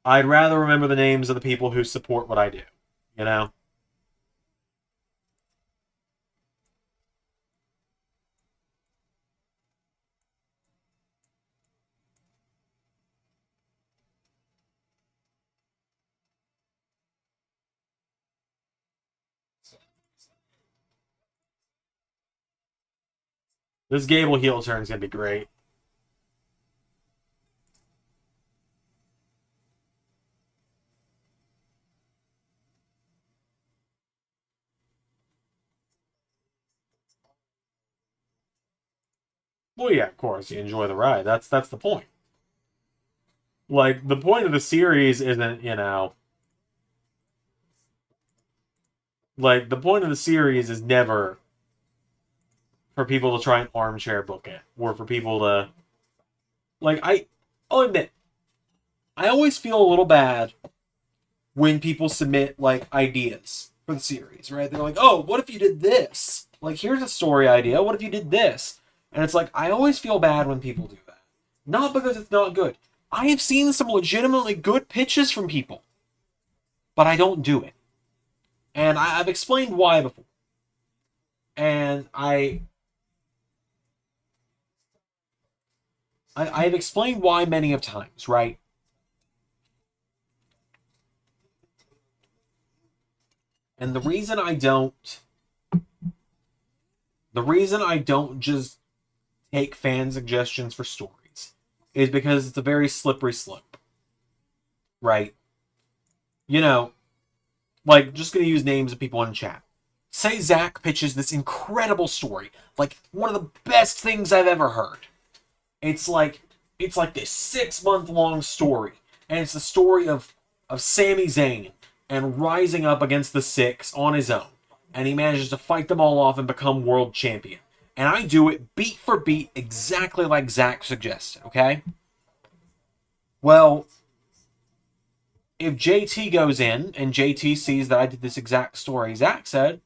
I'd rather remember the names of the people who support what I do, you know? This Gable heel turn is going to be great. Well, yeah, of course, you enjoy the ride. That's the point. Like, the point of the series isn't, like, the point of the series is never for people to try and armchair book it, or for people to, like, I'll admit, I always feel a little bad when people submit, like, ideas for the series, right? They're like, oh, what if you did this? Like, here's a story idea. What if you did this? And it's like, I always feel bad when people do that. Not because it's not good. I have seen some legitimately good pitches from people, but I don't do it. And I've explained why before. And I've explained why many of times, right? And the reason I don't just take fan suggestions for stories is because it's a very slippery slope, right? You know, like, just gonna use names of people in chat. Say Zach pitches this incredible story, like one of the best things I've ever heard. It's like this 6 month long story, and it's the story of Sami Zayn and rising up against the Six on his own, and he manages to fight them all off and become world champion. And I do it beat for beat exactly like Zach suggested. Okay. Well, if JT goes in and JT sees that I did this exact story Zach said,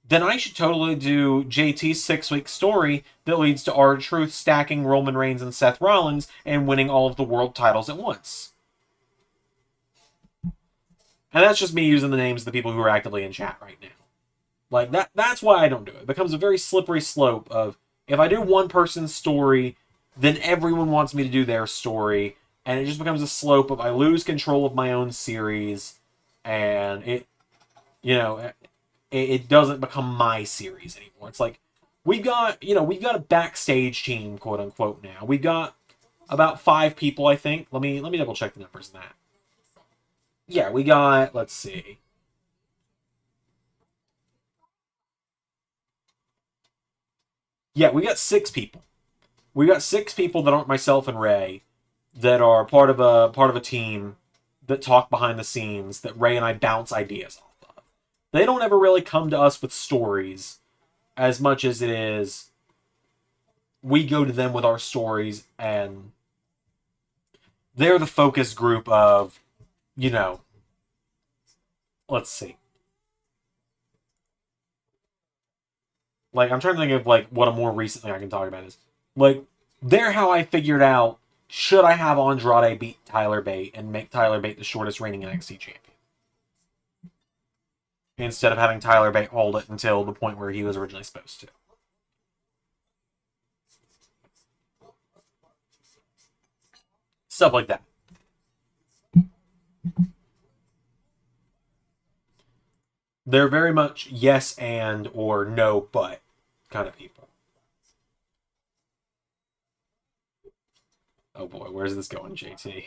then I should totally do JT's 6 week story that leads to R-Truth stacking Roman Reigns and Seth Rollins and winning all of the world titles at once. And that's just me using the names of the people who are actively in chat right now. Like that's why I don't do it. It becomes a very slippery slope of if I do one person's story, then everyone wants me to do their story, and it just becomes a slope of I lose control of my own series, and you know it doesn't become my series anymore. It's like we've got a backstage team, quote unquote. Now we've got about 5 people, I think. Let me double check the numbers in that. Yeah, we got. Let's see. Yeah, we got 6 people. We got 6 people that aren't myself and Ray that are part of a team that talk behind the scenes that Ray and I bounce ideas off of. They don't ever really come to us with stories as much as it is we go to them with our stories, and they're the focus group of, you know, let's see. Like I'm trying to think of like what a more recent thing I can talk about is. Like they're how I figured out should I have Andrade beat Tyler Bate and make Tyler Bate the shortest reigning NXT champion instead of having Tyler Bate hold it until the point where he was originally supposed to. Stuff like that. They're very much yes and or no but kind of people. Oh boy, where's this going, JT?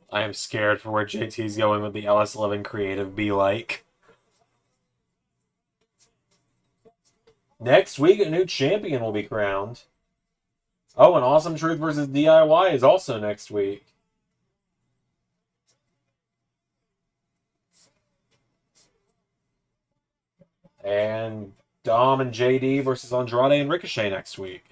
I am scared for where JT's going with the LS11 creative be like. Next week, a new champion will be crowned. Oh, and Awesome Truth versus DIY is also next week. And Dom and JD versus Andrade and Ricochet next week.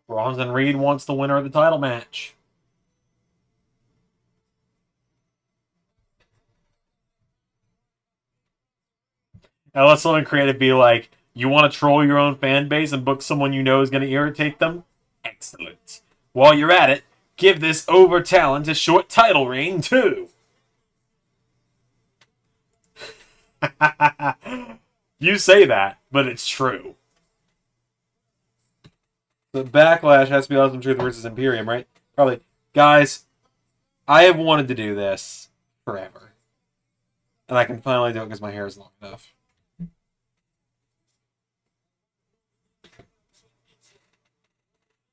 Bronson Reed wants the winner of the title match. Now let someone creative be like, you want to troll your own fan base and book someone you know is going to irritate them? Excellent. While you're at it, give this over talent a short title reign too. You say that, but it's true. The backlash has to be Awesome Truth versus Imperium, right? Probably. Guys, I have wanted to do this forever. And I can finally do it because my hair is long enough.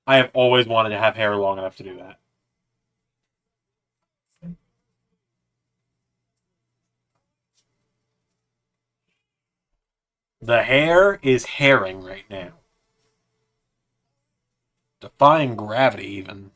I have always wanted to have hair long enough to do that. The hair is herring right now. Defying gravity, even.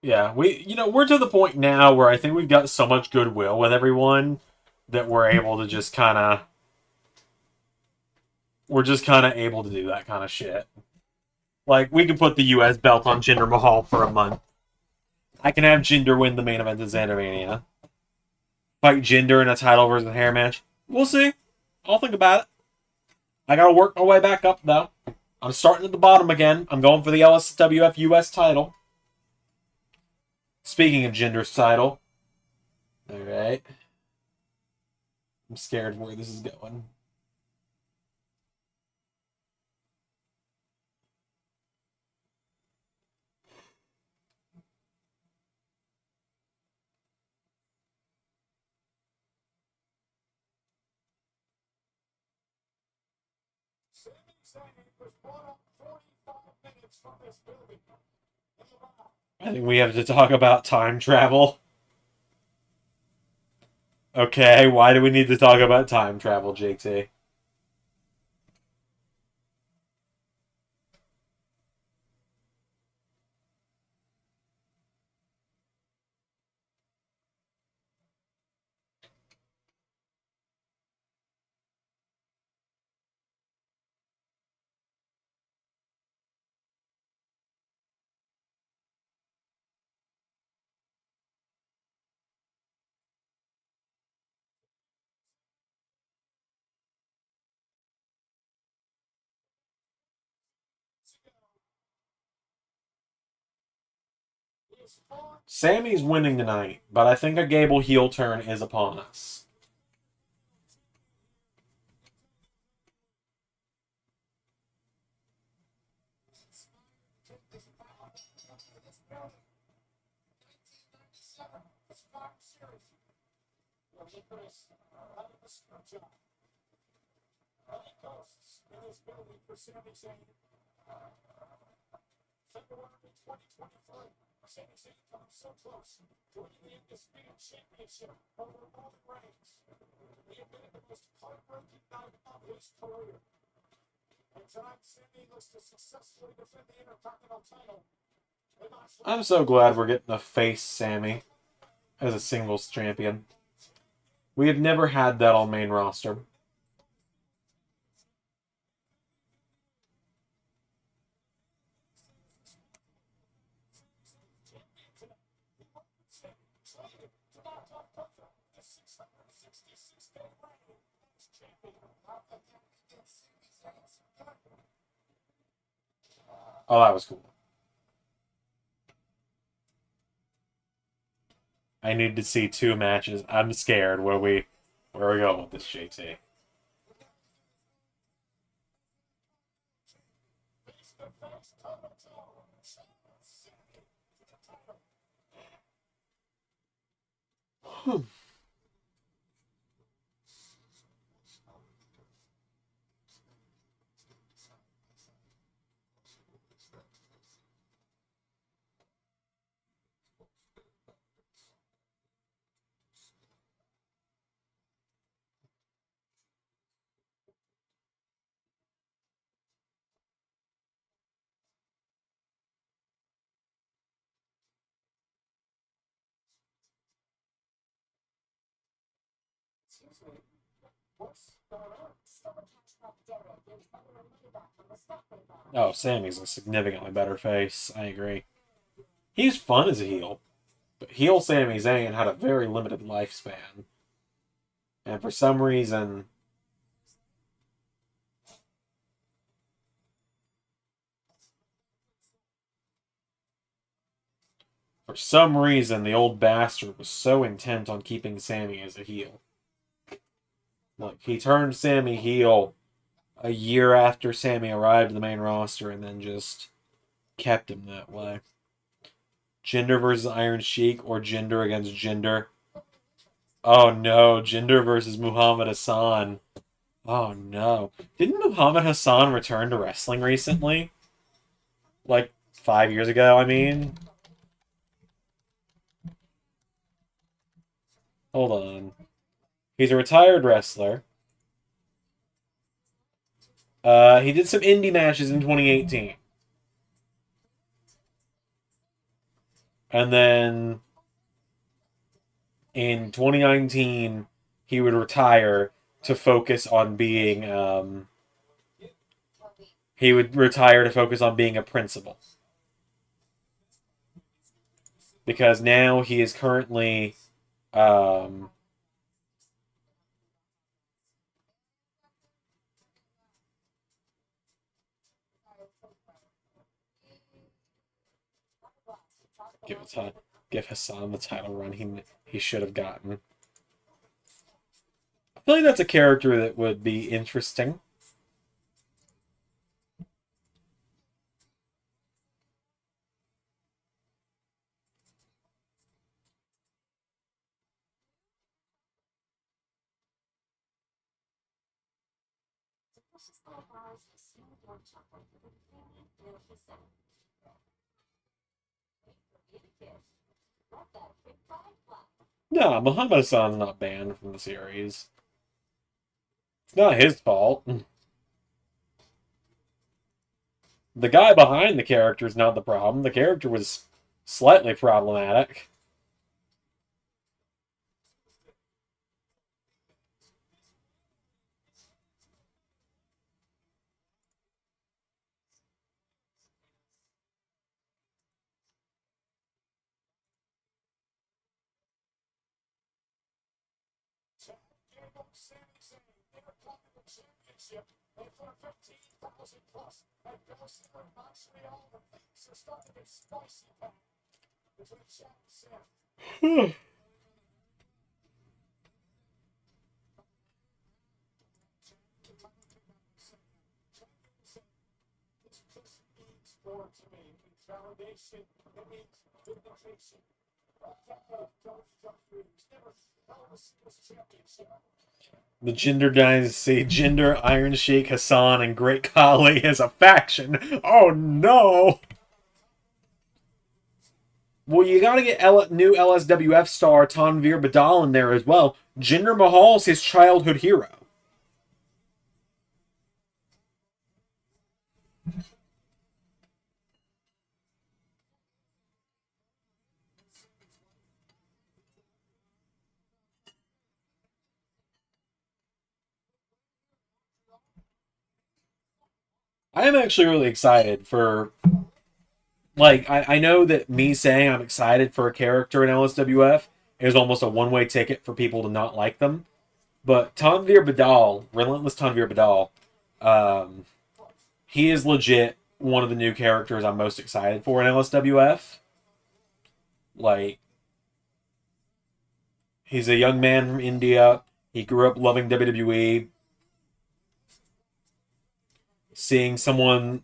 Yeah, we're to the point now where I think we've got so much goodwill with everyone that we're just kind of able to do that kind of shit. Like, we can put the U.S. belt on Jinder Mahal for a month. I can have Jinder win the main event of Xandermania. Fight Jinder in a title versus hair match. We'll see. I'll think about it. I gotta work my way back up, though. I'm starting at the bottom again. I'm going for the LSWF US title. Speaking of Jinder's title. Alright. I'm scared of where this is going. I think we have to talk about time travel. Okay, why do we need to talk about time travel, JT? Sammy's winning tonight, but I think a Gable heel turn is upon us. I'm so glad we're getting a face Sammy as a singles champion. We have never had that on main roster. Oh, that was cool. I need to see 2 matches. I'm scared. Where we going with this, JT? Oh, Sammy's a significantly better face. I agree. He's fun as a heel. But heel Sami Zayn had a very limited lifespan. And for some reason, the old bastard was so intent on keeping Sammy as a heel. Like, he turned Sammy heel a year after Sammy arrived in the main roster and then just kept him that way. Jinder versus Iron Sheik or Jinder against Jinder. Oh no, Jinder versus Muhammad Hassan. Oh no. Didn't Muhammad Hassan return to wrestling recently? Like 5 years ago, I mean? Hold on. He's a retired wrestler. He did some indie matches in 2018. And then in 2019, he would retire to focus on being he would retire to focus on being a principal, because now he is currently um, give it give Hassan the title run he should have gotten. I feel like that's a character that would be interesting. No, Muhammad Hassan's not banned from the series. It's not his fault. The guy behind the character is not the problem. The character was slightly problematic. The Gender Dynasty, Gender, Iron Sheik, Hassan, and Great Khali as a faction. Oh no! Well, you gotta get new LSWF star Tanvir Badal in there as well. Jinder Mahal's his childhood hero. I am actually really excited for, like, I know that me saying I'm excited for a character in LSWF is almost a one-way ticket for people to not like them. But Tanvir Badal, Relentless Tanvir Badal, um, he is legit one of the new characters I'm most excited for in LSWF. Like, he's a young man from India. He grew up loving WWE. Seeing someone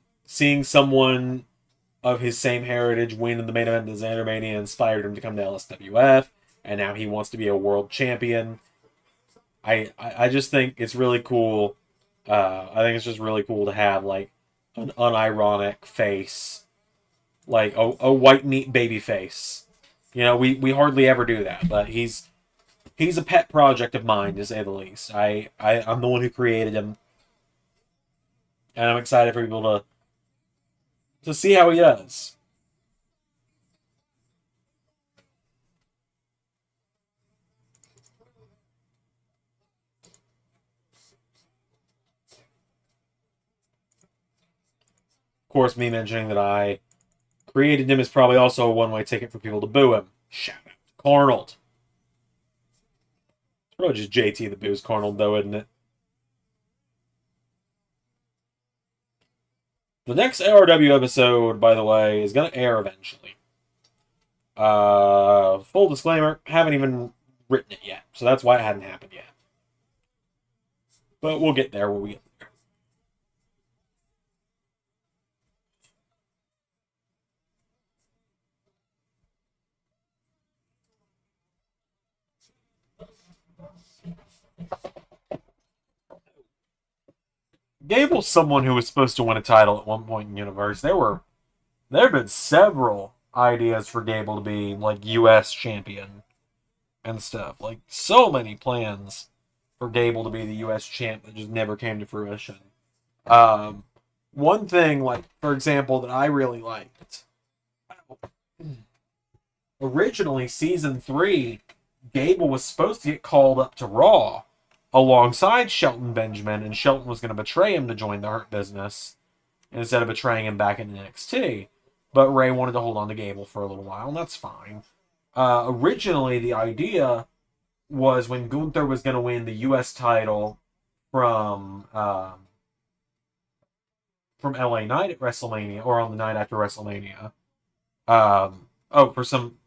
of his same heritage win in the main event of the Zander Mania inspired him to come to LSWF, and now he wants to be a world champion. I just think it's really cool. I think it's just really cool to have like an unironic face, like a white meat baby face. You know, we hardly ever do that, but he's a pet project of mine, to say the least. I'm the one who created him, and I'm excited for people to see how he does. Of course, me mentioning that I created him is probably also a one-way ticket for people to boo him. Shout out to Carnold. It's probably just JT the boos Carnold, though, isn't it? The next ARW episode, by the way, is going to air eventually. Full disclaimer, haven't even written it yet, so that's why it hadn't happened yet. But we'll get there when we get there. Gable's someone who was supposed to win a title at one point in the universe. There have been several ideas for Gable to be like U.S. champion and stuff. Like so many plans. for Gable to be the U.S. champ that just never came to fruition. Um, One thing, like for example, that I really liked originally, season 3, Gable was supposed to get called up to Raw alongside Shelton Benjamin, and Shelton was going to betray him to join the Hurt Business instead of betraying him back in NXT. But Ray wanted to hold on to Gable for a little while, and that's fine. Originally, the idea was when Gunther was going to win the U.S. title from LA Knight at WrestleMania, or on the night after WrestleMania. For some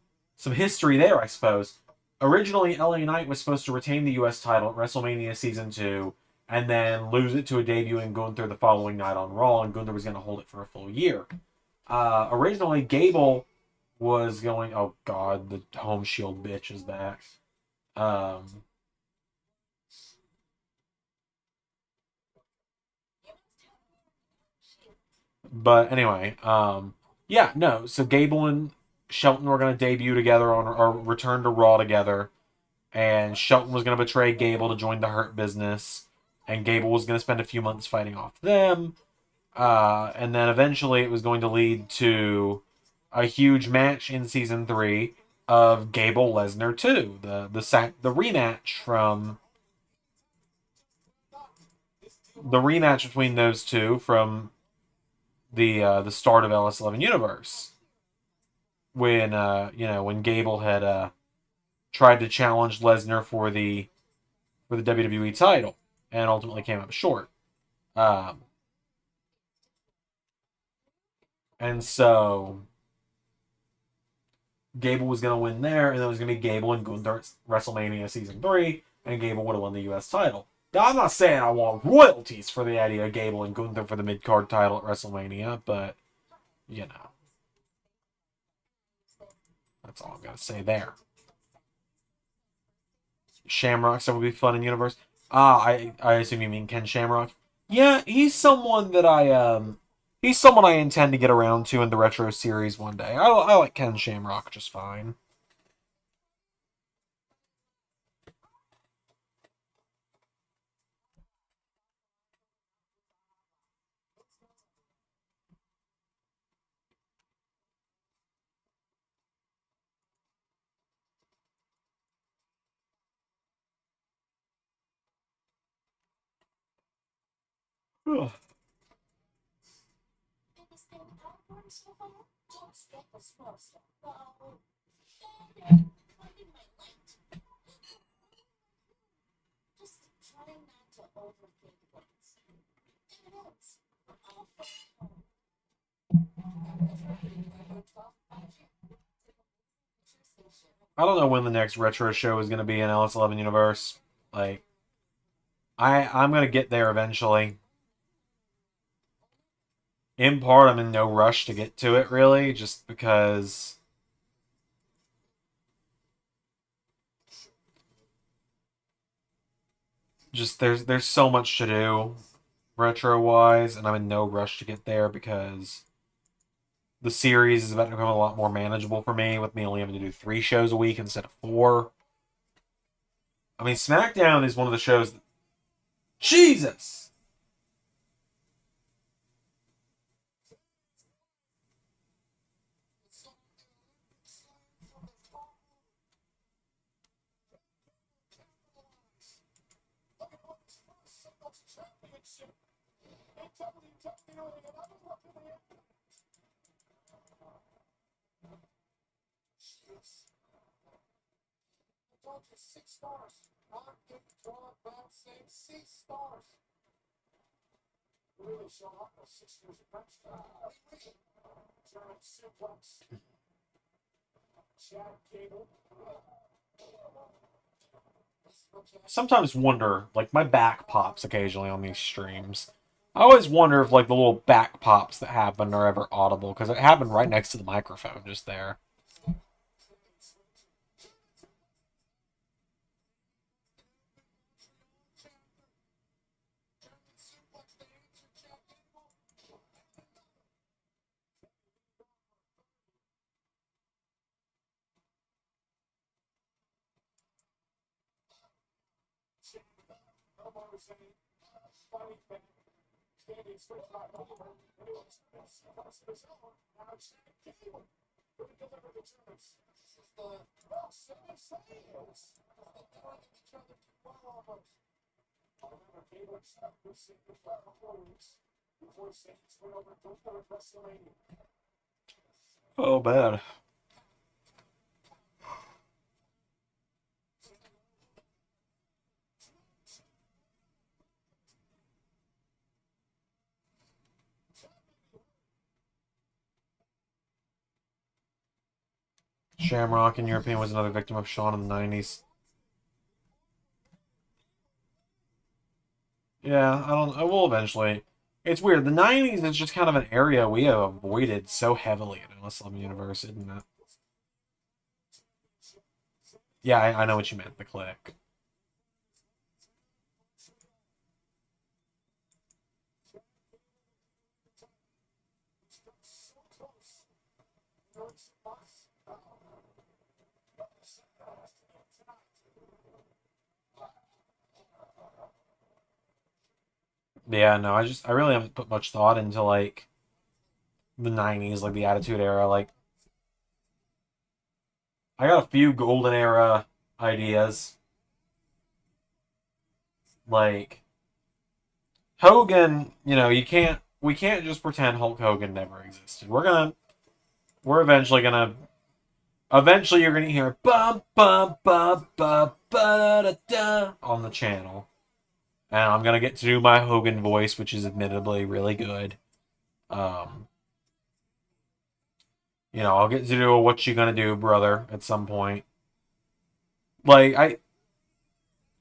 history there, I suppose. Originally, LA Knight was supposed to retain the U.S. title at WrestleMania Season 2, and then lose it to a debut in Gunther the following night on Raw, and Gunther was going to hold it for a full year. Originally, Gable was going... Oh, God, the Home Shield bitch is back. But anyway, yeah, no. So Gable and Shelton were going to debut together on or return to Raw together, and Shelton was going to betray Gable to join the Hurt Business, and Gable was going to spend a few months fighting off them, and then eventually it was going to lead to a huge match in season 3 of Gable Lesnar 2, the rematch from the rematch between those two from the start of LS11 Universe, when when Gable had tried to challenge Lesnar for the WWE title and ultimately came up short. Um, and so Gable was going to win there, and it was going to be Gable and Gunther at WrestleMania Season 3, and Gable would have won the U.S. title. Now, I'm not saying I want royalties for the idea of Gable and Gunther for the mid-card title at WrestleMania, but, you know, that's all I'm going to say there. Shamrock, so would be fun in universe. I assume you mean Ken Shamrock. Yeah, he's someone I intend to get around to in the retro series one day. I like Ken Shamrock just fine. I don't know when the next retro show is going to be in LS11 universe. Like I'm going to get there eventually. In part, I'm in no rush to get to it really, just because just there's so much to do retro wise, and I'm in no rush to get there because the series is about to become a lot more manageable for me, with me only having to do 3 shows a week instead of 4. I mean, SmackDown is one of the shows that... Jesus! Sometimes wonder, like, my back pops occasionally on these streams. I always wonder if, like, the little back pops that happen are ever audible, because it happened right next to the microphone, just there. Oh, bad. Shamrock, in your opinion, was another victim of Shawn in the 90s. Yeah, I will eventually. It's weird. The 90s is just kind of an area we have avoided so heavily in Muslim Universe, isn't it? Yeah, I know what you meant, the click. Yeah, no, I really haven't put much thought into, like, the 90s, like, the Attitude Era. Like, I got a few Golden Era ideas. Like, Hogan, we can't just pretend Hulk Hogan never existed. Eventually you're gonna hear bum bum bum bum ba da da on the channel, and I'm gonna get to do my Hogan voice, which is admittedly really good. Um, I'll get to do a "What you gonna do, brother" at some point. Like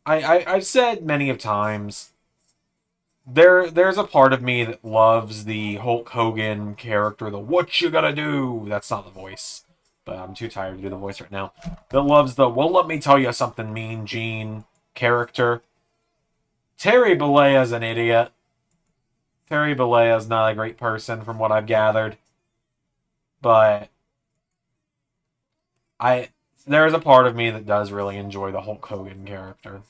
I've said many of times, there's a part of me that loves the Hulk Hogan character, the "What you gonna do." That's not the voice, but I'm too tired to do the voice right now. That loves the "Well, let me tell you something, Mean Gene" character. Terry Bollea's an idiot. Terry Bollea's not a great person, from what I've gathered. But I there's a part of me that does really enjoy the Hulk Hogan character.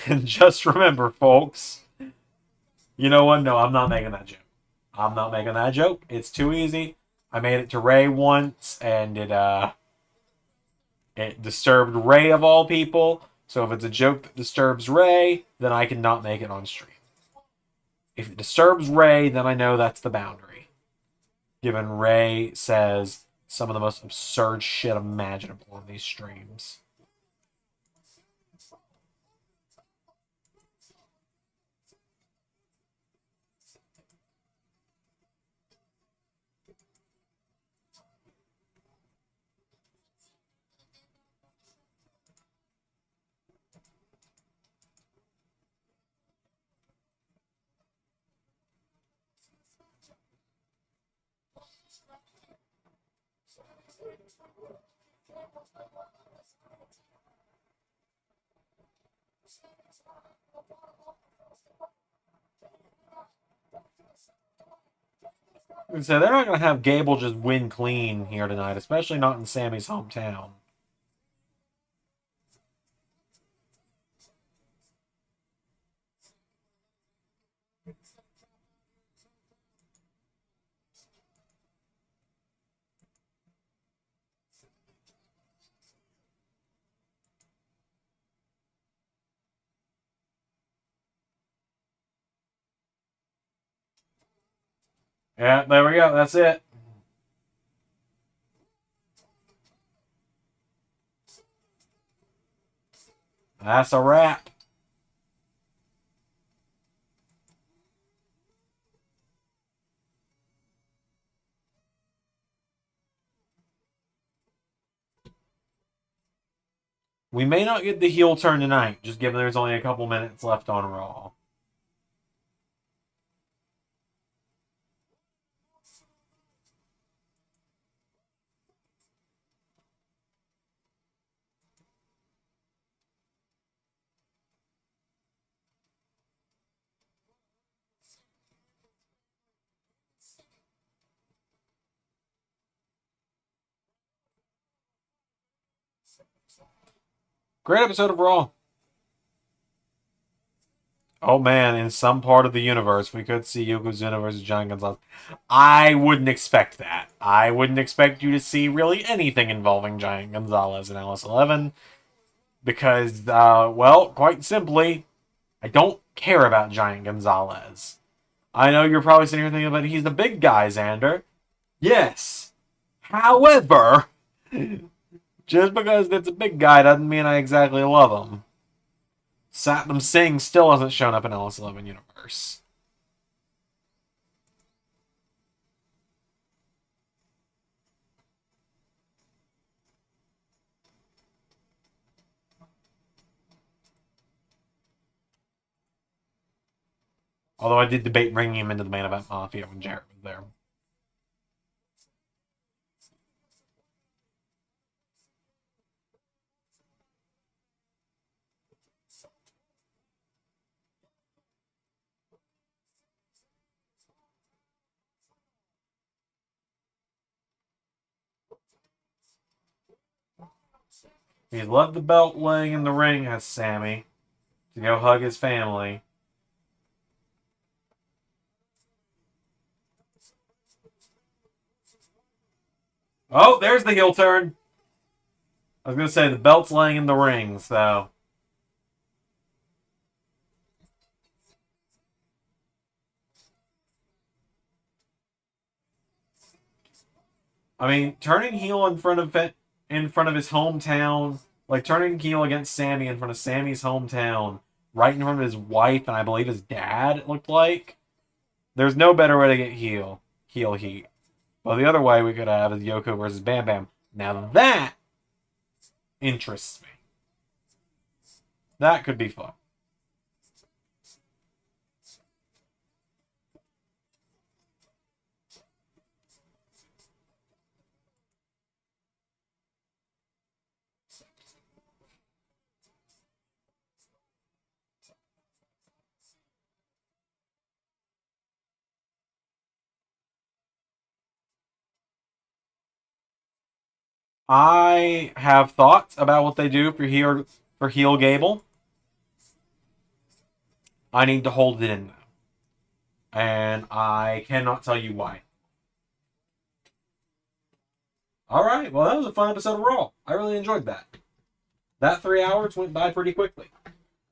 And just remember, folks, you know what? No, I'm not making that joke. I'm not making that joke. It's too easy. I made it to Ray once, and it disturbed Ray of all people. So if it's a joke that disturbs Ray, then I cannot make it on stream. If it disturbs Ray, then I know that's the boundary. Given Ray says some of the most absurd shit imaginable on these streams. So they're not going to have Gable just win clean here tonight, especially not in Sammy's hometown. Yeah, there we go. That's it. That's a wrap. We may not get the heel turn tonight, just given there's only a couple minutes left on Raw. Great episode of Raw. Oh man, in some part of the universe, we could see Yokozuna versus Giant Gonzalez. I wouldn't expect that. I wouldn't expect you to see really anything involving Giant Gonzalez and Alice 11 because, well, quite simply, I don't care about Giant Gonzalez. I know you're probably sitting here thinking, but he's the big guy, Zander. Yes. However, just because it's a big guy doesn't mean I exactly love him. Satnam Singh still hasn't shown up in LS11 universe. Although I did debate bringing him into the main event Mafia when Jarrett was there. He's left the belt laying in the ring, has Sammy, to go hug his family. Oh, there's the heel turn. I was going to say, the belt's laying in the ring, so... I mean, turning heel in front of his hometown, like turning heel against Sammy in front of Sammy's hometown, right in front of his wife and I believe his dad, it looked like. There's no better way to get heel heat. Well, the other way we could have is Yoko versus Bam Bam. Now that interests me. That could be fun. I have thoughts about what they do for heel Gable. I need to hold it in though. And I cannot tell you why. Alright, well that was a fun episode of Raw. I really enjoyed that. That 3 hours went by pretty quickly.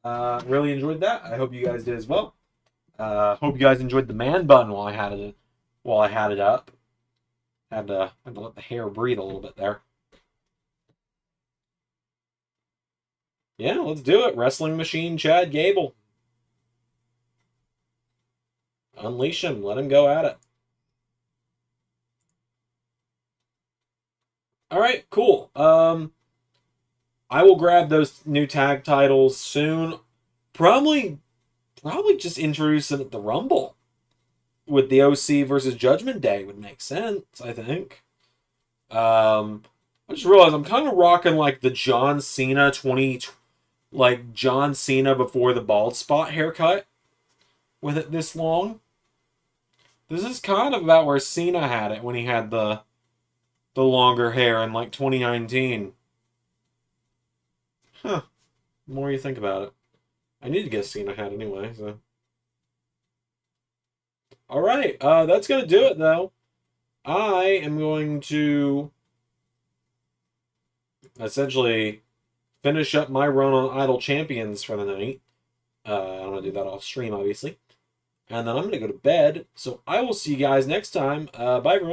Really enjoyed that. I hope you guys did as well. Hope you guys enjoyed the man bun while I had it up. Had to let the hair breathe a little bit there. Yeah, let's do it. Wrestling Machine Chad Gable. Unleash him. Let him go at it. Alright, cool. I will grab those new tag titles soon. Probably just introduce them at the Rumble. With the OC versus Judgment Day would make sense, I think. I just realized I'm kind of rocking like the John Cena John Cena before the bald spot haircut with it this long. This is kind of about where Cena had it when he had the longer hair in like 2019. Huh. The more you think about it. I need to get Cena hat anyway, so. Alright, that's gonna do it though. I am going to essentially finish up my run on Idol Champions for the night. I'm gonna do that off stream, obviously. And then I'm gonna go to bed. So I will see you guys next time. Bye everyone.